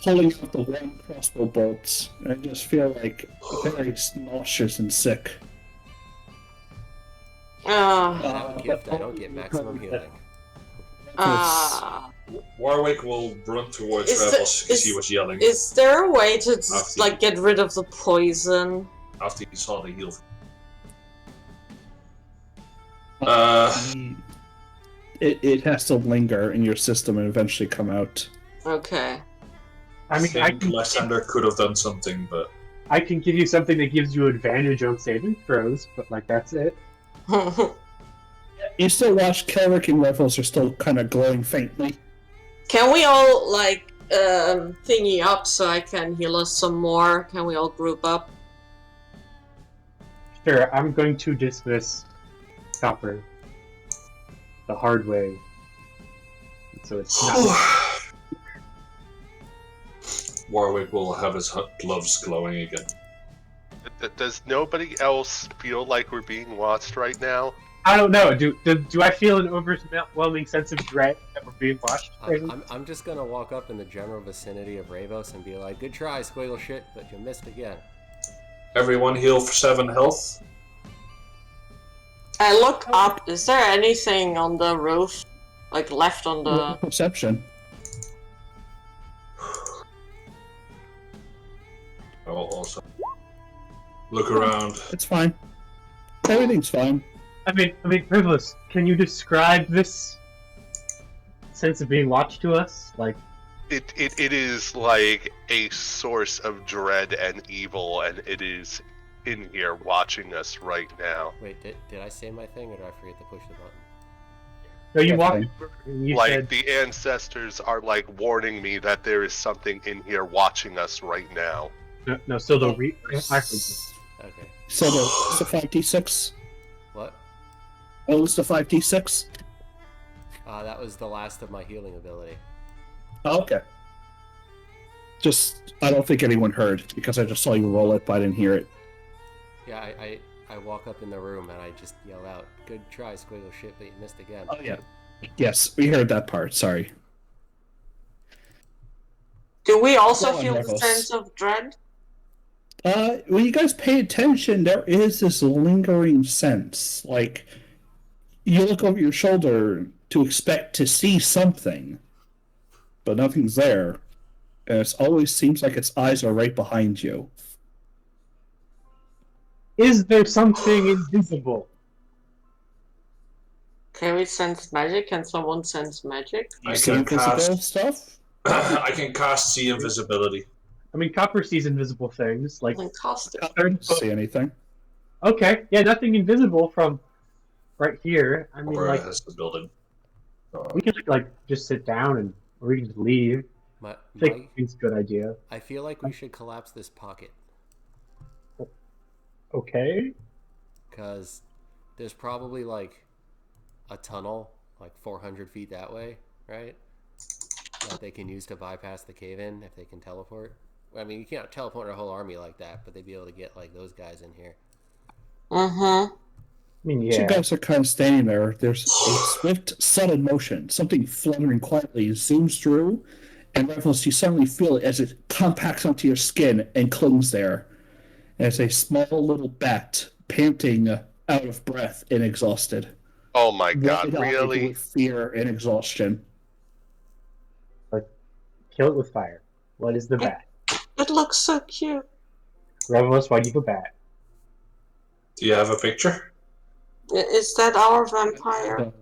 pulling out the one crossbow bolts, and I just feel like very nauseous and sick. I have a gift, I don't get maximum healing. Warwick will run towards Is the- Rebels because he is- was yelling Is there a way to After like get rid of the poison? after he saw the heal. It has to linger in your system and eventually come out. Okay. I mean, think Lysander could have done something, but I can give you something that gives you advantage on saving throws, but like that's it. You still watch Kelric and Revels are still kind of glowing faintly. Can we all like thingy up so I can heal us some more? Can we all group up? Sure, I'm going to dismiss Copper the hard way. So it's not. Warwick will have his gloves glowing again. Does nobody else feel like we're being watched right now? I don't know. Do I feel an overwhelming sense of dread that we're being watched? I'm just gonna walk up in the general vicinity of Ravos and be like, good try, squiggle shit, but you missed again. Everyone heal for 7 health. I look up. Is there anything on the roof, like left on the? Perception. I will also look around. It's fine. Everything's fine. I mean, Rivers, can you describe this sense of being watched to us? Like, It is like a source of dread and evil, and it is in here watching us right now. Wait, did I say my thing or did I forget to push the button? no, you That's walked fine. over and you Like said, the ancestors are like warning me that there is something in here watching us right now. no, still the I heard you. Okay. So the 5d6. What? Oh, it's the 5d6. That was the last of my healing ability. Oh, okay. Just, I don't think anyone heard because I just saw you roll it, but I didn't hear it. Yeah, I walk up in the room and I just yell out, good try, squiggle shit, but you missed again. Oh yeah. Yes, we heard that part. Sorry. Do we also Go on, feel the Rebels. sense of dread? When you guys pay attention, there is this lingering sense. Like, you look over your shoulder to expect to see something, but nothing's there. And it always seems like its eyes are right behind you. Is there something invisible? Can we sense magic? Can someone sense magic? You I see can invisible cast- stuff? I can cast see invisibility. I mean, Copper sees invisible things. Like, Then cast it. I don't see anything. okay, yeah, nothing invisible from right here. I mean, Or like, has the building. we can like just sit down and or we can just leave. I think it's a good idea. I feel like we should collapse this pocket. Okay. Because there's probably like a tunnel like 400 feet that way, right? That they can use to bypass the cave-in if they can teleport. I mean, you can't teleport a whole army like that, but they'd be able to get like those guys in here. Mm-hmm. I mean, You yeah. guys are kind of standing there. There's a swift, sudden motion. Something fluttering quietly zooms through, and Revels, you suddenly feel it as it compacts onto your skin and clings there. And it's a small little bat, panting, out of breath and exhausted. Oh my god, Wide-eyed really? with fear and exhaustion. Kill it with fire. What is the bat? It looks so cute. Revelous, why do you have a bat? Do you have a picture? Is that our vampire? I don't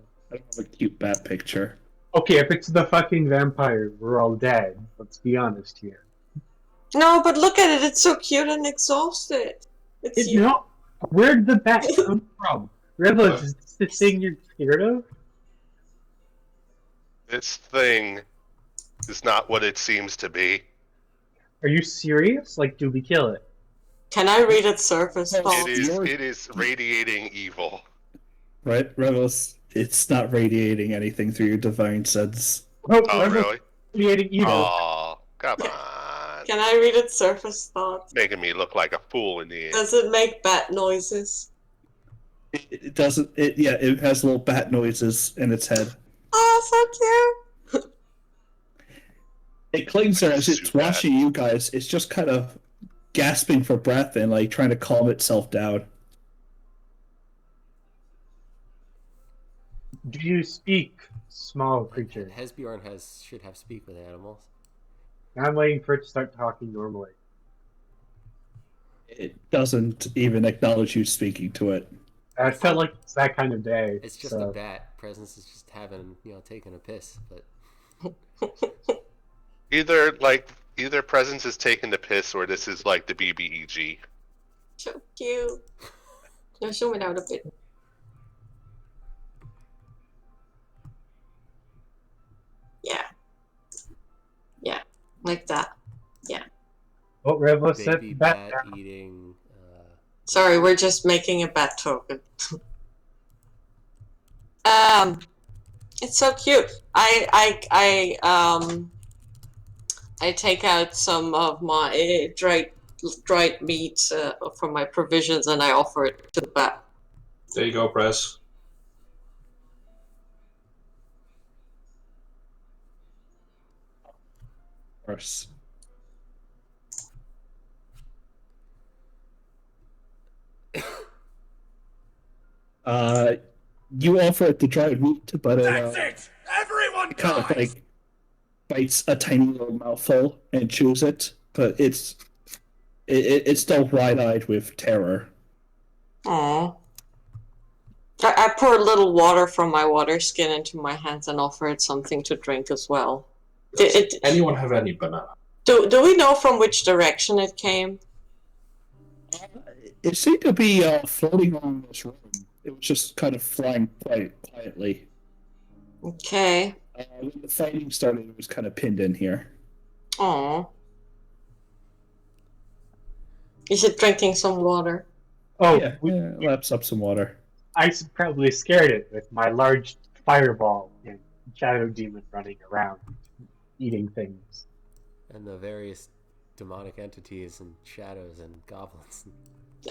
have a cute bat picture. Okay, if it's the fucking vampire, we're all dead. Let's be honest here. No, but look at it. It's so cute and exhausted. It's you. No, where'd the bat come from? Revelous, is this the thing you're scared of? This thing is not what it seems to be. Are you serious? Like, do we kill it? Can I read its surface It thoughts? is radiating evil. Right, Revels? It's not radiating anything through your divine sense. Oh, Oh, really? Creating evil. Oh, come on. Can I read its surface thoughts? Making me look like a fool in the end. Does it make bat noises? It doesn't. It has little bat noises in its head. Oh, so cute. It clings there as it's Too bad. watching you guys. It's just kind of gasping for breath and like trying to calm itself down. Do you speak, small creature? Hesbjorn should have speak with animals. I'm waiting for it to start talking normally. It doesn't even acknowledge you speaking to it. I felt like it's that kind of day. It's just so. a bat. Presence is just having, taking a piss. But Either Presence is taking the piss or this is like the BBEG. So cute. Now zoom it out a bit. Yeah. Yeah. Like that. Oh, Revo set baby the bat bat down. eating. Sorry, we're just making a bat token. It's so cute. I take out some of my dried meat from my provisions and I offer it to the bat. There you go, Press. Of course. You offer it the dried meat, but it! Everyone it kind of like bites a tiny little mouthful and chews it, but it's still wide-eyed with terror. Aww. I pour a little water from my water skin into my hands and offer it something to drink as well. Does anyone have any banana? Do we know from which direction it came? It seemed to be floating on this room. It was just kind of flying quite quietly. Okay. When the fighting started, it was kind of pinned in here. Aww. Is it drinking some water? Oh, Yeah, laps up some water. I probably scared it with my large fireball and shadow demon running around, eating things. And the various demonic entities and shadows and goblins.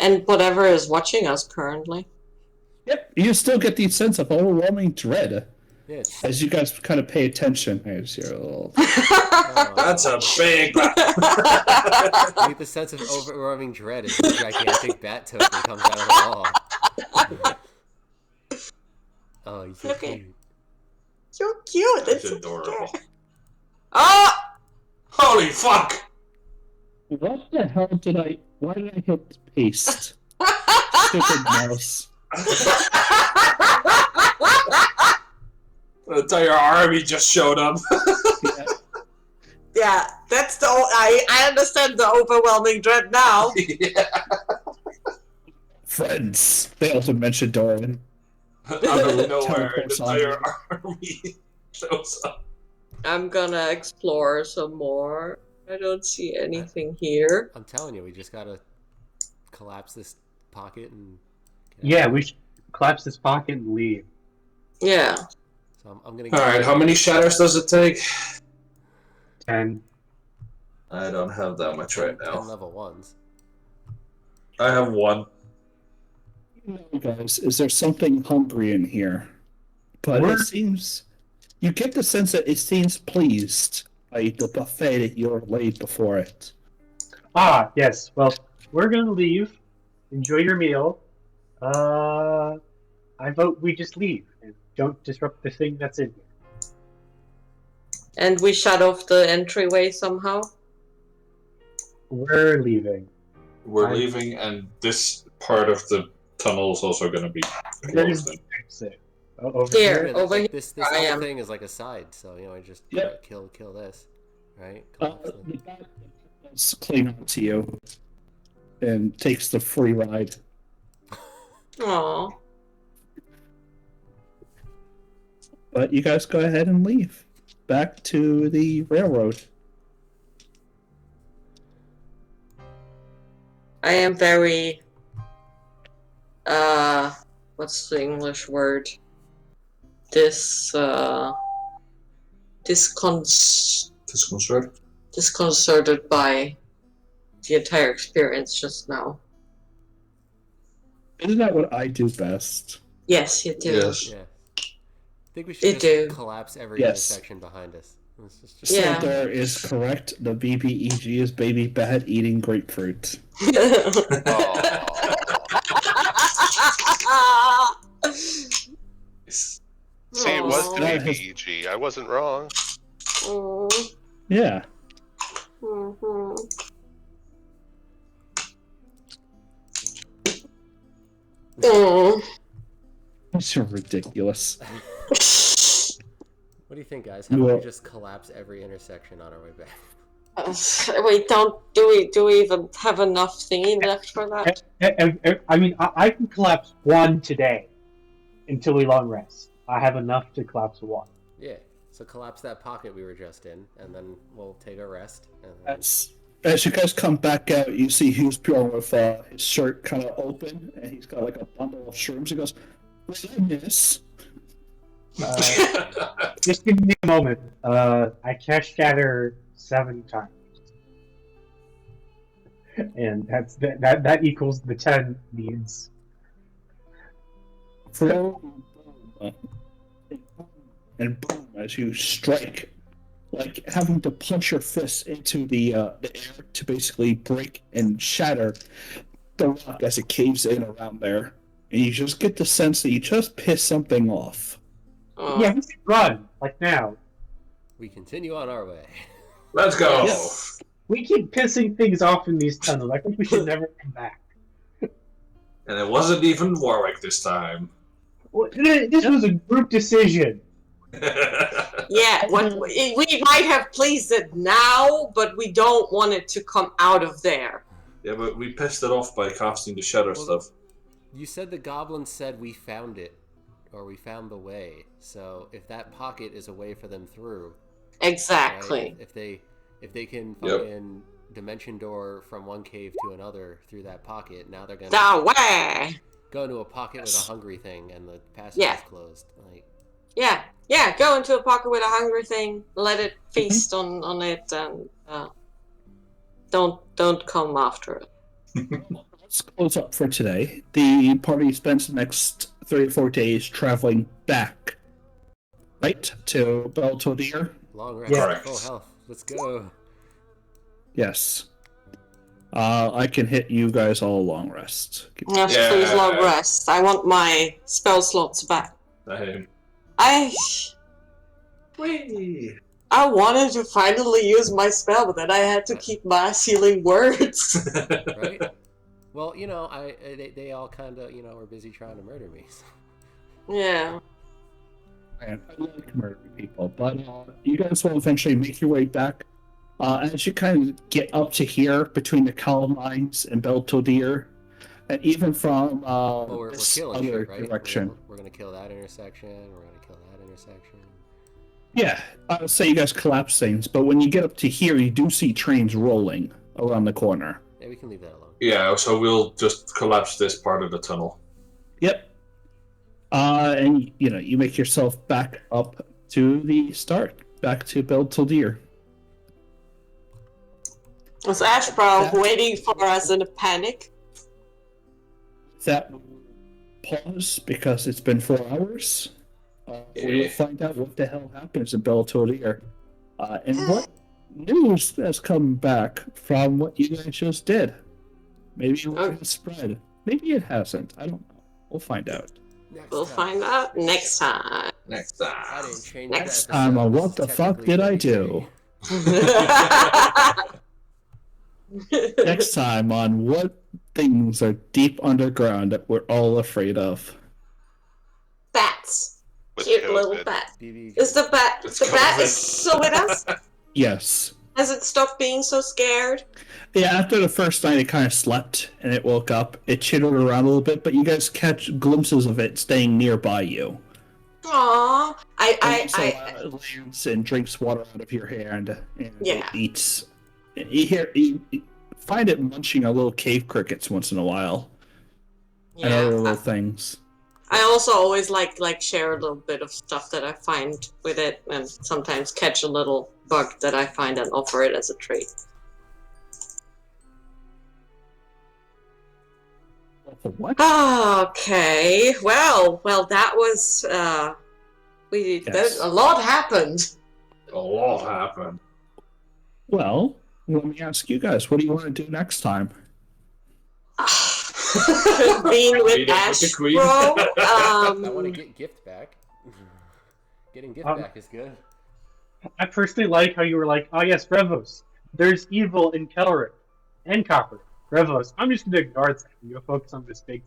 And whatever is watching us currently. Yep, you still get the sense of overwhelming dread. Yeah, it's, As you guys kind of pay attention, there's your little. That's a big bat. I get the sense of overwhelming dread as the gigantic bat token comes out of the wall. Oh, he's so Okay. cute. You're cute. That's It's adorable. Oh! Holy fuck! What the hell did I? Why did I hit paste? Stupid mouse. The entire army just showed up. Yeah. Yeah, that's the. I understand the overwhelming dread now. Yeah. Friends. They also mentioned Doran. Out of nowhere, the Teleports on entire you. army shows up. I'm gonna explore some more. I don't see anything here. I'm telling you, we just gotta collapse this pocket and. Yeah, we should collapse this pocket and leave. Yeah. So I'm gonna. Alright, how many shatters does it take? 10. I don't have that much right 10 now. level 1s. I have one. Guys, is there something hungry in here? But We're- it seems you get the sense that it seems pleased by the buffet that you're laid before it. Ah, yes. Well, we're gonna leave. Enjoy your meal. I vote we just leave and don't disrupt the thing that's in here. And we shut off the entryway somehow. We're leaving. We're I- leaving, and this part of the tunnel is also going to be There's closed. exit. Over Here. here. Over here, This I whole am. thing is like a side, so you know I just Yeah. kill this, right? The bat does cling on to you and takes the free ride. Aw. But you guys go ahead and leave. Back to the railroad. I am very. What's the English word? Disconcerted by the entire experience just now. Isn't that what I do best? Yes, you do. Yes. Yeah. I think we should They just do. collapse every Yes. intersection behind us. Let's just Yeah. Sildar is correct. The BBEG is baby bat eating grapefruit. See, it was the Aw. BBEG. I wasn't wrong. Yeah. Mhm. Mm. It's ridiculous. What do you think, guys? How about Well- we just collapse every intersection on our way back? Wait, do we even have enough thingy left for that? I mean, I can collapse one today until we long rest. I have enough to collapse one. Yeah. So collapse that pocket we were just in, and then we'll take a rest. And then... As you guys come back out, you see Hughes Pure with his shirt kind of open, and he's got like a bundle of shrooms. He goes, "What's that, miss?" Just give me a moment. I cast shatter 7 times, and that equals the 10 needs. And boom, as you strike, like having to punch your fist into the air to basically break and shatter the rock as it caves in around there. And you just get the sense that you just pissed something off. Oh. Yeah, we should run like now. We continue on our way. Let's go. Yes. We keep pissing things off in these tunnels. I think we should never come back. And it wasn't even Warwick this time. Well, this was a group decision. Yeah, we might have pleased it now, but we don't want it to come out of there. Yeah, but we pissed it off by casting the shadow Well, stuff. You said the goblin said we found it, or we found the way. So if that pocket is a way for them through, Exactly. right? If they can Yep. fucking dimension door from one cave to another through that pocket, now they're gonna The way. go into a pocket with a hungry thing, and the passage Yeah. is closed. Like, Yeah, go into a pocket with a hungry thing, let it feast on it, and don't come after it. Let's close up for today. The party spends the next 3 or 4 days traveling back right? To Beltodere? Long rest, Yeah. Correct. full health. Let's go. Yes. I can hit you guys all a long rest. Yes, Yeah. please long rest. I want my spell slots back. I Whee! wanted to finally use my spell, but then I had to keep mass healing words. Right? Well, you know, they all kind of, you know, were busy trying to murder me. So. Yeah. And I like murdering people, but you guys will eventually make your way back. As you kind of get up to here between the coal mines and Beltodere, and even from Well, we're this killing other shit, right? direction. We're gonna kill that intersection. We're gonna kill that intersection. Yeah, I'll say you guys collapse things, but when you get up to here, you do see trains rolling around the corner. Yeah, we can leave that alone. Yeah, so we'll just collapse this part of the tunnel. Yep. And you know, you make yourself back up to the start, back to Beltodere. Was Ashbrow waiting for us in a panic? That will pause because it's been 4 hours. We'll find out what the hell happens in Beltodere. And what news has come back from what you guys just did. Maybe it will spread. Maybe it hasn't. I don't know. We'll find out. We'll find out next time. Next I time. didn't change Next that time on episode. What the It's Fuck Did I technically Do? Next time on what things are deep underground that we're all afraid of. Bats. With Cute COVID. little bat. BB. Is the bat It's the bat COVID. is still with us? Yes. Has it stopped being so scared? Yeah, after the first night, it kind of slept and it woke up. It chittered around a little bit, but you guys catch glimpses of it staying nearby you. Aww. It lands and drinks water out of your hand and Yeah. it eats. You find it munching on little cave crickets once in a while and other Yeah. little things. I also always like share a little bit of stuff that I find with it, and sometimes catch a little bug that I find and offer it as a treat. What? Okay. Well, that was Yes. a lot happened. A lot happened. Well, let me ask you guys, what do you want to do next time? Being with Meeting with the queen. Ashbro. I want to get gift back. Getting gift back is good. I personally like how you were like, oh yes, Revos. There's evil in Kelric and Copper. Revos. I'm just gonna ignore that and go focus on this big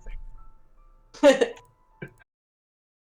thing.